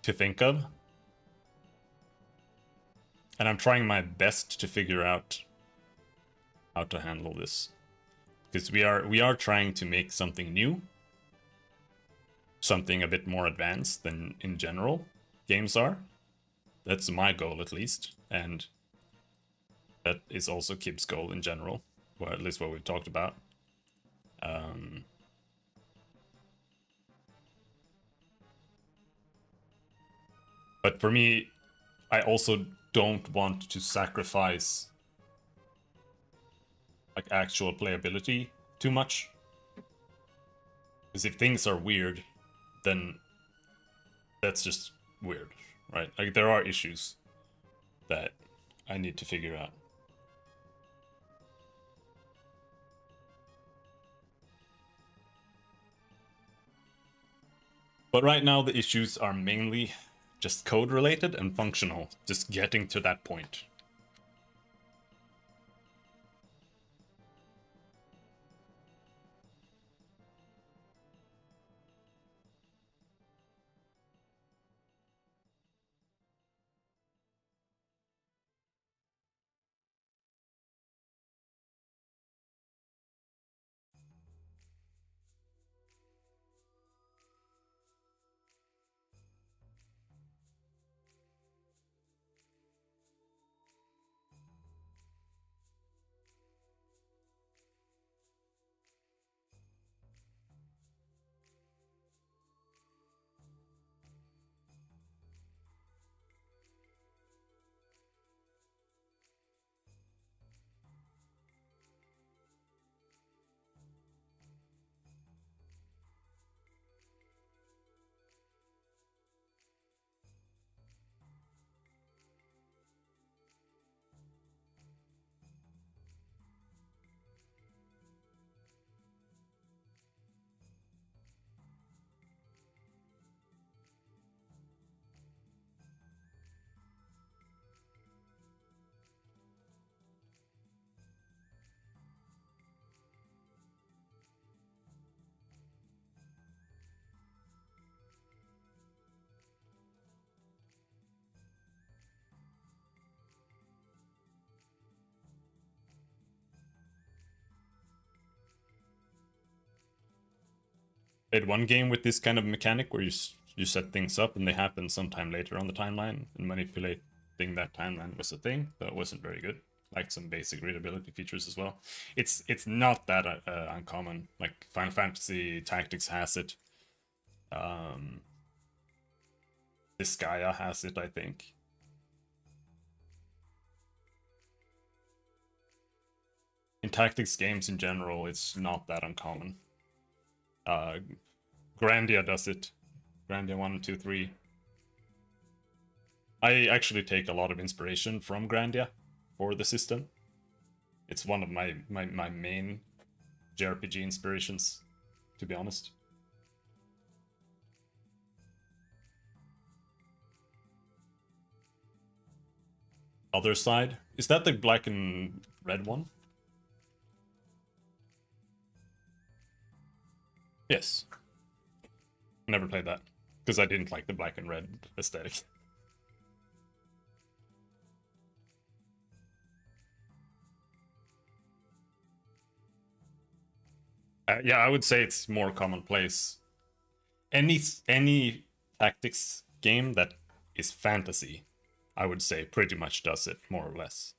to think of. And I'm trying my best to figure out how to handle this. Because we are trying to make something new. Something a bit more advanced than in general games are. That's my goal, at least. And that is also Kib's goal in general. Or at least what we've talked about. But for me, I also don't want to sacrifice, like, actual playability too much. Because if things are weird, then that's just weird, right? Like, there are issues that I need to figure out. But right now the issues are mainly just code related and functional, just getting to that point. played one game with this kind of mechanic where you set things up and they happen sometime later on the timeline, and manipulating that timeline was a thing, but it wasn't very good. Like some basic readability features as well. It's not that uncommon. Like Final Fantasy Tactics has it. Disgaea has it, I think. In tactics games in general, it's not that uncommon. Grandia does it. Grandia 1, 2, 3. I actually take a lot of inspiration from Grandia for the system. It's one of my main JRPG inspirations, to be honest. Other side? Is that the black and red one? Yes. Never played that, because I didn't like the black and red aesthetic. Yeah, I would say it's more commonplace. Any tactics game that is fantasy, I would say pretty much does it, more or less.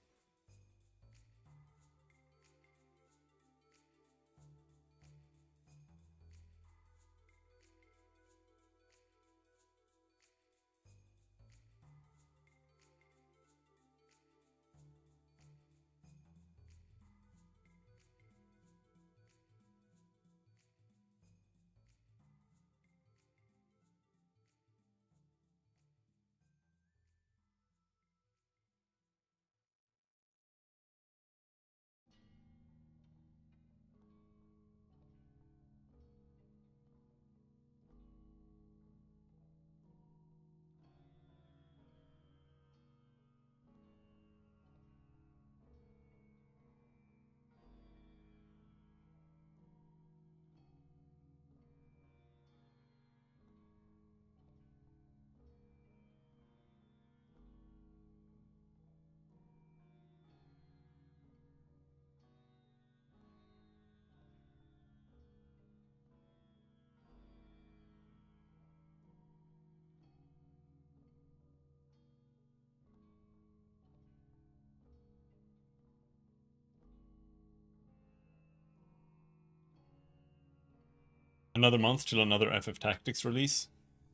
Another month till another FF Tactics release?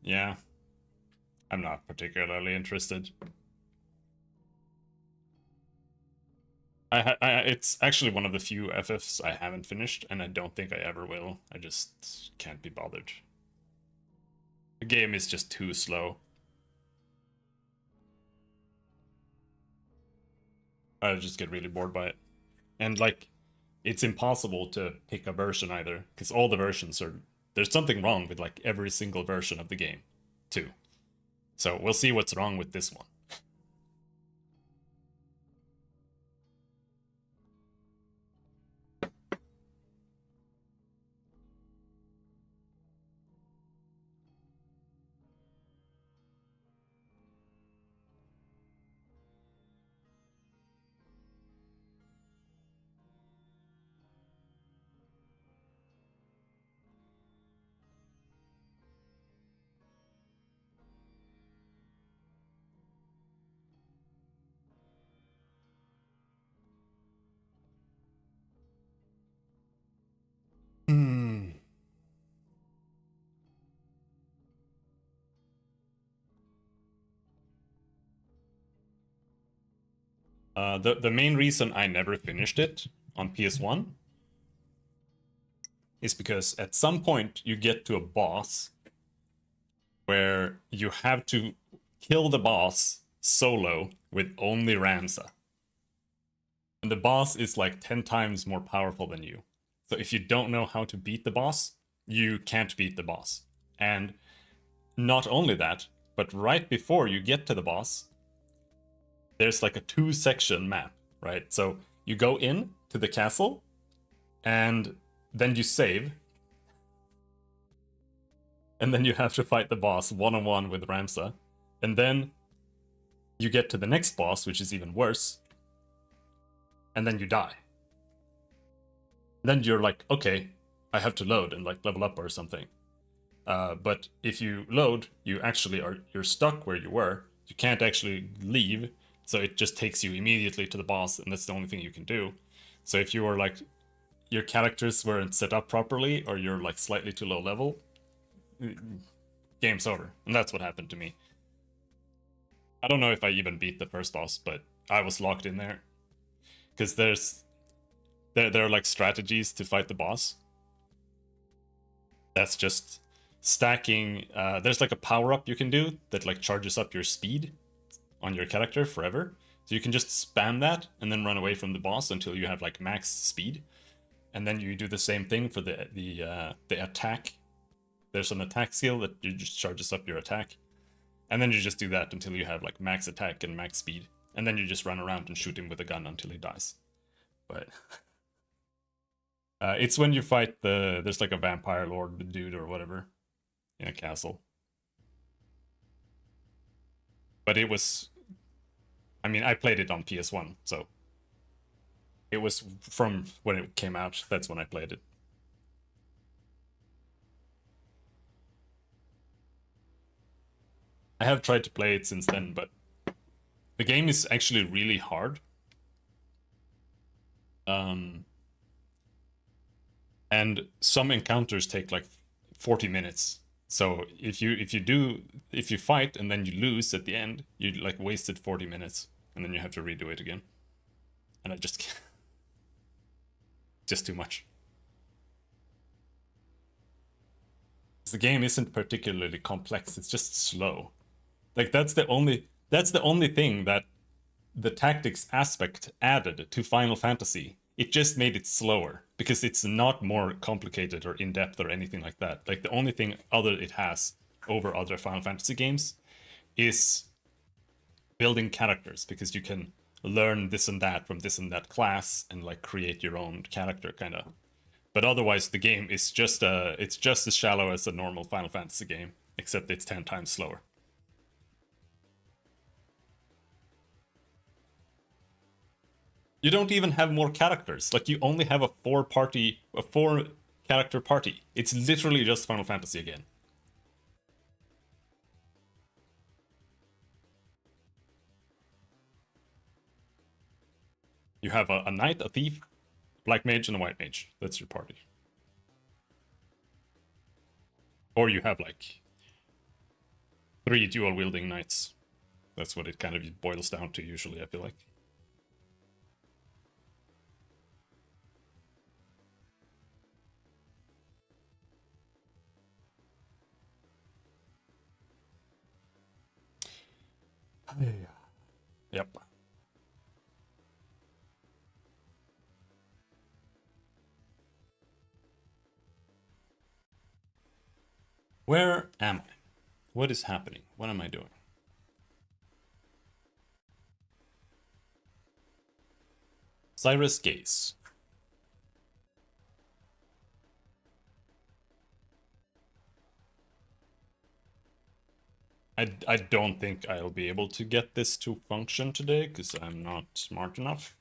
Yeah. I'm not particularly interested. It's actually one of the few FFs I haven't finished, and I don't think I ever will. I just can't be bothered. The game is just too slow. I just get really bored by it. And like, it's impossible to pick a version either, because all the versions are... There's something wrong with like every single version of the game, too. So we'll see what's wrong with this one. Hmm. The main reason I never finished it on PS1 is because at some point you get to a boss where you have to kill the boss solo with only Ramsa. And the boss is like 10 times more powerful than you. So if you don't know how to beat the boss, you can't beat the boss. And not only that, but right before you get to the boss, there's like a 2-section map, right? So you go in to the castle, and then you save, and then you have to fight the boss one-on-one with Ramsa, and then you get to the next boss, which is even worse, and then you die. Then you're like, okay, I have to load and like level up or something. But if you load, you're stuck where you were. You can't actually leave, so it just takes you immediately to the boss, and that's the only thing you can do. So if you were like your characters weren't set up properly, or you're like slightly too low level, game's over. And that's what happened to me. I don't know if I even beat the first boss, but I was locked in there. Because there are like strategies to fight the boss. That's just stacking. There's like a power up you can do that like charges up your speed on your character forever. So you can just spam that and then run away from the boss until you have like max speed. And then you do the same thing for the attack. There's an attack skill that just charges up your attack. And then you just do that until you have like max attack and max speed. And then you just run around and shoot him with a gun until he dies. But it's when you fight there's like a vampire lord dude or whatever in a castle. But it was, I mean, I played it on PS1, so it was from when it came out. That's when I played it. I have tried to play it since then, but the game is actually really hard. And some encounters take like 40 minutes. So if you fight and then you lose at the end, you like wasted 40 minutes and then you have to redo it again. And I just can't. Just too much. The game isn't particularly complex, it's just slow. Like that's the only thing that the tactics aspect added to Final Fantasy. It just made it slower because it's not more complicated or in-depth or anything like that. Like the only thing other it has over other Final Fantasy games is building characters, because you can learn this and that from this and that class and like create your own character kind of. But otherwise the game is just it's just as shallow as a normal Final Fantasy game, except it's 10 times slower. You don't even have more characters. Like you only have a four character party. It's literally just Final Fantasy again. You have a knight, a thief, black mage, and a white mage. That's your party. Or you have like 3 dual wielding knights. That's what it kind of boils down to usually, I feel like. Yep. Where am I? What is happening? What am I doing? Cyrus Gaze. I don't think I'll be able to get this to function today because I'm not smart enough.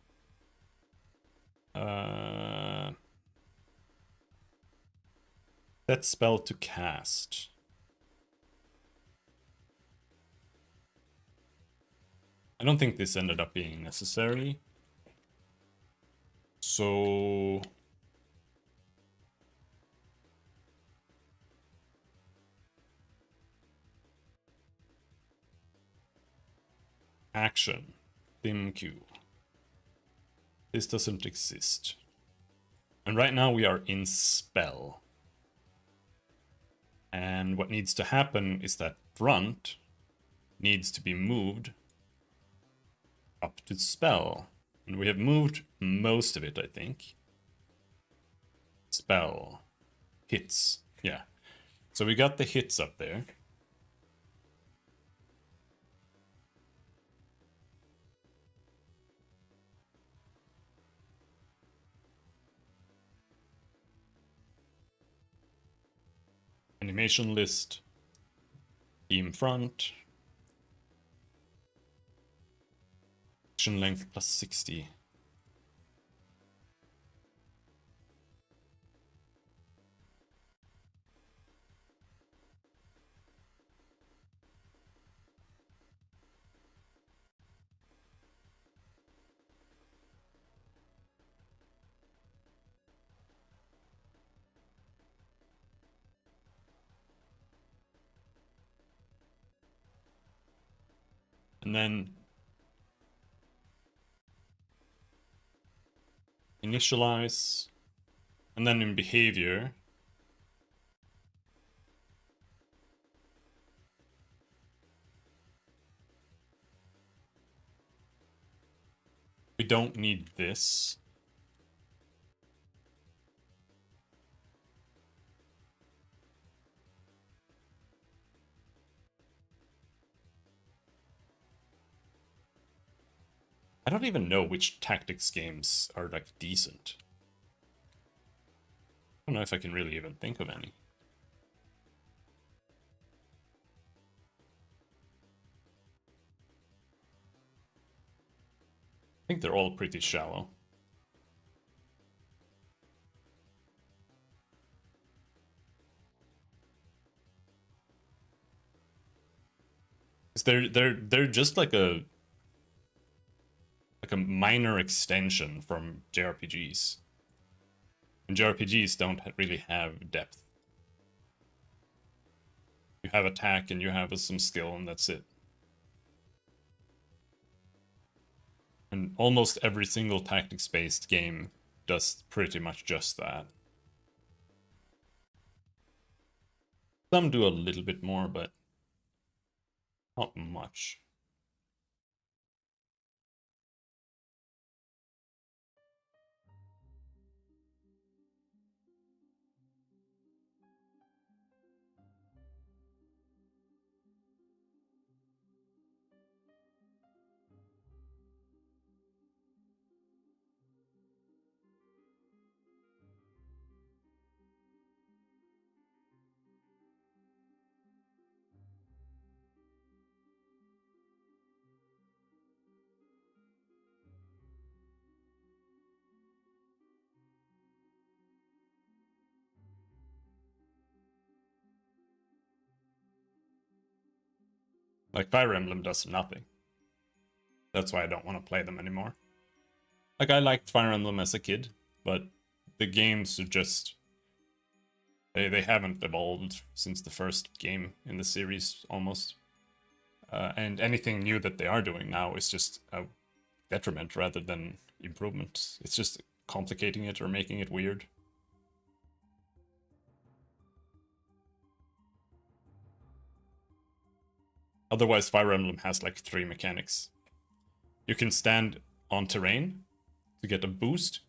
Set spell to cast. I don't think this ended up being necessary. So action. Dim Q. This doesn't exist. And right now we are in spell. And what needs to happen is that front needs to be moved up to spell. And we have moved most of it, I think. Spell. Hits. Yeah. So we got the hits up there. Animation list. Team front. Action length plus 60. And then initialize, and then in behavior, we don't need this. I don't even know which tactics games are like decent. I don't know if I can really even think of any. I think they're all pretty shallow. They're just like a minor extension from JRPGs. And JRPGs don't really have depth. You have attack and you have some skill and that's it. And almost every single tactics-based game does pretty much just that. Some do a little bit more, but not much. Like Fire Emblem does nothing. That's why I don't want to play them anymore. Like I liked Fire Emblem as a kid, but the games are just they haven't evolved since the first game in the series almost. And anything new that they are doing now is just a detriment rather than improvement. It's just complicating it or making it weird. Otherwise, Fire Emblem has like 3 mechanics. You can stand on terrain to get a boost.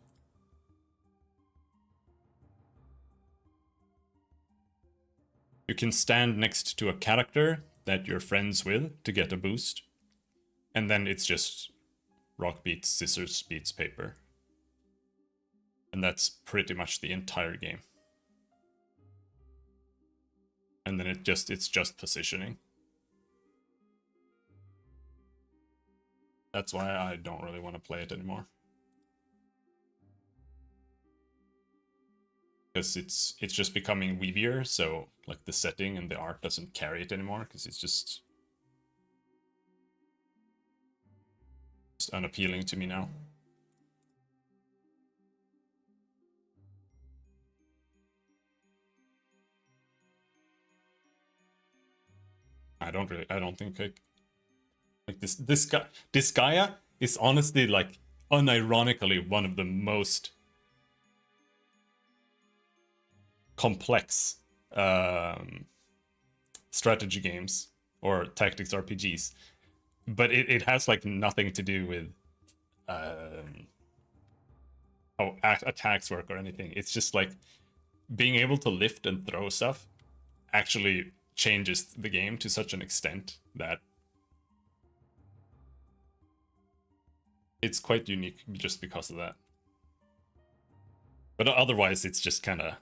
You can stand next to a character that you're friends with to get a boost. And then it's just rock beats, scissors beats paper. And that's pretty much the entire game. And then it's just positioning. That's why I don't really want to play it anymore. Because it's just becoming weavier, so like the setting and the art doesn't carry it anymore, because it's just unappealing to me now. I don't think like this Gaia is honestly like unironically one of the most complex strategy games or tactics RPGs, but it has like nothing to do with how attacks work or anything. It's just like being able to lift and throw stuff actually changes the game to such an extent that it's quite unique just because of that. But otherwise, it's just kind of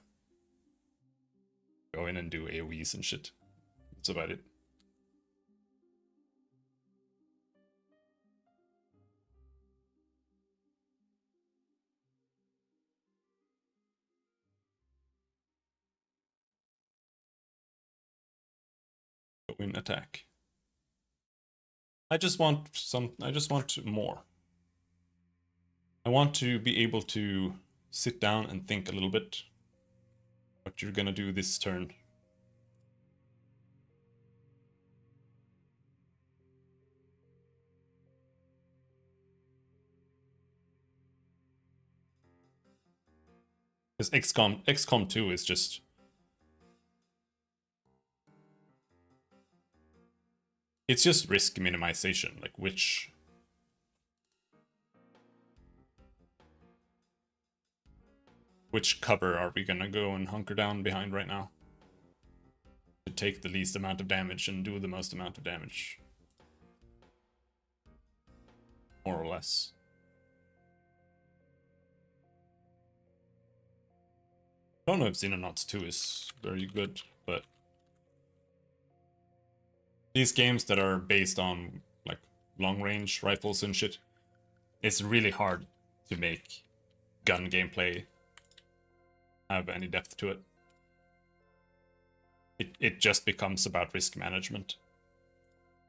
go in and do AoEs and shit. That's about it. Go in, attack. I just want more. I want to be able to sit down and think a little bit what you're gonna do this turn. Because XCOM 2 is just... It's just risk minimization, like which cover are we gonna go and hunker down behind right now? To take the least amount of damage and do the most amount of damage. More or less. I don't know if Xenonauts 2 is very good, but these games that are based on like long-range rifles and shit, it's really hard to make gun gameplay have any depth to it. It just becomes about risk management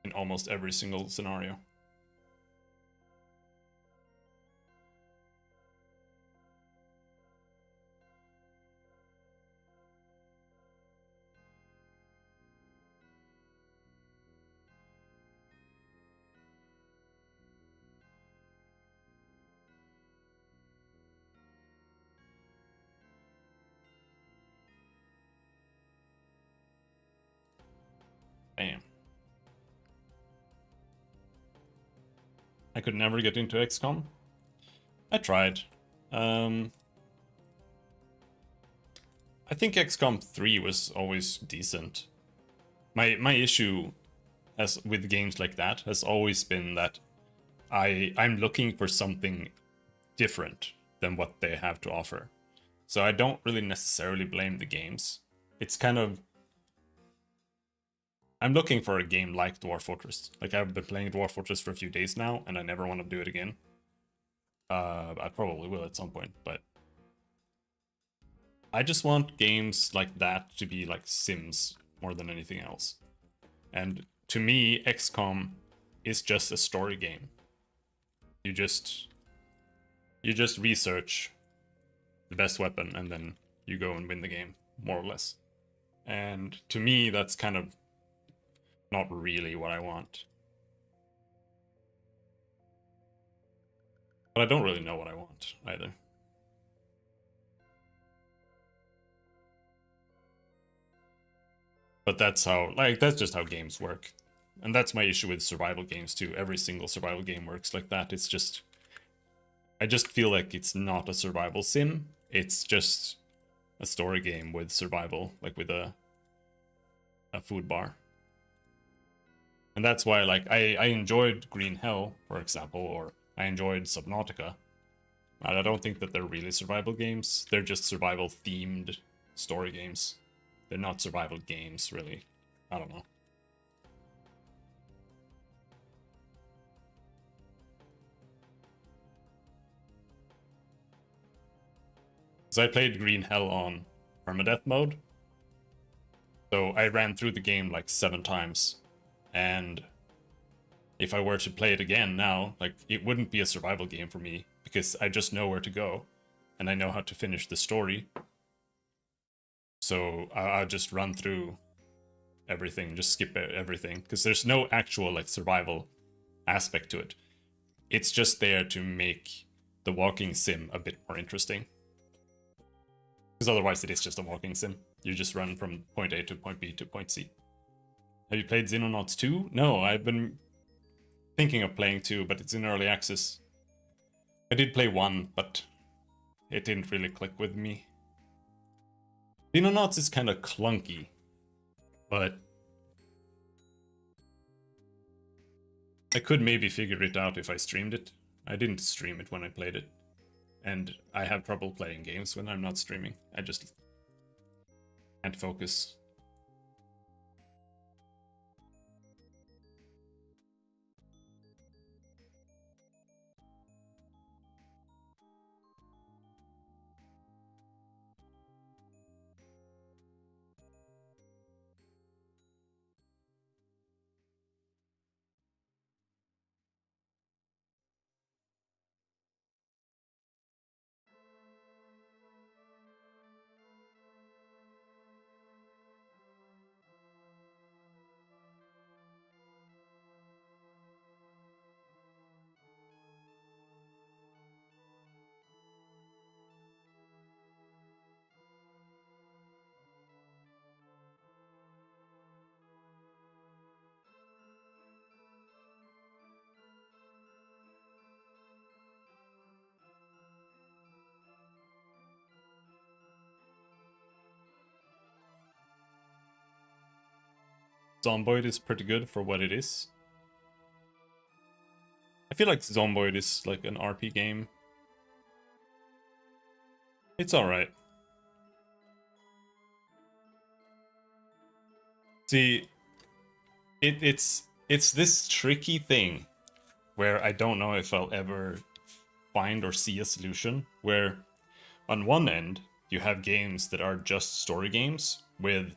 in almost every single scenario. Damn. I could never get into XCOM. I tried. I think XCOM 3 was always decent. My issue as with games like that has always been that I'm looking for something different than what they have to offer. So I don't really necessarily blame the games. It's kind of... I'm looking for a game like Dwarf Fortress. Like, I've been playing Dwarf Fortress for a few days now, and I never want to do it again. I probably will at some point, but... I just want games like that to be like Sims more than anything else. And to me, XCOM is just a story game. You just research the best weapon and then you go and win the game, more or less. And to me, that's kind of not really what I want. But I don't really know what I want either. But that's how, like, that's just how games work. And that's my issue with survival games too. Every single survival game works like that. It's just... I just feel like it's not a survival sim. It's just a story game with survival, like with a food bar. And that's why, like, I enjoyed Green Hell, for example, or I enjoyed Subnautica. And I don't think that they're really survival games. They're just survival-themed story games. They're not survival games, really. I don't know. Because I played Green Hell on permadeath mode. So I ran through the game like 7 times. And if I were to play it again now, like, it wouldn't be a survival game for me because I just know where to go and I know how to finish the story. So I'll just run through everything, just skip everything, because there's no actual like survival aspect to it. It's just there to make the walking sim a bit more interesting. Because otherwise it is just a walking sim. You just run from point A to point B to point C. Have you played Xenonauts 2? No, I've been thinking of playing 2, but it's in early access. I did play 1, but it didn't really click with me. Xenonauts is kind of clunky, but I could maybe figure it out if I streamed it. I didn't stream it when I played it. And I have trouble playing games when I'm not streaming. I just can't focus. Zomboid is pretty good for what it is. I feel like Zomboid is like an RP game. It's alright. See, it's this tricky thing where I don't know if I'll ever find or see a solution, where on one end you have games that are just story games with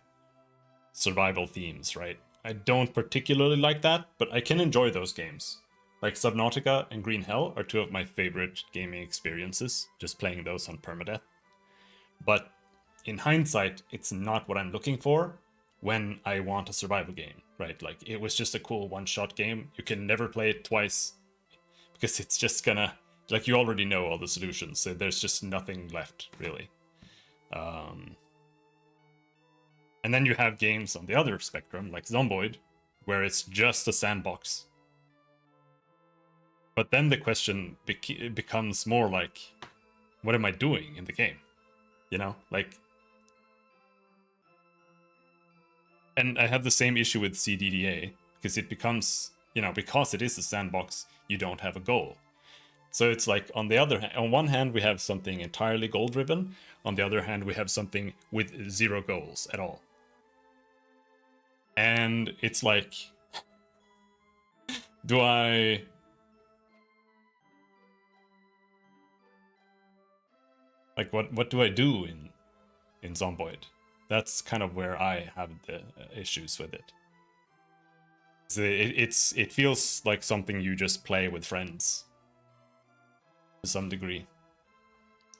survival themes, right? I don't particularly like that, but I can enjoy those games. Like Subnautica and Green Hell are two of my favorite gaming experiences, just playing those on permadeath. But in hindsight, it's not what I'm looking for when I want a survival game, right? Like, it was just a cool one-shot game. You can never play it twice because it's just gonna, like, you already know all the solutions, so there's just nothing left, really. And then you have games on the other spectrum, like Zomboid, where it's just a sandbox. But then the question becomes more like, what am I doing in the game? You know, like... And I have the same issue with CDDA, because it becomes, you know, because it is a sandbox, you don't have a goal. So it's like, on the other hand, on one hand we have something entirely goal-driven, on the other hand we have something with zero goals at all. And it's like, do I... Like, what do I do in Zomboid? That's kind of where I have the issues with it. So it feels like something you just play with friends to some degree.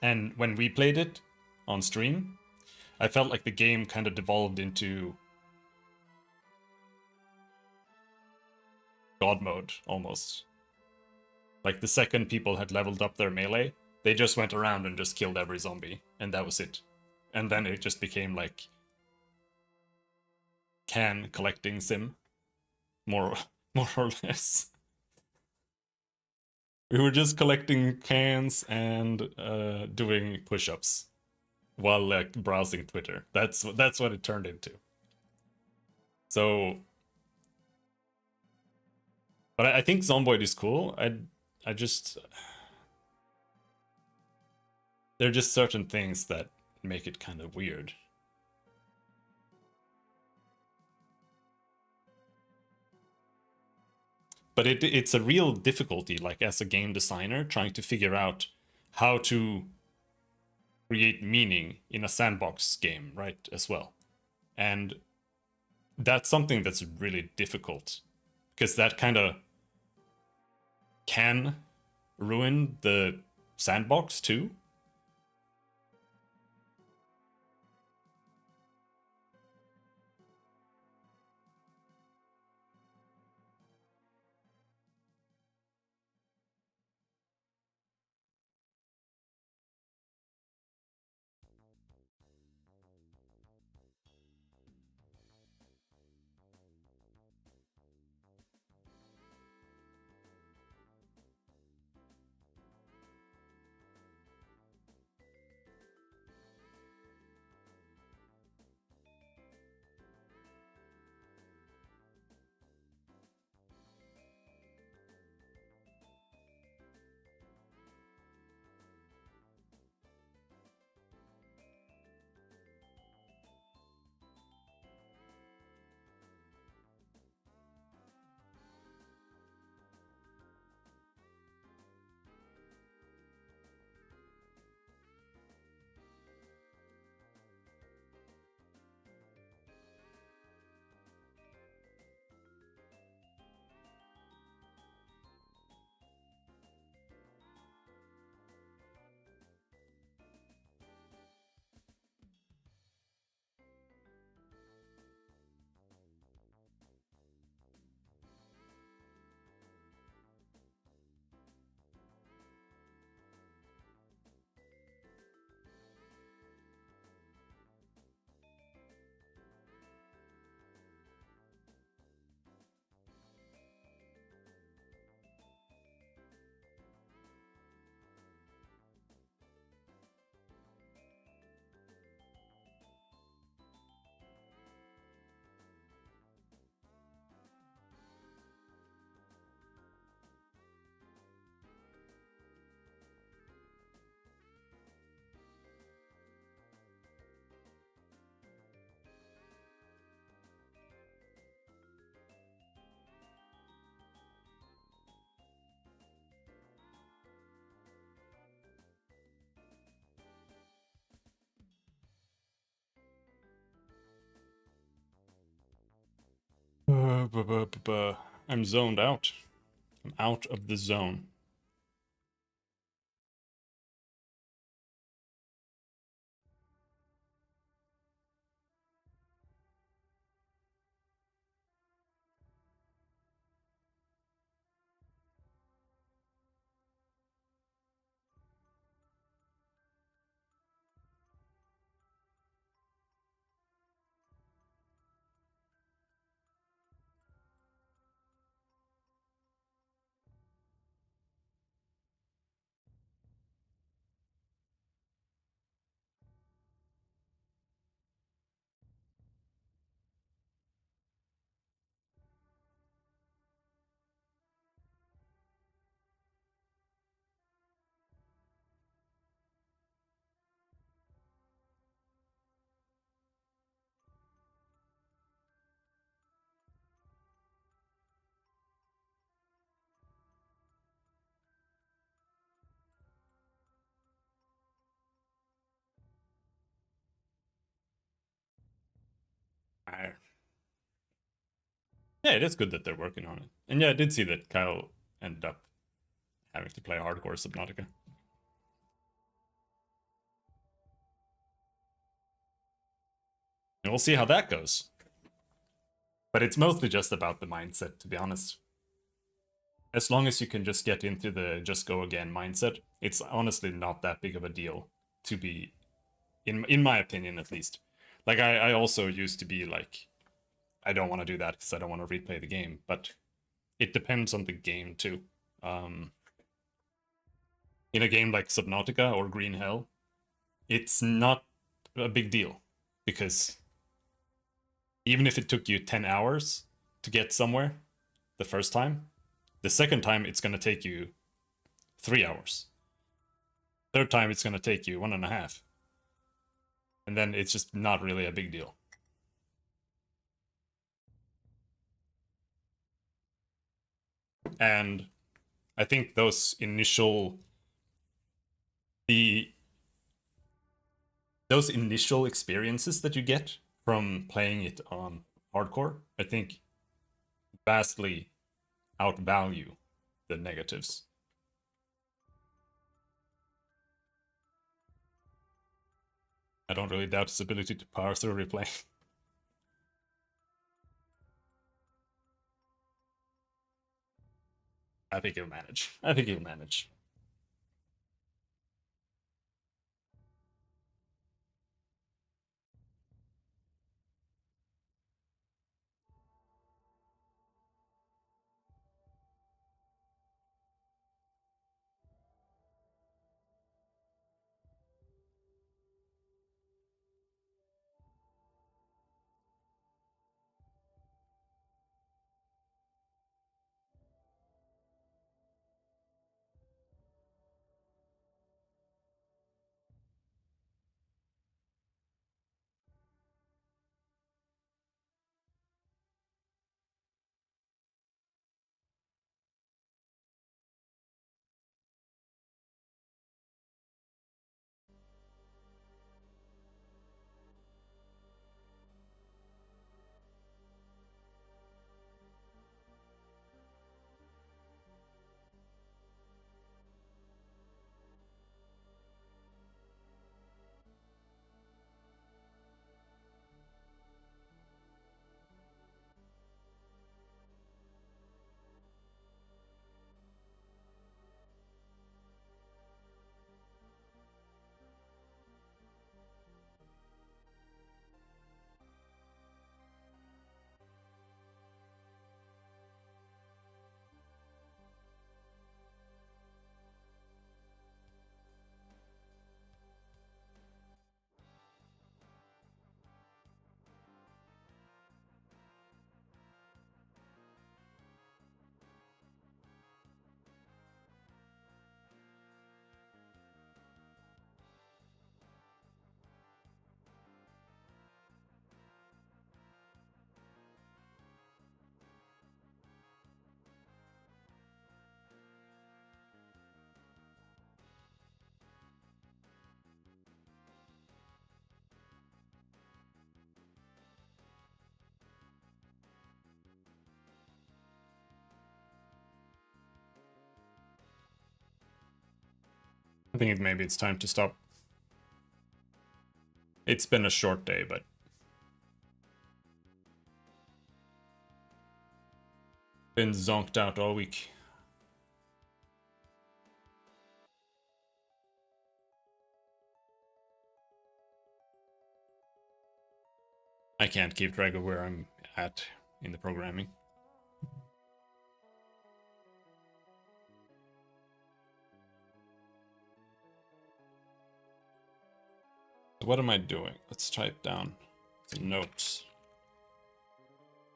And when we played it on stream, I felt like the game kind of devolved into God mode, almost. Like, the second people had leveled up their melee, they just went around and just killed every zombie, and that was it. And then it just became like can collecting sim, more or less. We were just collecting cans and doing push-ups while like browsing Twitter. That's what it turned into. So, but I think Zomboid is cool. I just, there are just certain things that make it kind of weird. But it's a real difficulty, like, as a game designer, trying to figure out how to create meaning in a sandbox game, right, as well. And that's something that's really difficult, because that kind of can ruin the sandbox too. I'm zoned out. I'm out of the zone. I Yeah, it is good that they're working on it. And yeah, I did see that Kyle ended up having to play hardcore Subnautica. And we'll see how that goes. But it's mostly just about the mindset, to be honest. As long as you can just get into the just go again mindset, it's honestly not that big of a deal to be, in my opinion at least. Like I also used to be like, I don't want to do that because I don't want to replay the game, but it depends on the game too. Um, in a game like Subnautica or Green Hell, it's not a big deal because even if it took you 10 hours to get somewhere the first time, the second time it's going to take you 3 hours. Third time it's going to take you 1.5. And then it's just not really a big deal. And I think the those initial experiences that you get from playing it on hardcore, I think vastly outvalue the negatives. I don't really doubt his ability to power through replay. I think he'll manage. I think he'll manage. I think maybe it's time to stop. It's been a short day, but been zonked out all week. I can't keep track of where I'm at in the programming. So what am I doing? Let's type down some notes.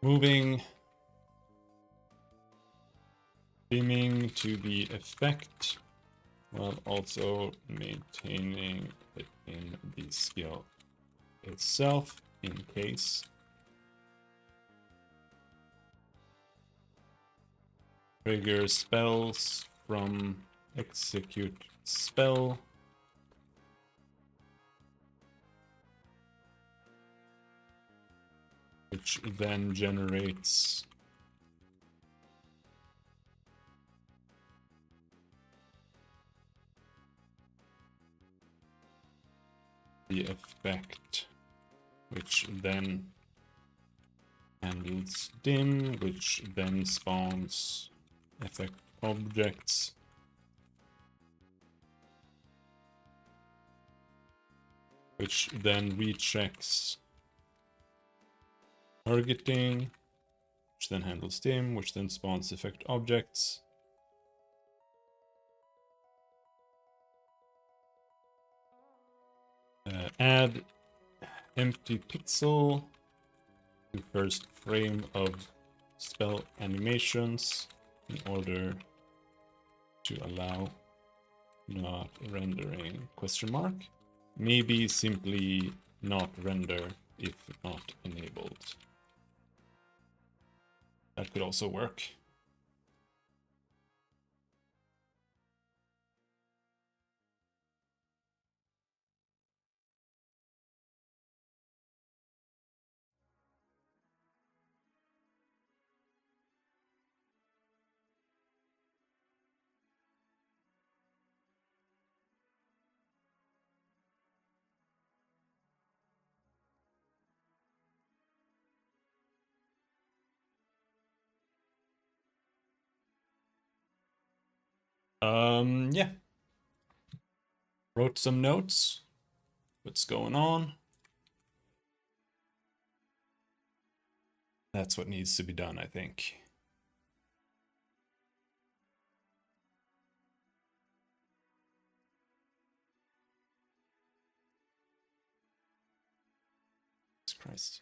Moving dimming to the effect while also maintaining it in the skill itself in case. Trigger spells from execute spell. Which then generates the effect, which then handles dim, which then spawns effect objects. Which then rechecks targeting, which then handles dim, which then spawns effect objects. Add empty pixel to first frame of spell animations in order to allow not rendering question mark. Maybe simply not render if not enabled. That could also work. Yeah. Wrote some notes. What's going on? That's what needs to be done, I think. Jesus Christ.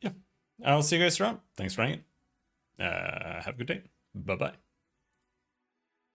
Yeah. I'll see you guys around. Thanks for hanging. Have a good day. Bye-bye.